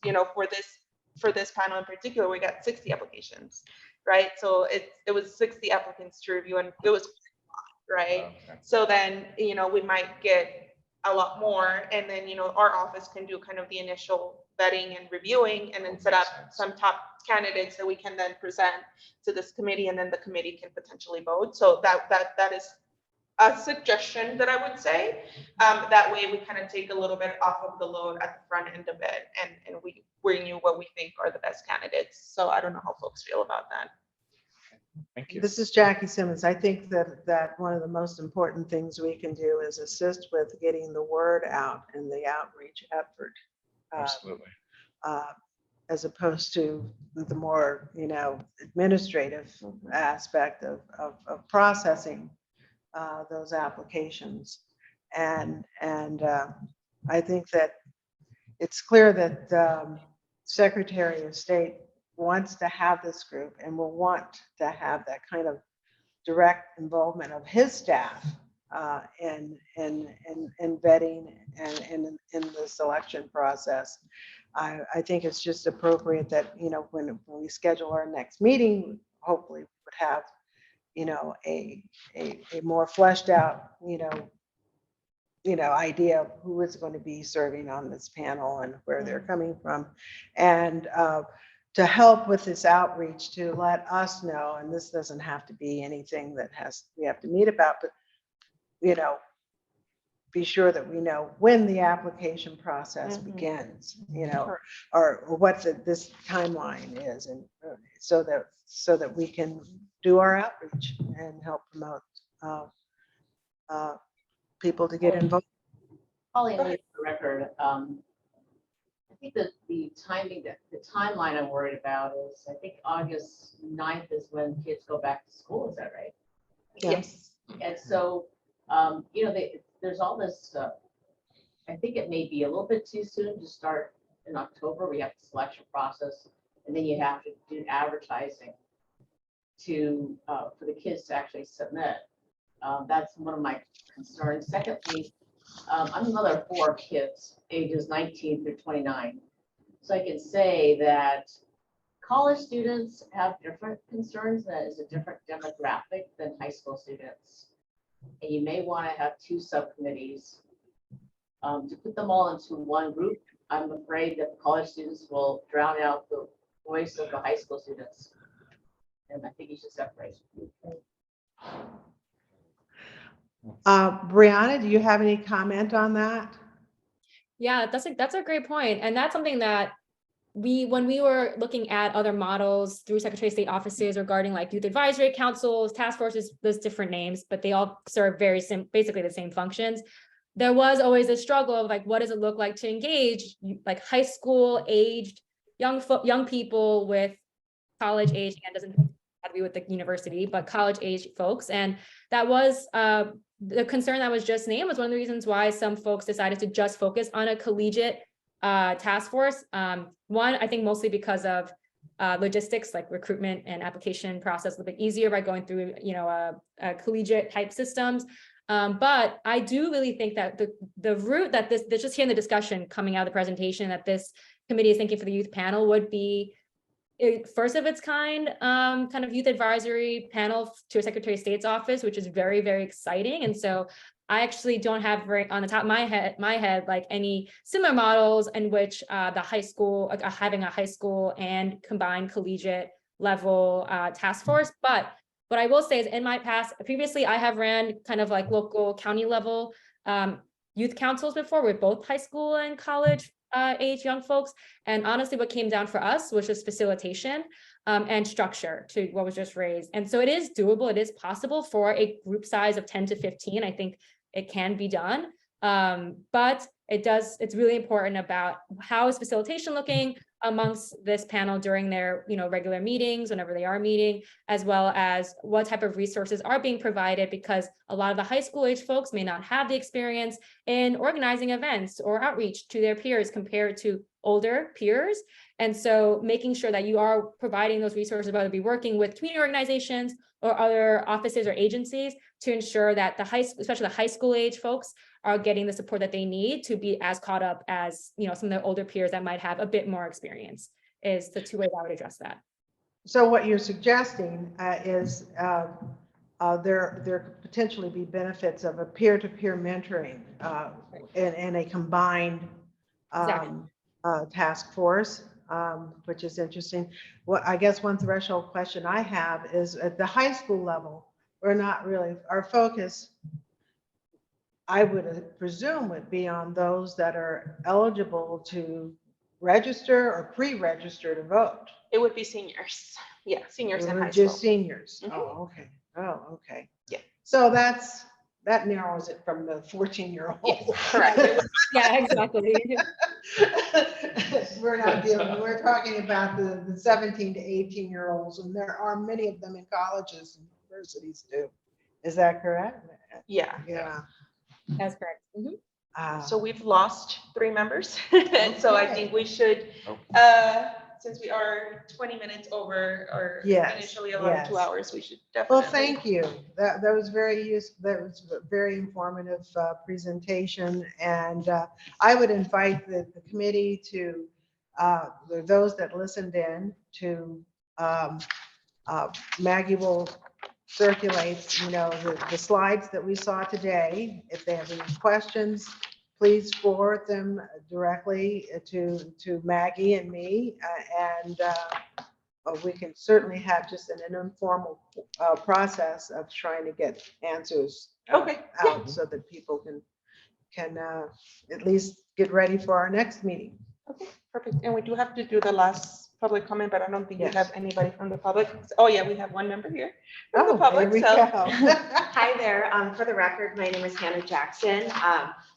for this panel in particular, we got 60 applications, right? So it was 60 applicants to review, and it was right. Okay. So then, we might get a lot more, and then, our office can do kind of the initial vetting and reviewing, and then set up some top candidates that we can then present to this committee, and then the committee can potentially vote. So that is a suggestion that I would say. That way we kind of take a little bit off of the load at the front end of it, and we bring you what we think are the best candidates. So I don't know how folks feel about that. Thank you. This is Jackie Simmons. I think that one of the most important things we can do is assist with getting the word out and the outreach effort. Absolutely. As opposed to the more, administrative aspect of processing those applications. And I think that it's clear that Secretary of State wants to have this group and will want to have that kind of direct involvement of his staff in vetting and in the selection process. I think it's just appropriate that, when we schedule our next meeting, hopefully we would have, a more fleshed out, idea of who is going to be serving on this panel and where they're coming from. And to help with this outreach, to let us know, and this doesn't have to be anything that we have to meet about, but, be sure that we know when the application process begins, or what this timeline is, and so that we can do our outreach and help promote people to get involved. Holly, for the record, I think that the timeline I'm worried about is, I think August 9th is when kids go back to school. Is that right? Yes. And so, there's all this stuff. I think it may be a little bit too soon to start in October. We have the selection process, and then you have to do advertising for the kids to actually submit. That's one of my concerns. Secondly, I'm a mother of 4 kids, ages 19 through 29. So I can say that college students have different concerns. That is a different demographic than high school students. And you may want to have 2 subcommittees. To put them all into one group, I'm afraid that the college students will drown out the voice of the high school students. And I think you should separate. Brianna, do you have any comment on that? Yeah, that's a great point. And that's something that when we were looking at other models through Secretary of State offices regarding like youth advisory councils, task forces, there's different names, but they all serve basically the same functions. There was always a struggle of like, what does it look like to engage like high school aged young people with college age, and doesn't have to be with the university, but college age folks. And that was the concern that was just named was one of the reasons why some folks decided to just focus on a collegiate task force. One, I think mostly because of logistics, like recruitment and application process a little bit easier by going through, a collegiate type systems. But I do really think that the route that this just here in the discussion coming out of the presentation that this committee is thinking for the youth panel would be first of its kind of youth advisory panel to a Secretary of State's office, which is very, very exciting. And so I actually don't have on the top of my head like any similar models in which the high school, having a high school and combined collegiate level task force. But what I will say is in my past, previously I have ran kind of like local county level youth councils before with both high school and college age young folks. And honestly, what came down for us was just facilitation and structure to what was just raised. And so it is doable. It is possible for a group size of 10 to 15. I think it can be done. But it's really important about how is facilitation looking amongst this panel during their, regular meetings, whenever they are meeting, as well as what type of resources are being provided, because a lot of the high school age folks may not have the experience in organizing events or outreach to their peers compared to older peers. And so making sure that you are providing those resources, whether it be working with community organizations or other offices or agencies, to ensure that especially the high school age folks are getting the support that they need to be as caught up as, some of their older peers that might have a bit more experience, is the 2 ways I would address that. So what you're suggesting is there could potentially be benefits of a peer-to-peer mentoring in a combined task force, which is interesting. Well, I guess one threshold question I have is at the high school level, we're not really, our focus, I would presume, would be on those that are eligible to register or pre-register to vote. It would be seniors. Yeah, seniors in Or high school. just seniors. Mhm. Oh, okay. Oh, okay. Yeah. So that narrows it from the 14-year-old. Yes, correct. Yeah, exactly. We're talking about the 17 to 18-year-olds, and there are many of them in colleges and universities too. Is that correct? Yeah. Yeah. That's correct. Mm-hmm. So we've lost 3 members. And so I think we should, since we are 20 minutes over or initially allotted 2 hours, we should definitely. Well, thank you. That was very useful. That was a very informative presentation. And I would invite the committee to, those that listened in, to Maggie will circulate, the slides that we saw today. If they have any questions, please forward them directly to Maggie and me, and we can certainly have just an informal process of trying to get answers Okay, out so that people can at least get ready for our next meeting. Okay, perfect. And we do have to do the last public comment, but I don't think we Yes. have anybody from the public. Oh, yeah, we have one member here from the Oh, public. there we So go. Hi there. For the record, my name is Hannah Jackson.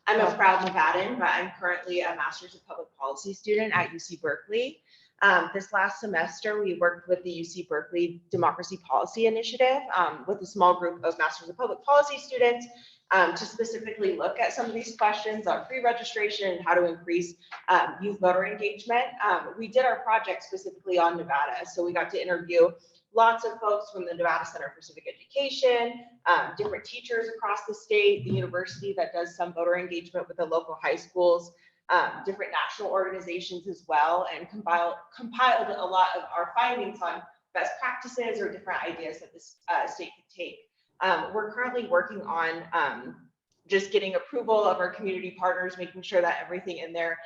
I'm a proud Nevadan, but I'm currently a Master's of Public Policy student at UC Berkeley. This last semester, we worked with the UC Berkeley Democracy Policy Initiative with a small group of Masters of Public Policy students to specifically look at some of these questions on pre-registration and how to increase youth voter engagement. We did our project specifically on Nevada, so we got to interview lots of folks from the Nevada Center for Civic Education, different teachers across the state, the university that does some voter engagement with the local high schools, different national organizations as well, and compiled a lot of our findings on best practices or different ideas that this state could take. We're currently working on just getting approval of our community partners, making sure that everything in there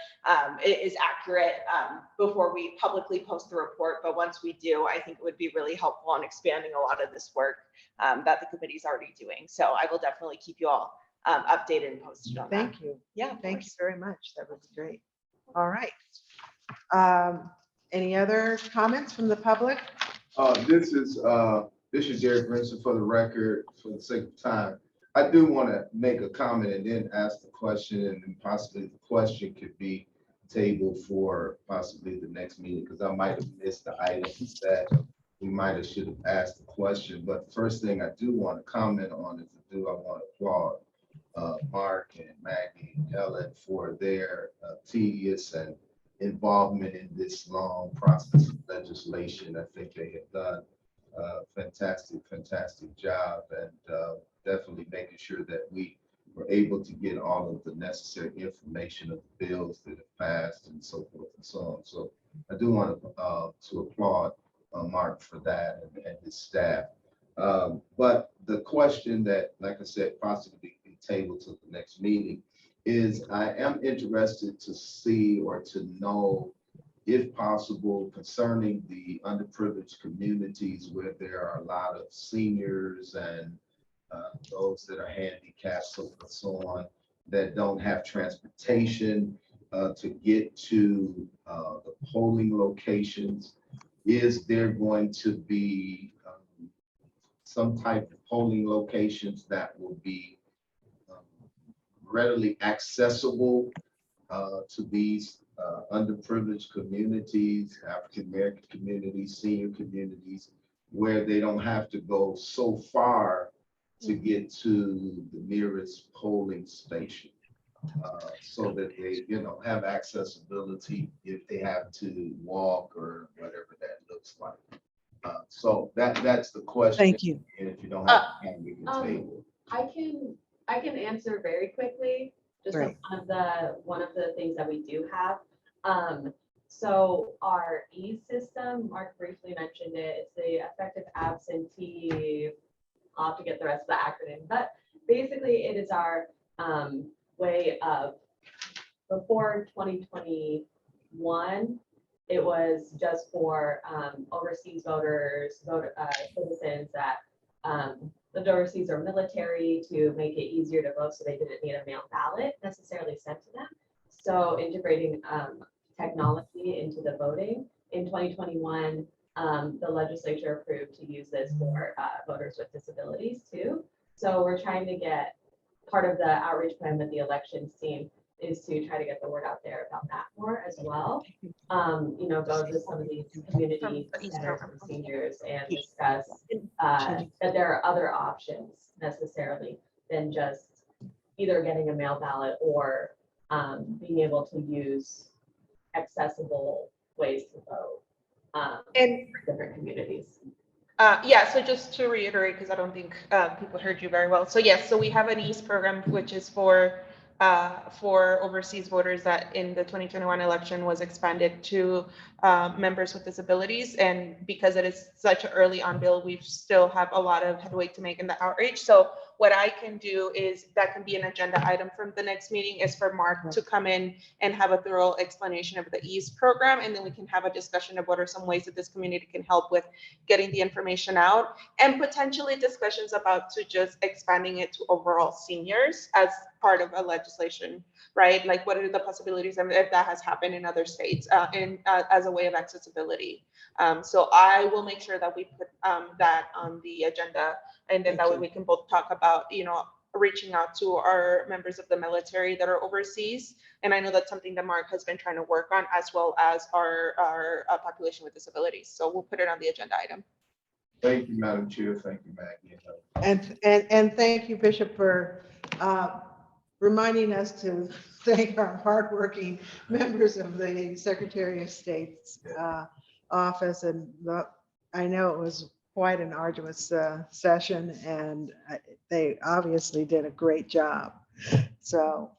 is accurate before we publicly post the report. But once we do, I think it would be really helpful in expanding a lot of this work that the committee is already doing. So I will definitely keep you all updated and posted on that. Thank you. Yeah, Thank you very much. That would be great. All right. Any other comments from the public? This is Bishop Derek Brinson for the record, for the sake of time. I do want to make a comment and then ask the question, and then possibly the question could be tabled for possibly the next meeting, because I might have missed the items that we might have should have asked the question. But the first thing I do want to comment on is I want to applaud Mark and Maggie and Helen for their tedious and involvement in this long process of legislation. I think they have done a fantastic job, and definitely making sure that we were able to get all of the necessary information of the bills that have passed and so forth and so on. So I do want to applaud Mark for that and his staff. But the question that, like I said, possibly be tabled to the next meeting is I am interested to see or to know, if possible, concerning the underprivileged communities where there are a lot of seniors and those that are handicapped, so on, that don't have transportation to get to the polling locations. Is there going to be some type of polling locations that will be readily accessible to these underprivileged communities, African-American communities, senior communities, where they don't have to go so far to get to the nearest polling station, so that they, have accessibility if they have to walk or whatever that looks like. So that's the question. Thank you. And if you don't have time, we can table. I can answer very quickly, just Great. one of the things that we do have. So our E system, Mark briefly mentioned it, it's the effective absentee, I'll have to get the rest of the acronym, but basically it is our way of, before 2021, it was just for overseas voters, citizens that lived overseas or military, to make it easier to vote, so they didn't need a mail ballot necessarily sent to them. So integrating technology into the voting. In 2021, the legislature approved to use this for voters with disabilities too. So we're trying to get, part of the outreach plan with the elections team is to try to get the word out there about that more as well. Go to some of these community centers for seniors and discuss that there are other options necessarily than just either getting a mail ballot or being able to use accessible ways to vote And for different communities. yeah, so just to reiterate, because I don't think people heard you very well. So yes, so we have an EASE program, which is for overseas voters that in the 2021 election was expanded to members with disabilities. And because it is such an early on bill, we still have a lot of headway to make in the outreach. So what I can do is, that can be an agenda item from the next meeting, is for Mark to come in and have a thorough explanation of the EASE program, and then we can have a discussion of what are some ways that this community can help with getting the information out, and potentially discussions about to just expanding it to overall seniors as part of a legislation, right? Like, what are the possibilities, and if that has happened in other states, as a way of accessibility. So I will make sure that we put that on the agenda, and then that way we can both talk about, reaching out to our members of the military that are overseas. And I know that's something that Mark has been trying to work on, as well as our population with disabilities. So we'll put it on the agenda item. Thank you, Madam Chair. Thank you, Maggie. And thank you, Bishop, for reminding us to thank our hardworking members of the Secretary of State's office. And I know it was quite an arduous session, and they obviously did a great job. So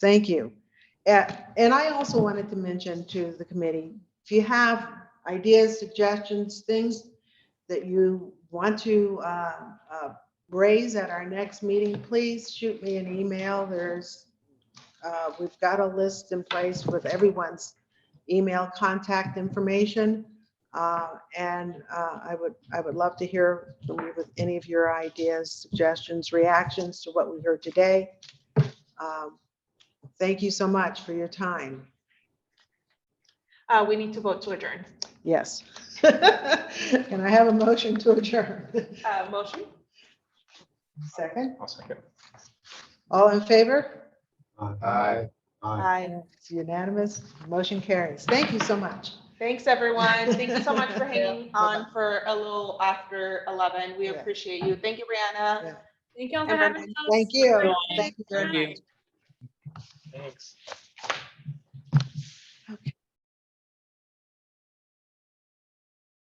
thank you. And I also wanted to mention to the committee, if you have ideas, suggestions, things that you want to raise at our next meeting, please shoot me an email. We've got a list in place with everyone's email contact information. And I would love to hear from you with any of your ideas, suggestions, reactions to what we heard today. Thank you so much for your time. We need to vote to adjourn. Yes. Can I have a motion to adjourn? Motion? Second? I'll second. All in favor? Aye. Aye. It's unanimous. Motion carries. Thank you so much. Thanks, everyone. Thank you so much for hanging on for a little after 11. We appreciate you. Thank you, Brianna. Yeah. Thank you all for And having us. Thank you. Thank you very Thank you. much. Thanks.